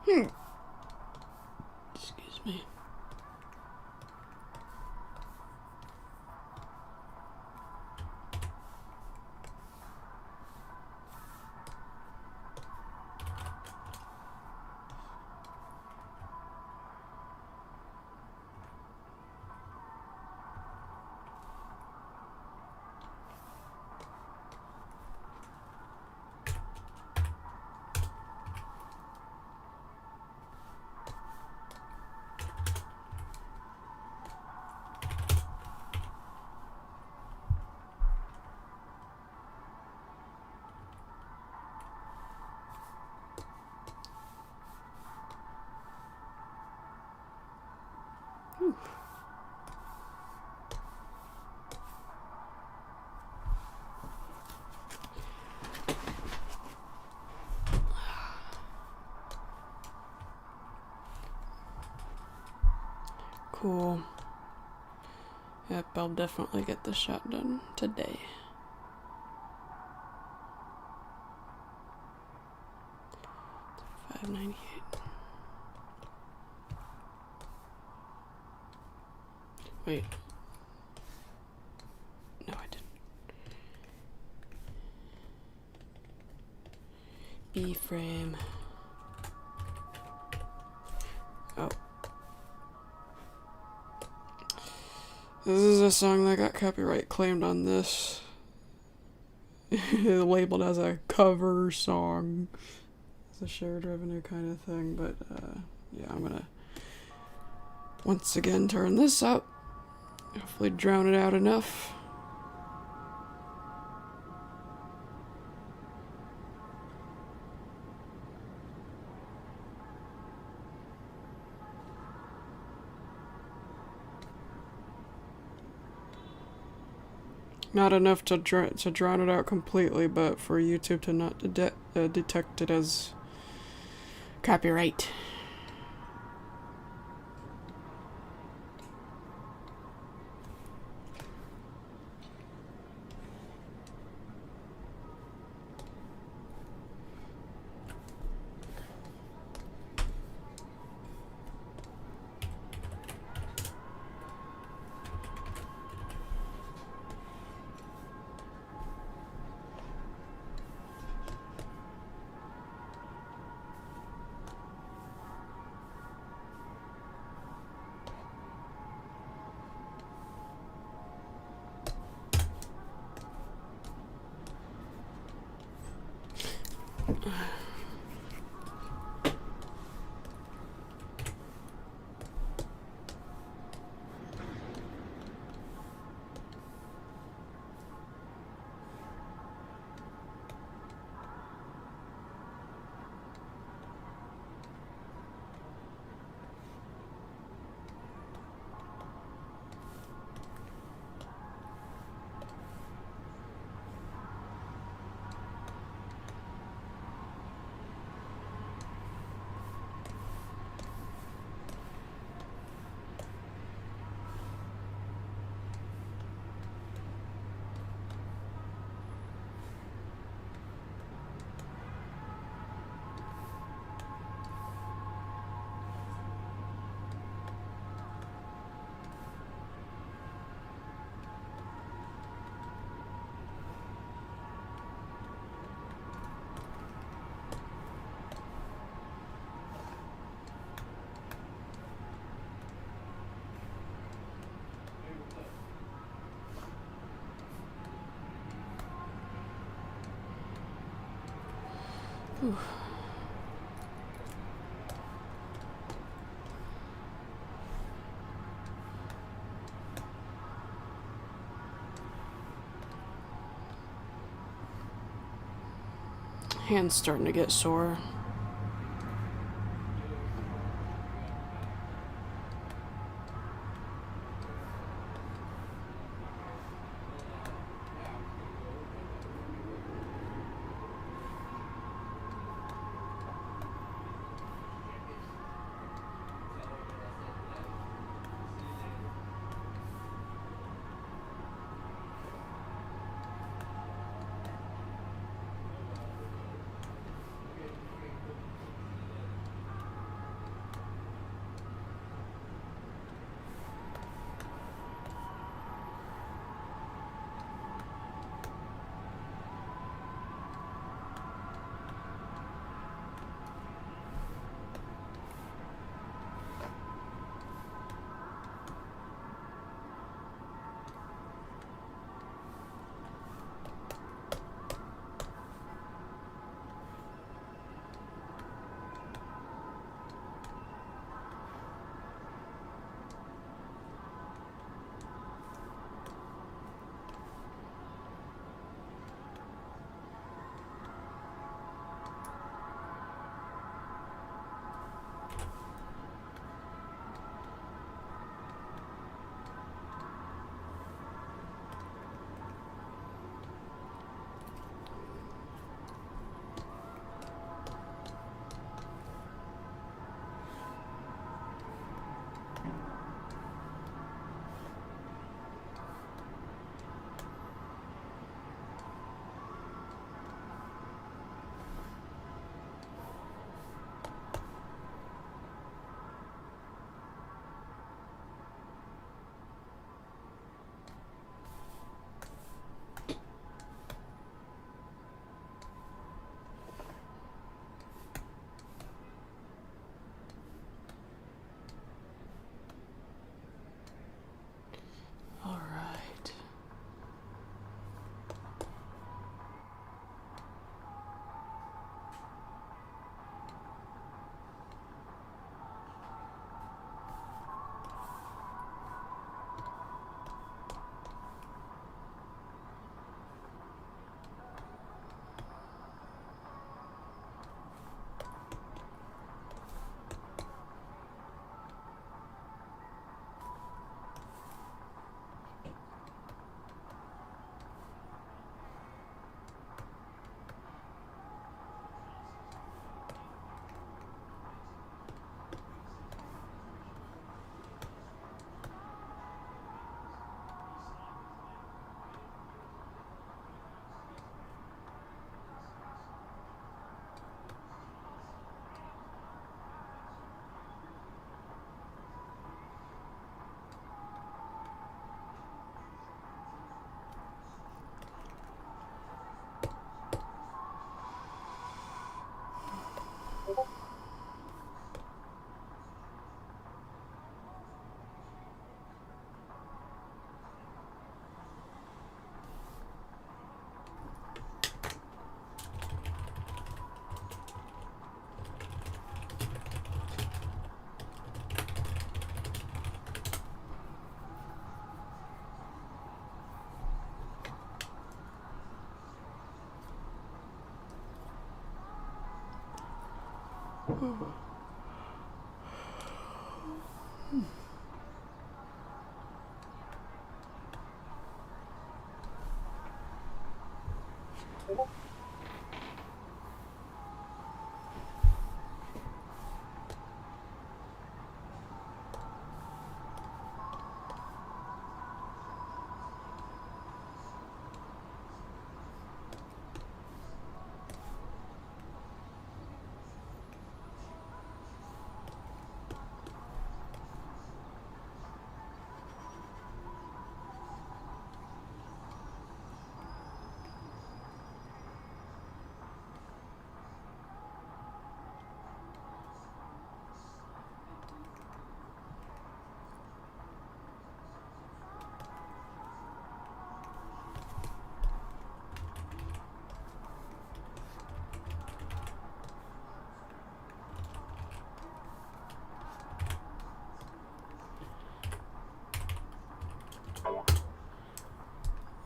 Excuse me. Whew. Cool. Yep, I'll definitely get this shot done today. $5.98. Wait. No, I didn't. B frame. Oh. This is a song that got copyright claimed on this. Labeled as a cover song. It's a shared revenue kind of thing, but yeah, I'm gonna once again turn this up. Hopefully drown it out enough. Not enough to drown it out completely, but for YouTube to not detect it as copyright. Whew. Hand's starting to get sore.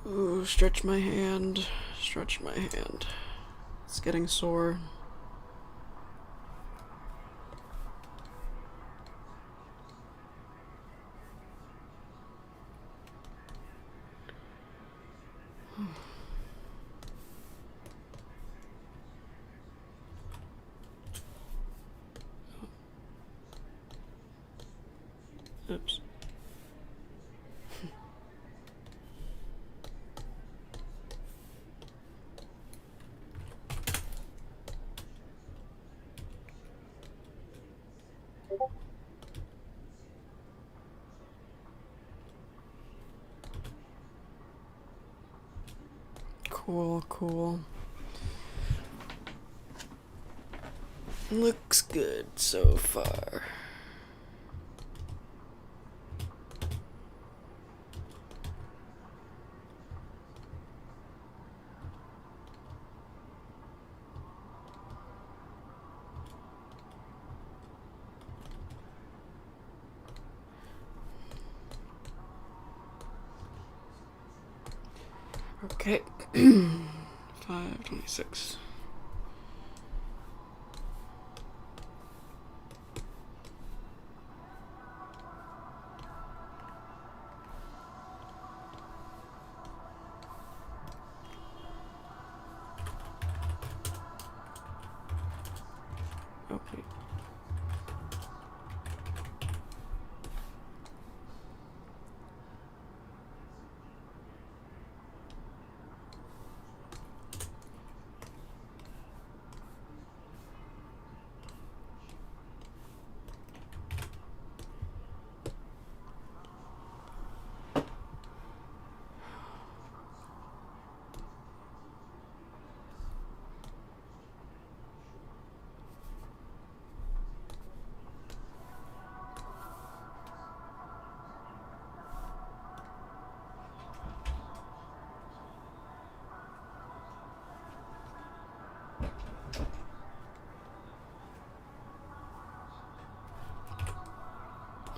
Ooh, stretch my hand. Stretch my hand. It's getting sore. Oops. Cool, cool. Looks good so far. Okay. 5:26. Okay.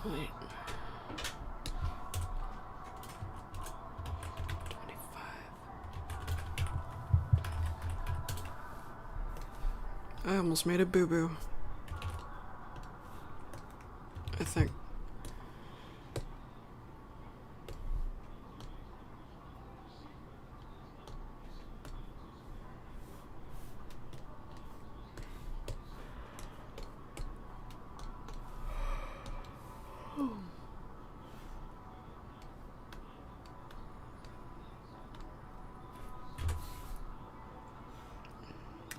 Wait. 25. I almost made a boo-boo. I think.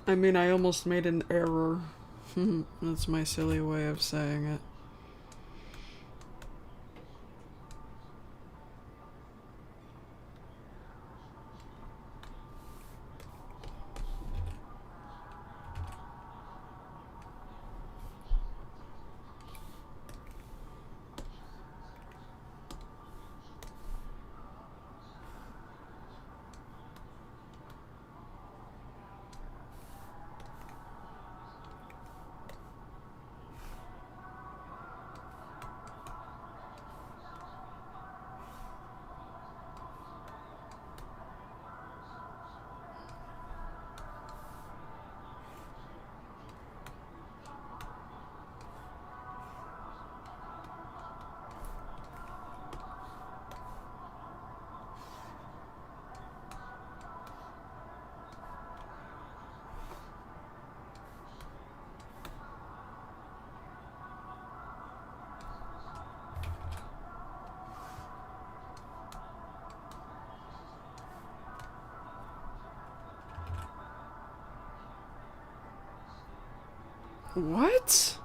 I mean, I almost made an error. That's my silly way of saying it. What?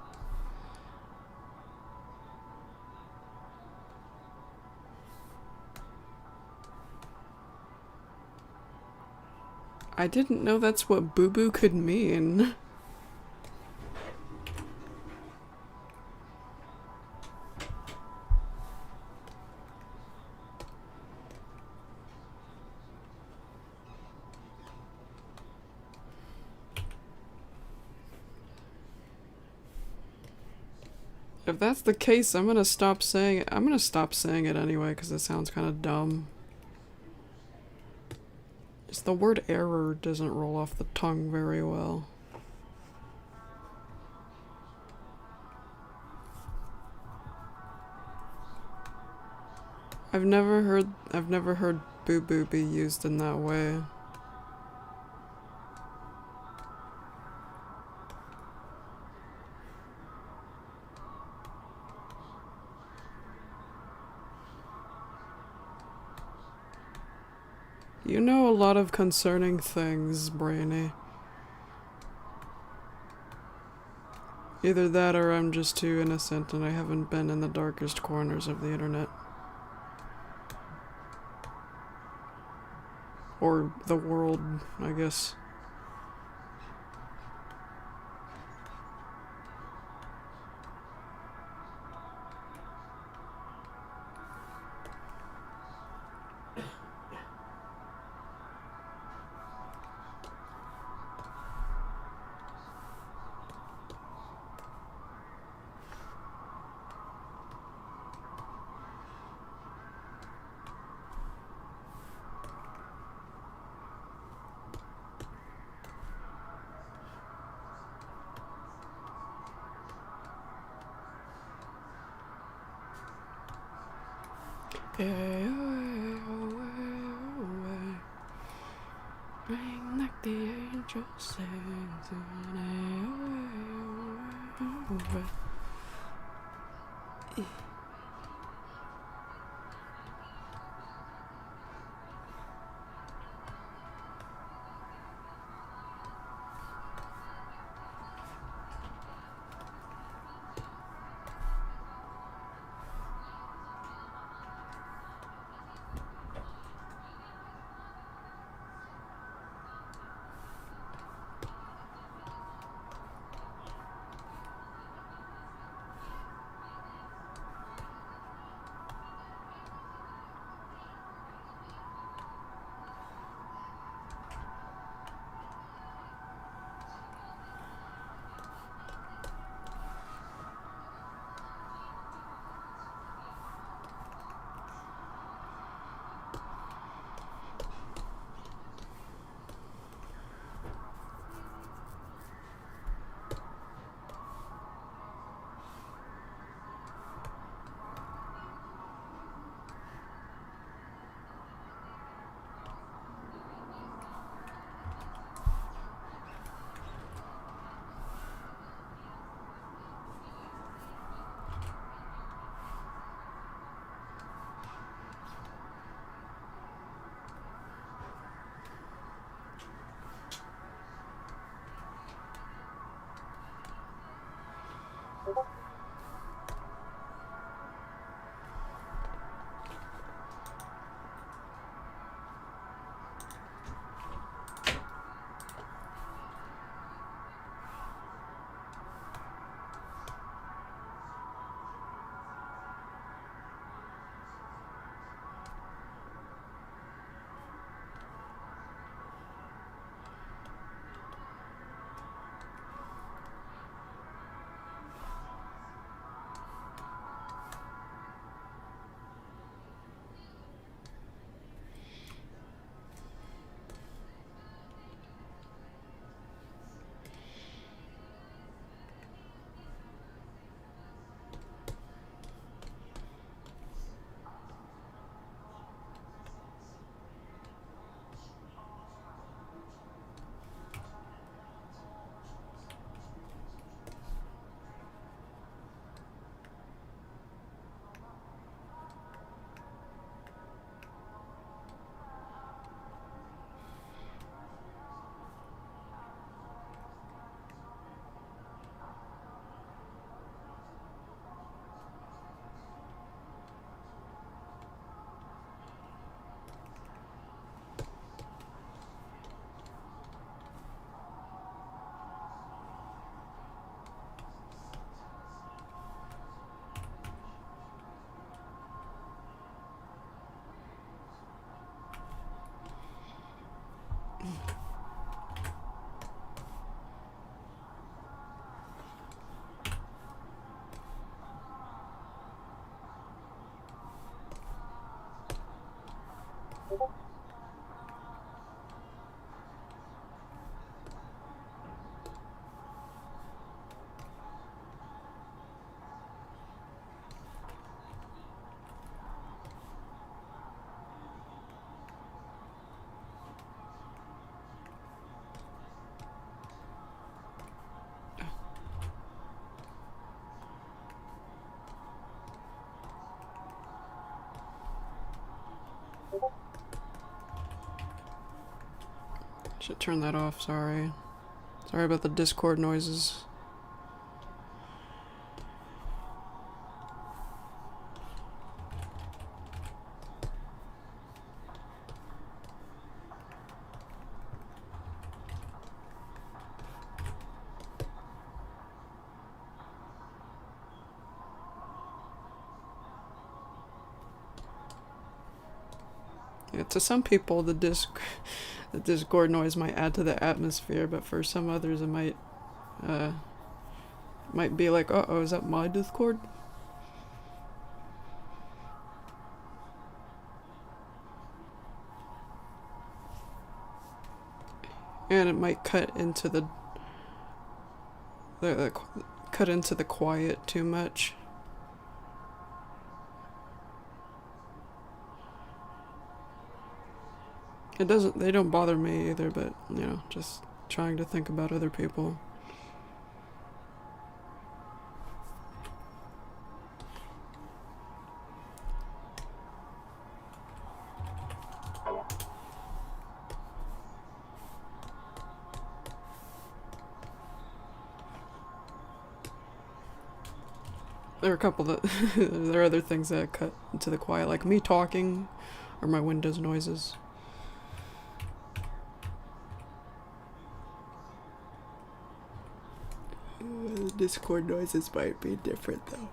I didn't know that's what boo-boo could mean. If that's the case, I'm gonna stop saying it. I'm gonna stop saying it anyway, because it sounds kind of dumb. Just the word error doesn't roll off the tongue very well. I've never heard boo-boo be used in that way. You know a lot of concerning things, Brainy. Either that or I'm just too innocent and I haven't been in the darkest corners of the internet. Or the world, I guess. Ring like the angel sings. Should turn that off, sorry. Sorry about the Discord noises. Yeah, to some people, the Discord noise might add to the atmosphere, but for some others, it might be like, uh-oh, is that my Discord? And it might cut into the quiet too much. They don't bother me either, but, you know, just trying to think about other people. There are a couple that there are other things that cut into the quiet, like me talking or my Windows noises. The Discord noises might be different though.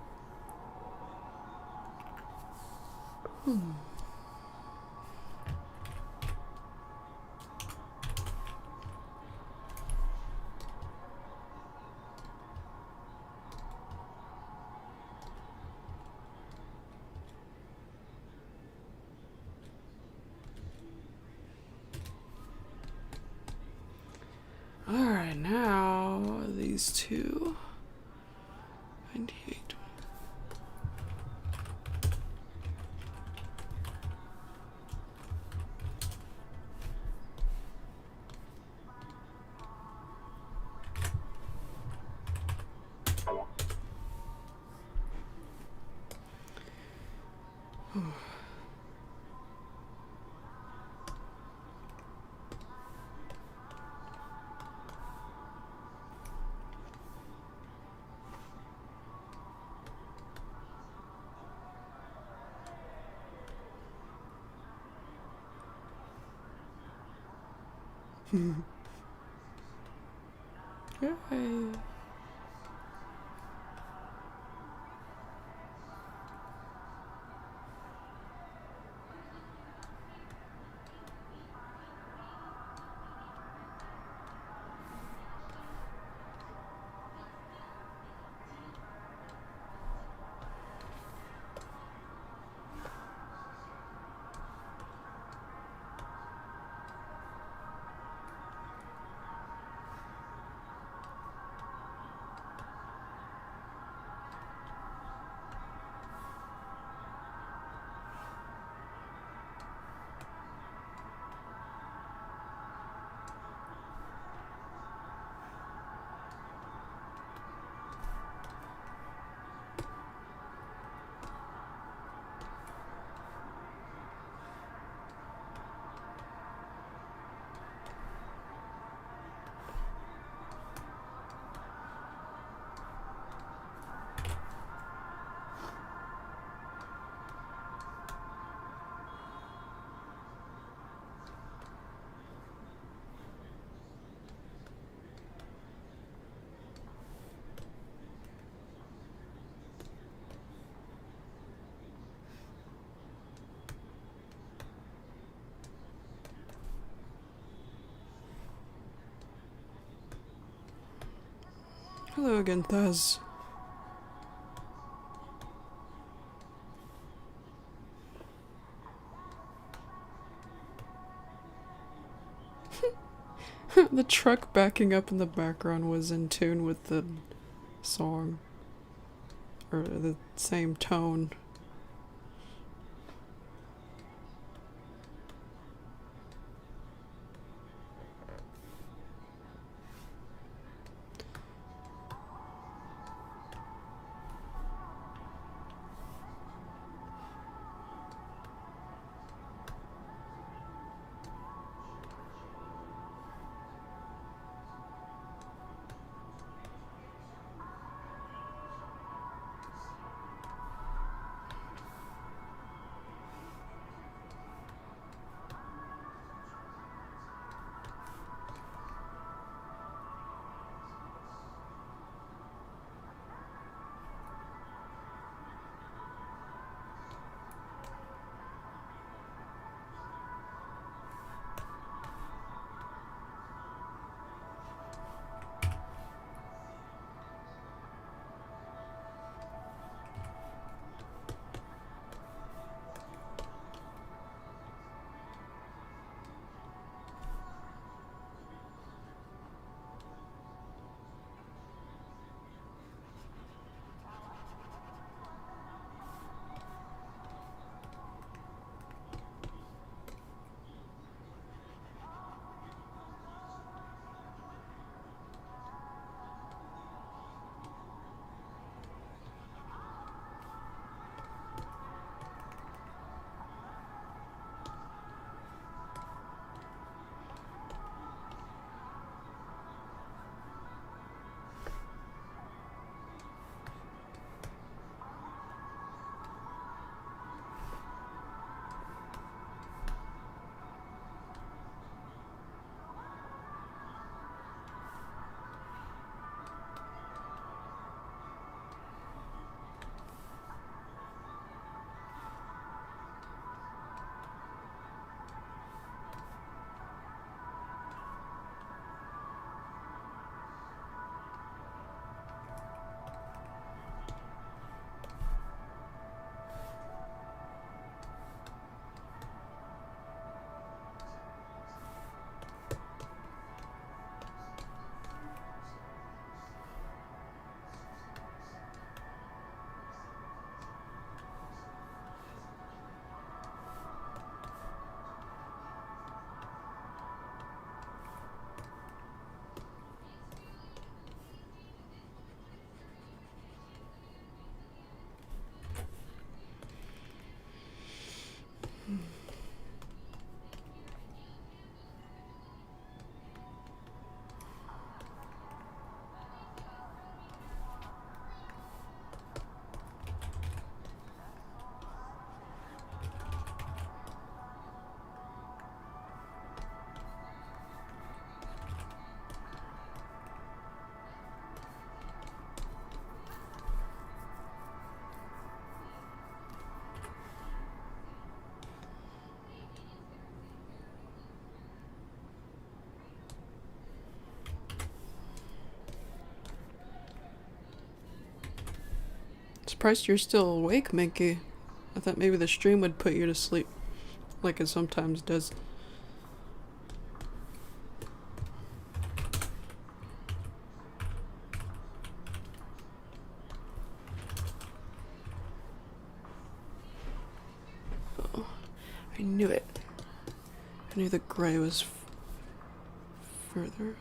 Alright, now these two. 98. Yay. Hello again, Thaz. The truck backing up in the background was in tune with the song. Or the same tone. Surprised you're still awake, Minky. I thought maybe the stream would put you to sleep, like it sometimes does. Oh, I knew it. I knew the gray was further.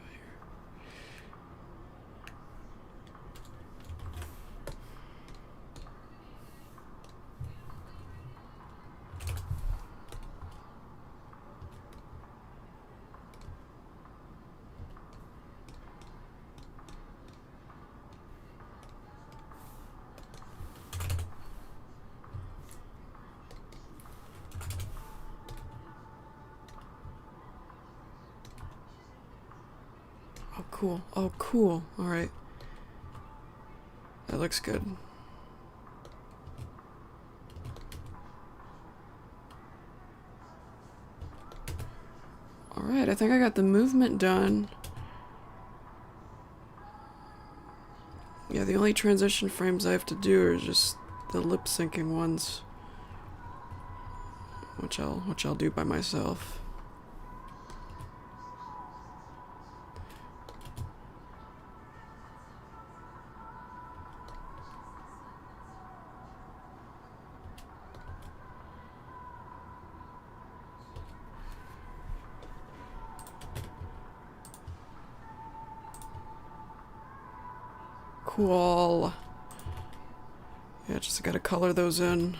Oh, cool. Oh, cool. Alright. That looks good. Alright, I think I got the movement done. Yeah, the only transition frames I have to do are just the lip syncing ones. Which I'll do by myself. Cool. Yeah, just gotta color those in.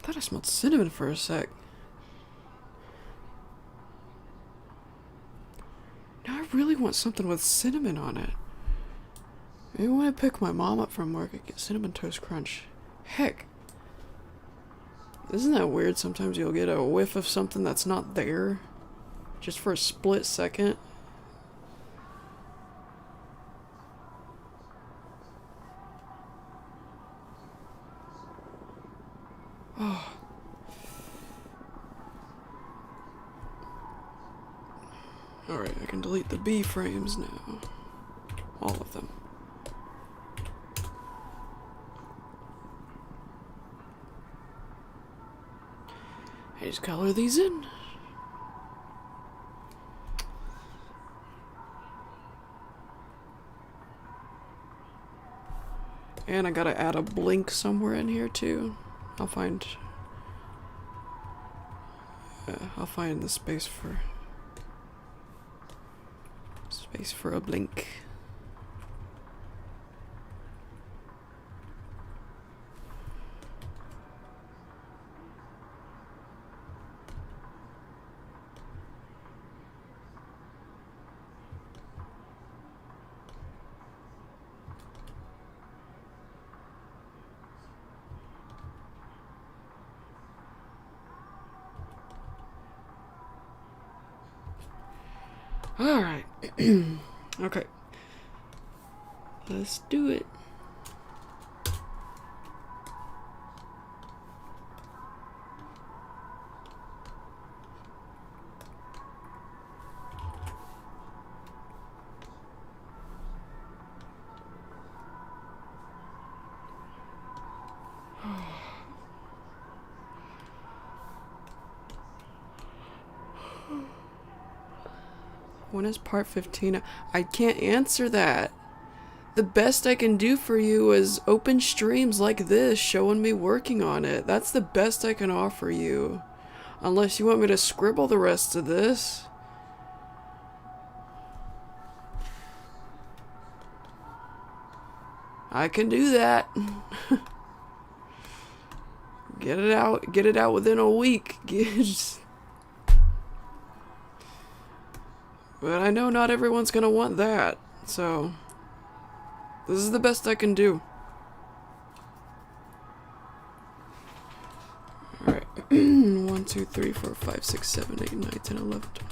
Thought I smelled cinnamon for a sec. Now I really want something with cinnamon on it. Maybe when I pick my mom up from work, I get Cinnamon Toast Crunch. Heck. Isn't that weird? Sometimes you'll get a whiff of something that's not there. Just for a split second. Oh. Alright, I can delete the B frames now. All of them. I just color these in. And I gotta add a blink somewhere in here too. I'll find the space for a blink. Alright. Okay. Let's do it. When is part 15? I can't answer that. The best I can do for you is open streams like this, showing me working on it. That's the best I can offer you. Unless you want me to scribble the rest of this. I can do that. Get it out within a week. But I know not everyone's gonna want that, so this is the best I can do. Alright. 1, 2, 3, 4, 5, 6, 7, 8, 9, 10, 11, 12.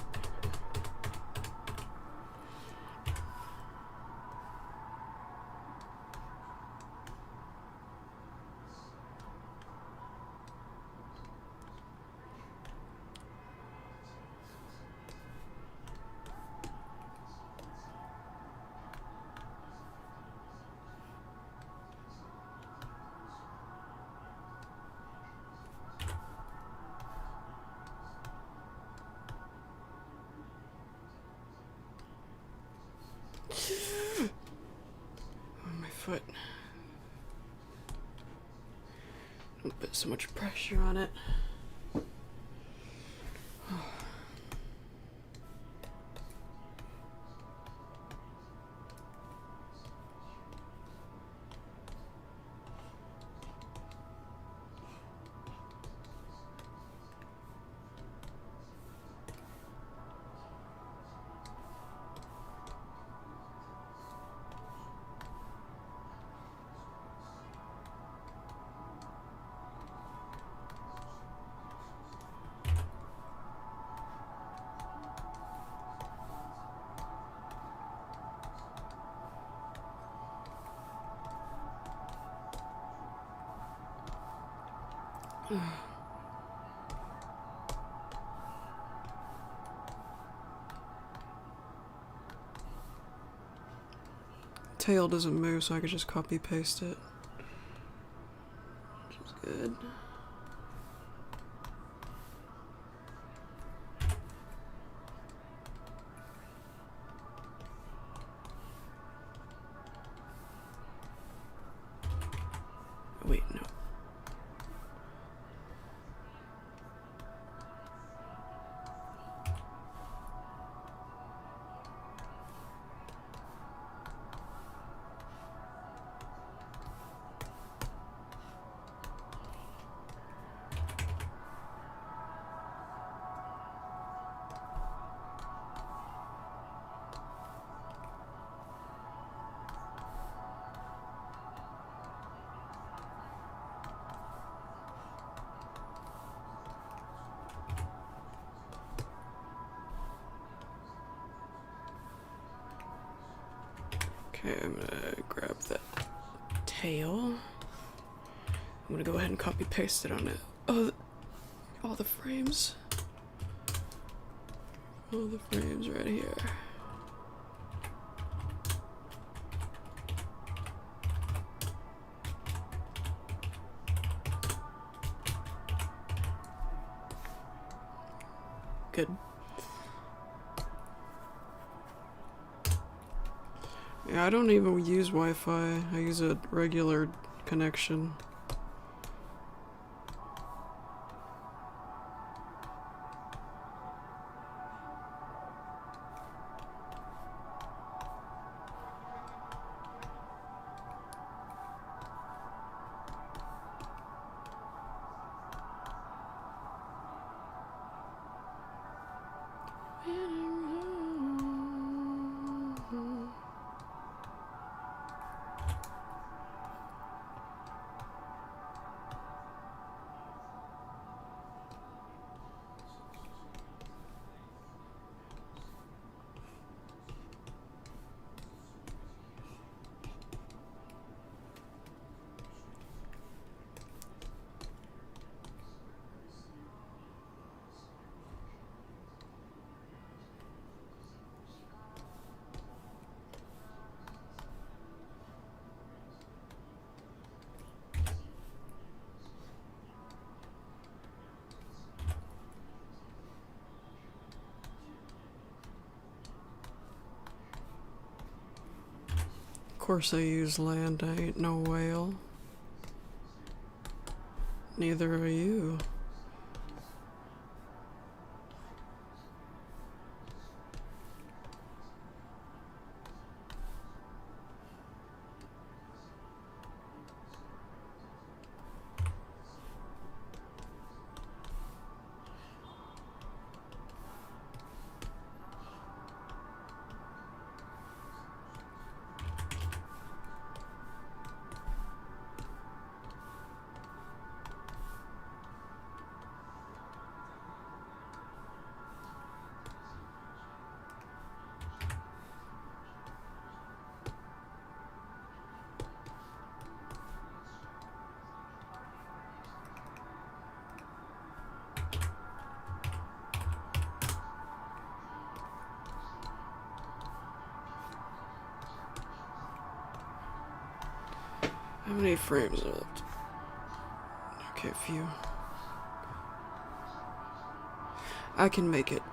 Foot. Don't put so much pressure on it. Tail doesn't move, so I could just copy paste it. Which is good. Wait, no. Okay, I'm gonna grab that tail. I'm gonna go ahead and copy paste it on it. Oh, all the frames. All the frames right here. Good. Yeah, I don't even use Wi-Fi. I use a regular connection. Of course I use land, I ain't no whale. Neither are you. How many frames are left? Okay, a few. I can make it.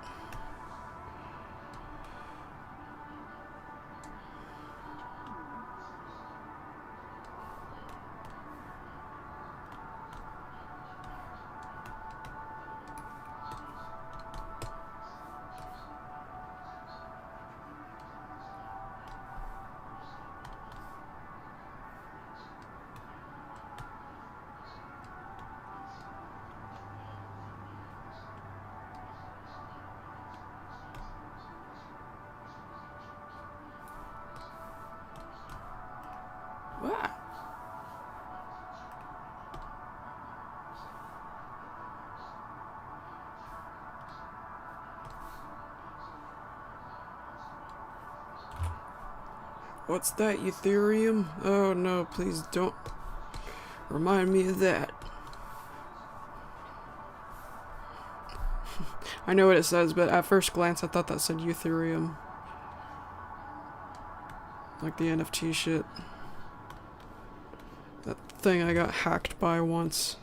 Wow. What's that, Ethereum? Oh no, please don't remind me of that. I know what it says, but at first glance I thought that said Ethereum. Like the NFT shit. That thing I got hacked by once.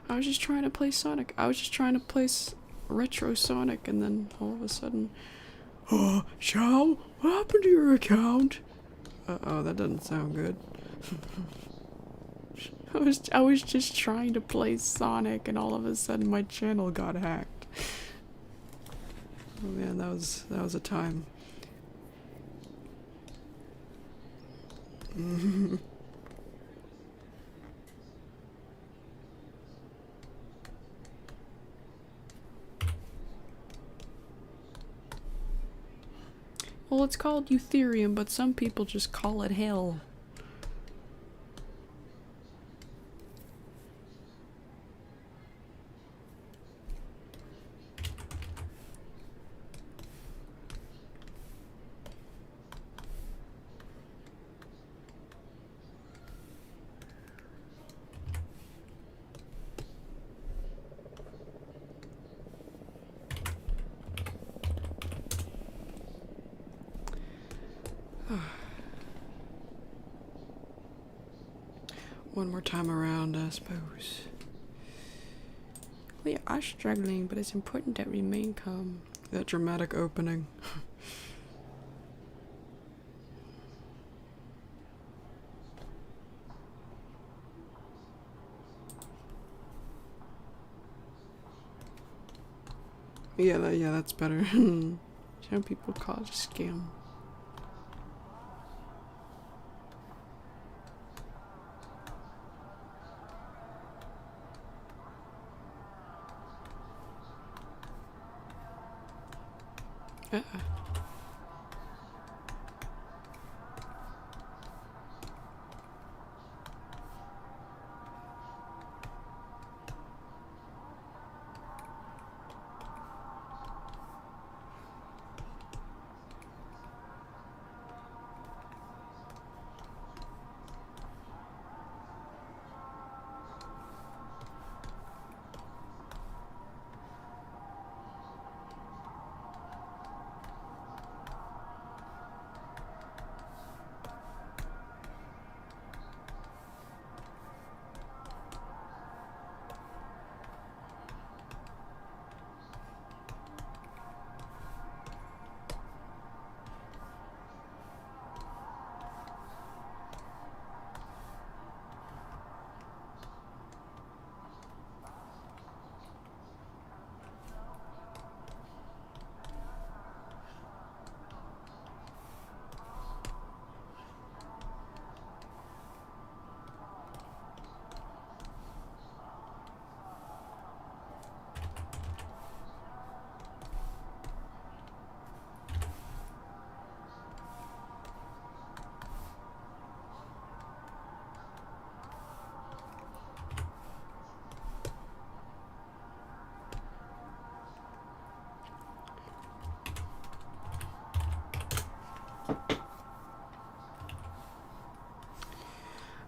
I was just trying to play Sonic. I was just trying to play retro Sonic, and then all of a sudden, oh, Shao, what happened to your account? Uh-oh, that doesn't sound good. I was just trying to play Sonic, and all of a sudden my channel got hacked. Oh man, that was a time. Well, it's called Ethereum, but some people just call it hell. one more time around, I suppose. We are struggling, but it's important that we remain calm. That dramatic opening. Yeah, that's better. Some people call it a scam.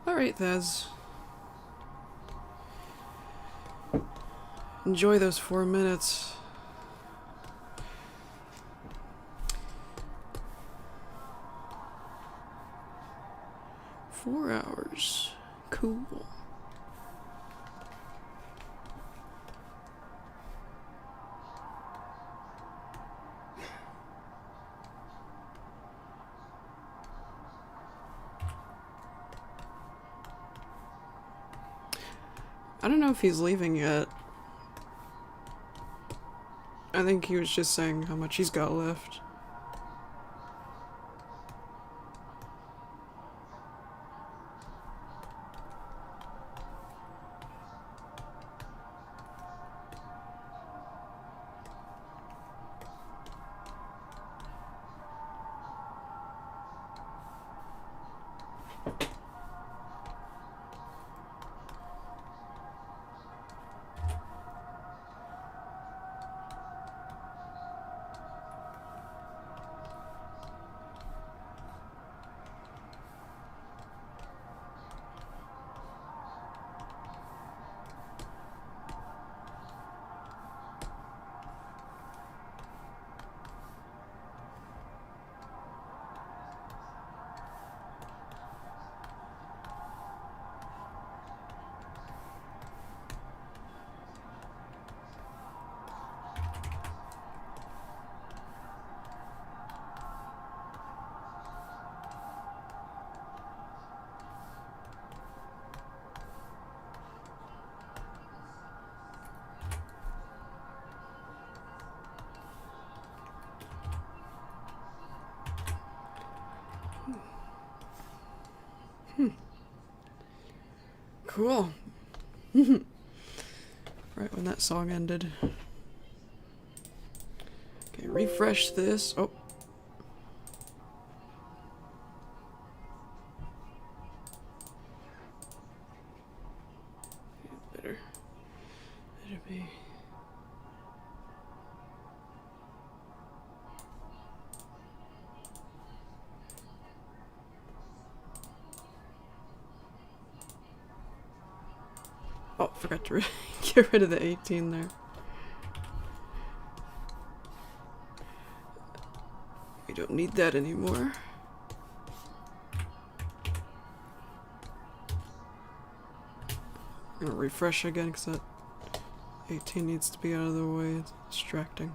Alright, Thez. Enjoy those 4 minutes. Four hours. Cool. I don't know if he's leaving yet. I think he was just saying how much he's got left. Cool. Right when that song ended. Okay, refresh this. Oh. Better be. Oh, forgot to get rid of the 18 there. We don't need that anymore. I'm gonna refresh again because that 18 needs to be out of the way. It's distracting.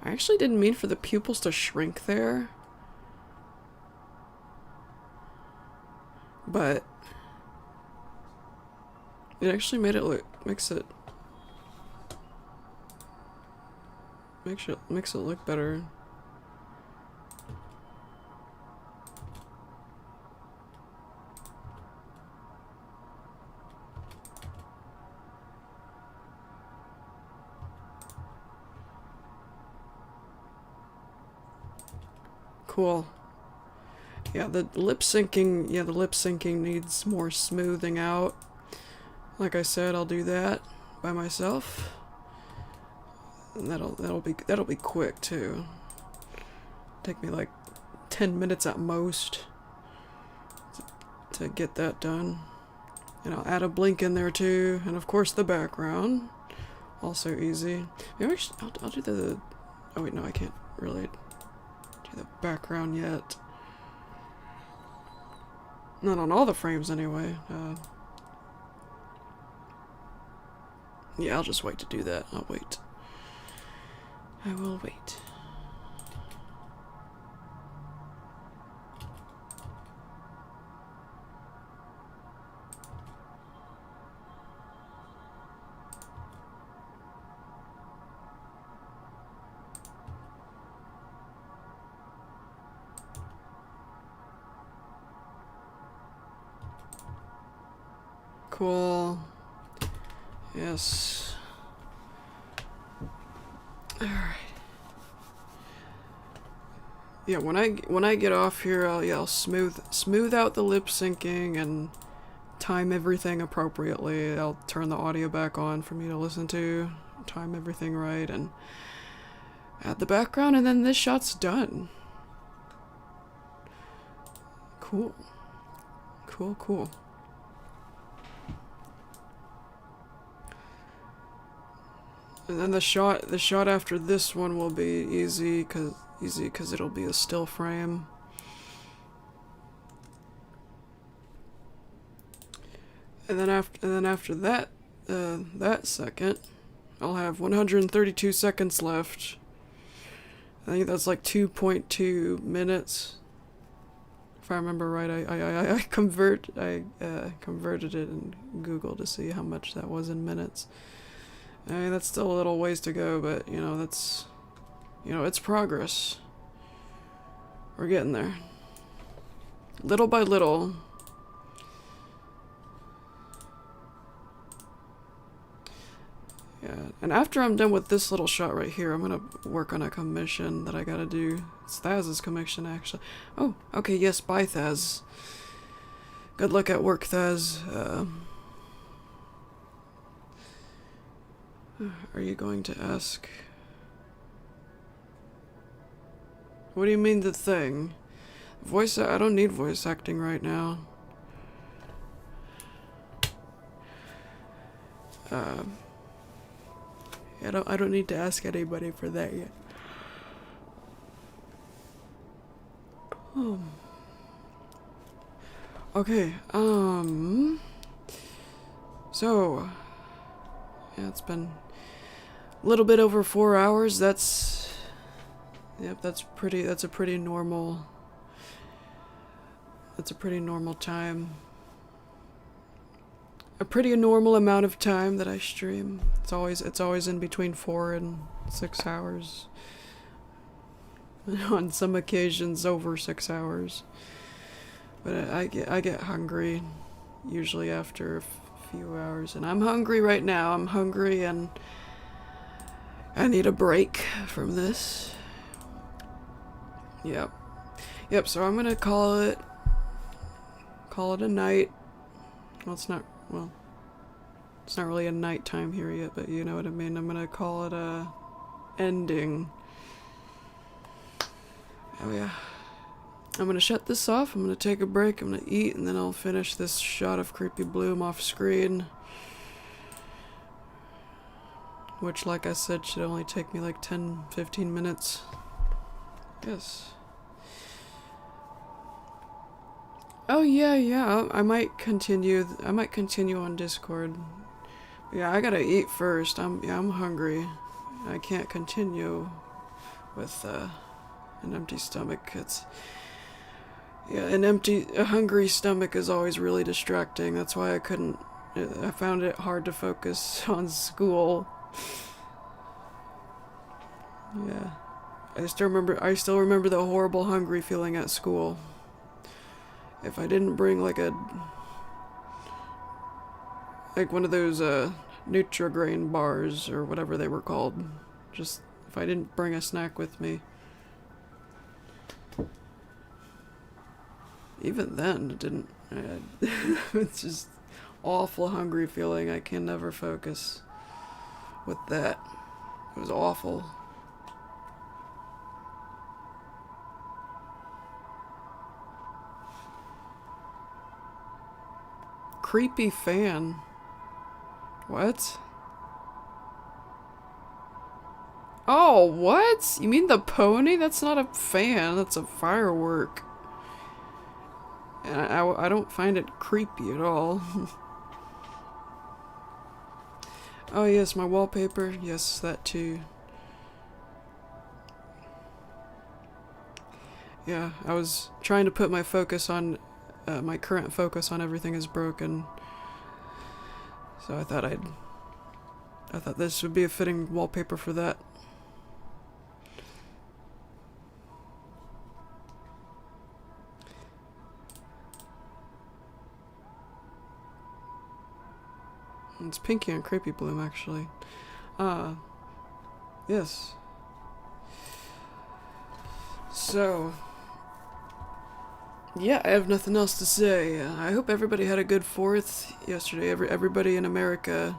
I actually didn't mean for the pupils to shrink there. But it actually made it look, makes it look better. Cool. Yeah, the lip syncing needs more smoothing out. Like I said, I'll do that by myself. And that'll be quick too. Take me like 10 minutes at most to get that done. And I'll add a blink in there too, and of course the background. Also easy. Maybe I'll do the. Oh wait, no, I can't really do the background yet. Not on all the frames anyway. Yeah, I'll just wait to do that. I'll wait. I will wait. Cool. Yes. All right. Yeah, when I get off here, I'll smooth out the lip syncing and time everything appropriately. I'll turn the audio back on for me to listen to, time everything right, and add the background, and then this shot's done. Cool. Cool. And then the shot after this one will be easy because it'll be a still frame. And then after that that second, I'll have 132 seconds left. I think that's like 2.2 minutes. If I remember right, I converted it in Google to see how much that was in minutes. I mean, that's still a little ways to go, but, it's progress. We're getting there. Little by little. Yeah, and after I'm done with this little shot right here, I'm gonna work on a commission that I gotta do. It's Thaz's commission, actually. Oh, okay, yes, bye, Thaz. Good luck at work, Thaz. Are you going to ask? What do you mean the thing? I don't need voice acting right now. I don't need to ask anybody for that yet. Okay, so yeah, it's been a little bit over 4 hours. That's a pretty normal time. A pretty normal amount of time that I stream. It's always in between 4 and 6 hours. On some occasions over 6 hours. But I get hungry usually after a few hours, and I'm hungry right now. I'm hungry and I need a break from this. Yep, so I'm gonna call it a night. It's not really a nighttime here yet, but you know what I mean. I'm gonna call it a ending. Oh yeah, I'm gonna shut this off, I'm gonna take a break, I'm gonna eat, and then I'll finish this shot of Creepy Bloom off screen. Which, like I said, should only take me like 10-15 minutes. Yes. Oh yeah, I might continue on Discord. Yeah, I gotta eat first. I'm hungry. I can't continue with an empty stomach. A hungry stomach is always really distracting. That's why I found it hard to focus on school. Yeah. I still remember the horrible hungry feeling at school. If I didn't bring like one of those Nutri-Grain bars or whatever they were called, just if I didn't bring a snack with me, even then it didn't. It's just awful hungry feeling. I can never focus with that. It was awful. Creepy fan. What? Oh, what? You mean the pony? That's not a fan, that's a firework. And I don't find it creepy at all. Oh yes, my wallpaper. Yes, that too. Yeah, I was trying to put my focus on my current focus on everything is broken. So I thought this would be a fitting wallpaper for that. It's Pinky on Creepy Bloom, actually. Yes. So, yeah, I have nothing else to say. I hope everybody had a good 4th yesterday. Everybody in America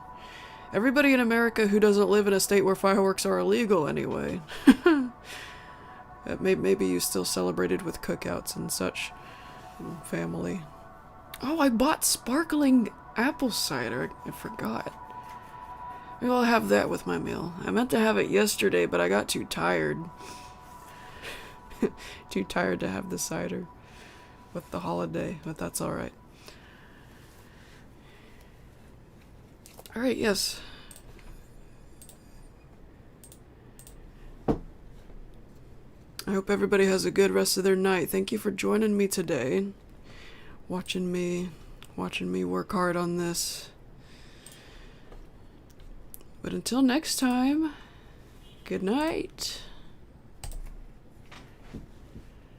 who doesn't live in a state where fireworks are illegal anyway. Maybe you still celebrated with cookouts and such, and family. Oh, I bought sparkling apple cider. I forgot. Maybe I'll have that with my meal. I meant to have it yesterday, but I got too tired. Too tired to have the cider with the holiday, but that's alright. Alright, yes. I hope everybody has a good rest of their night. Thank you for joining me today. Watching me work hard on this. But until next time, good night.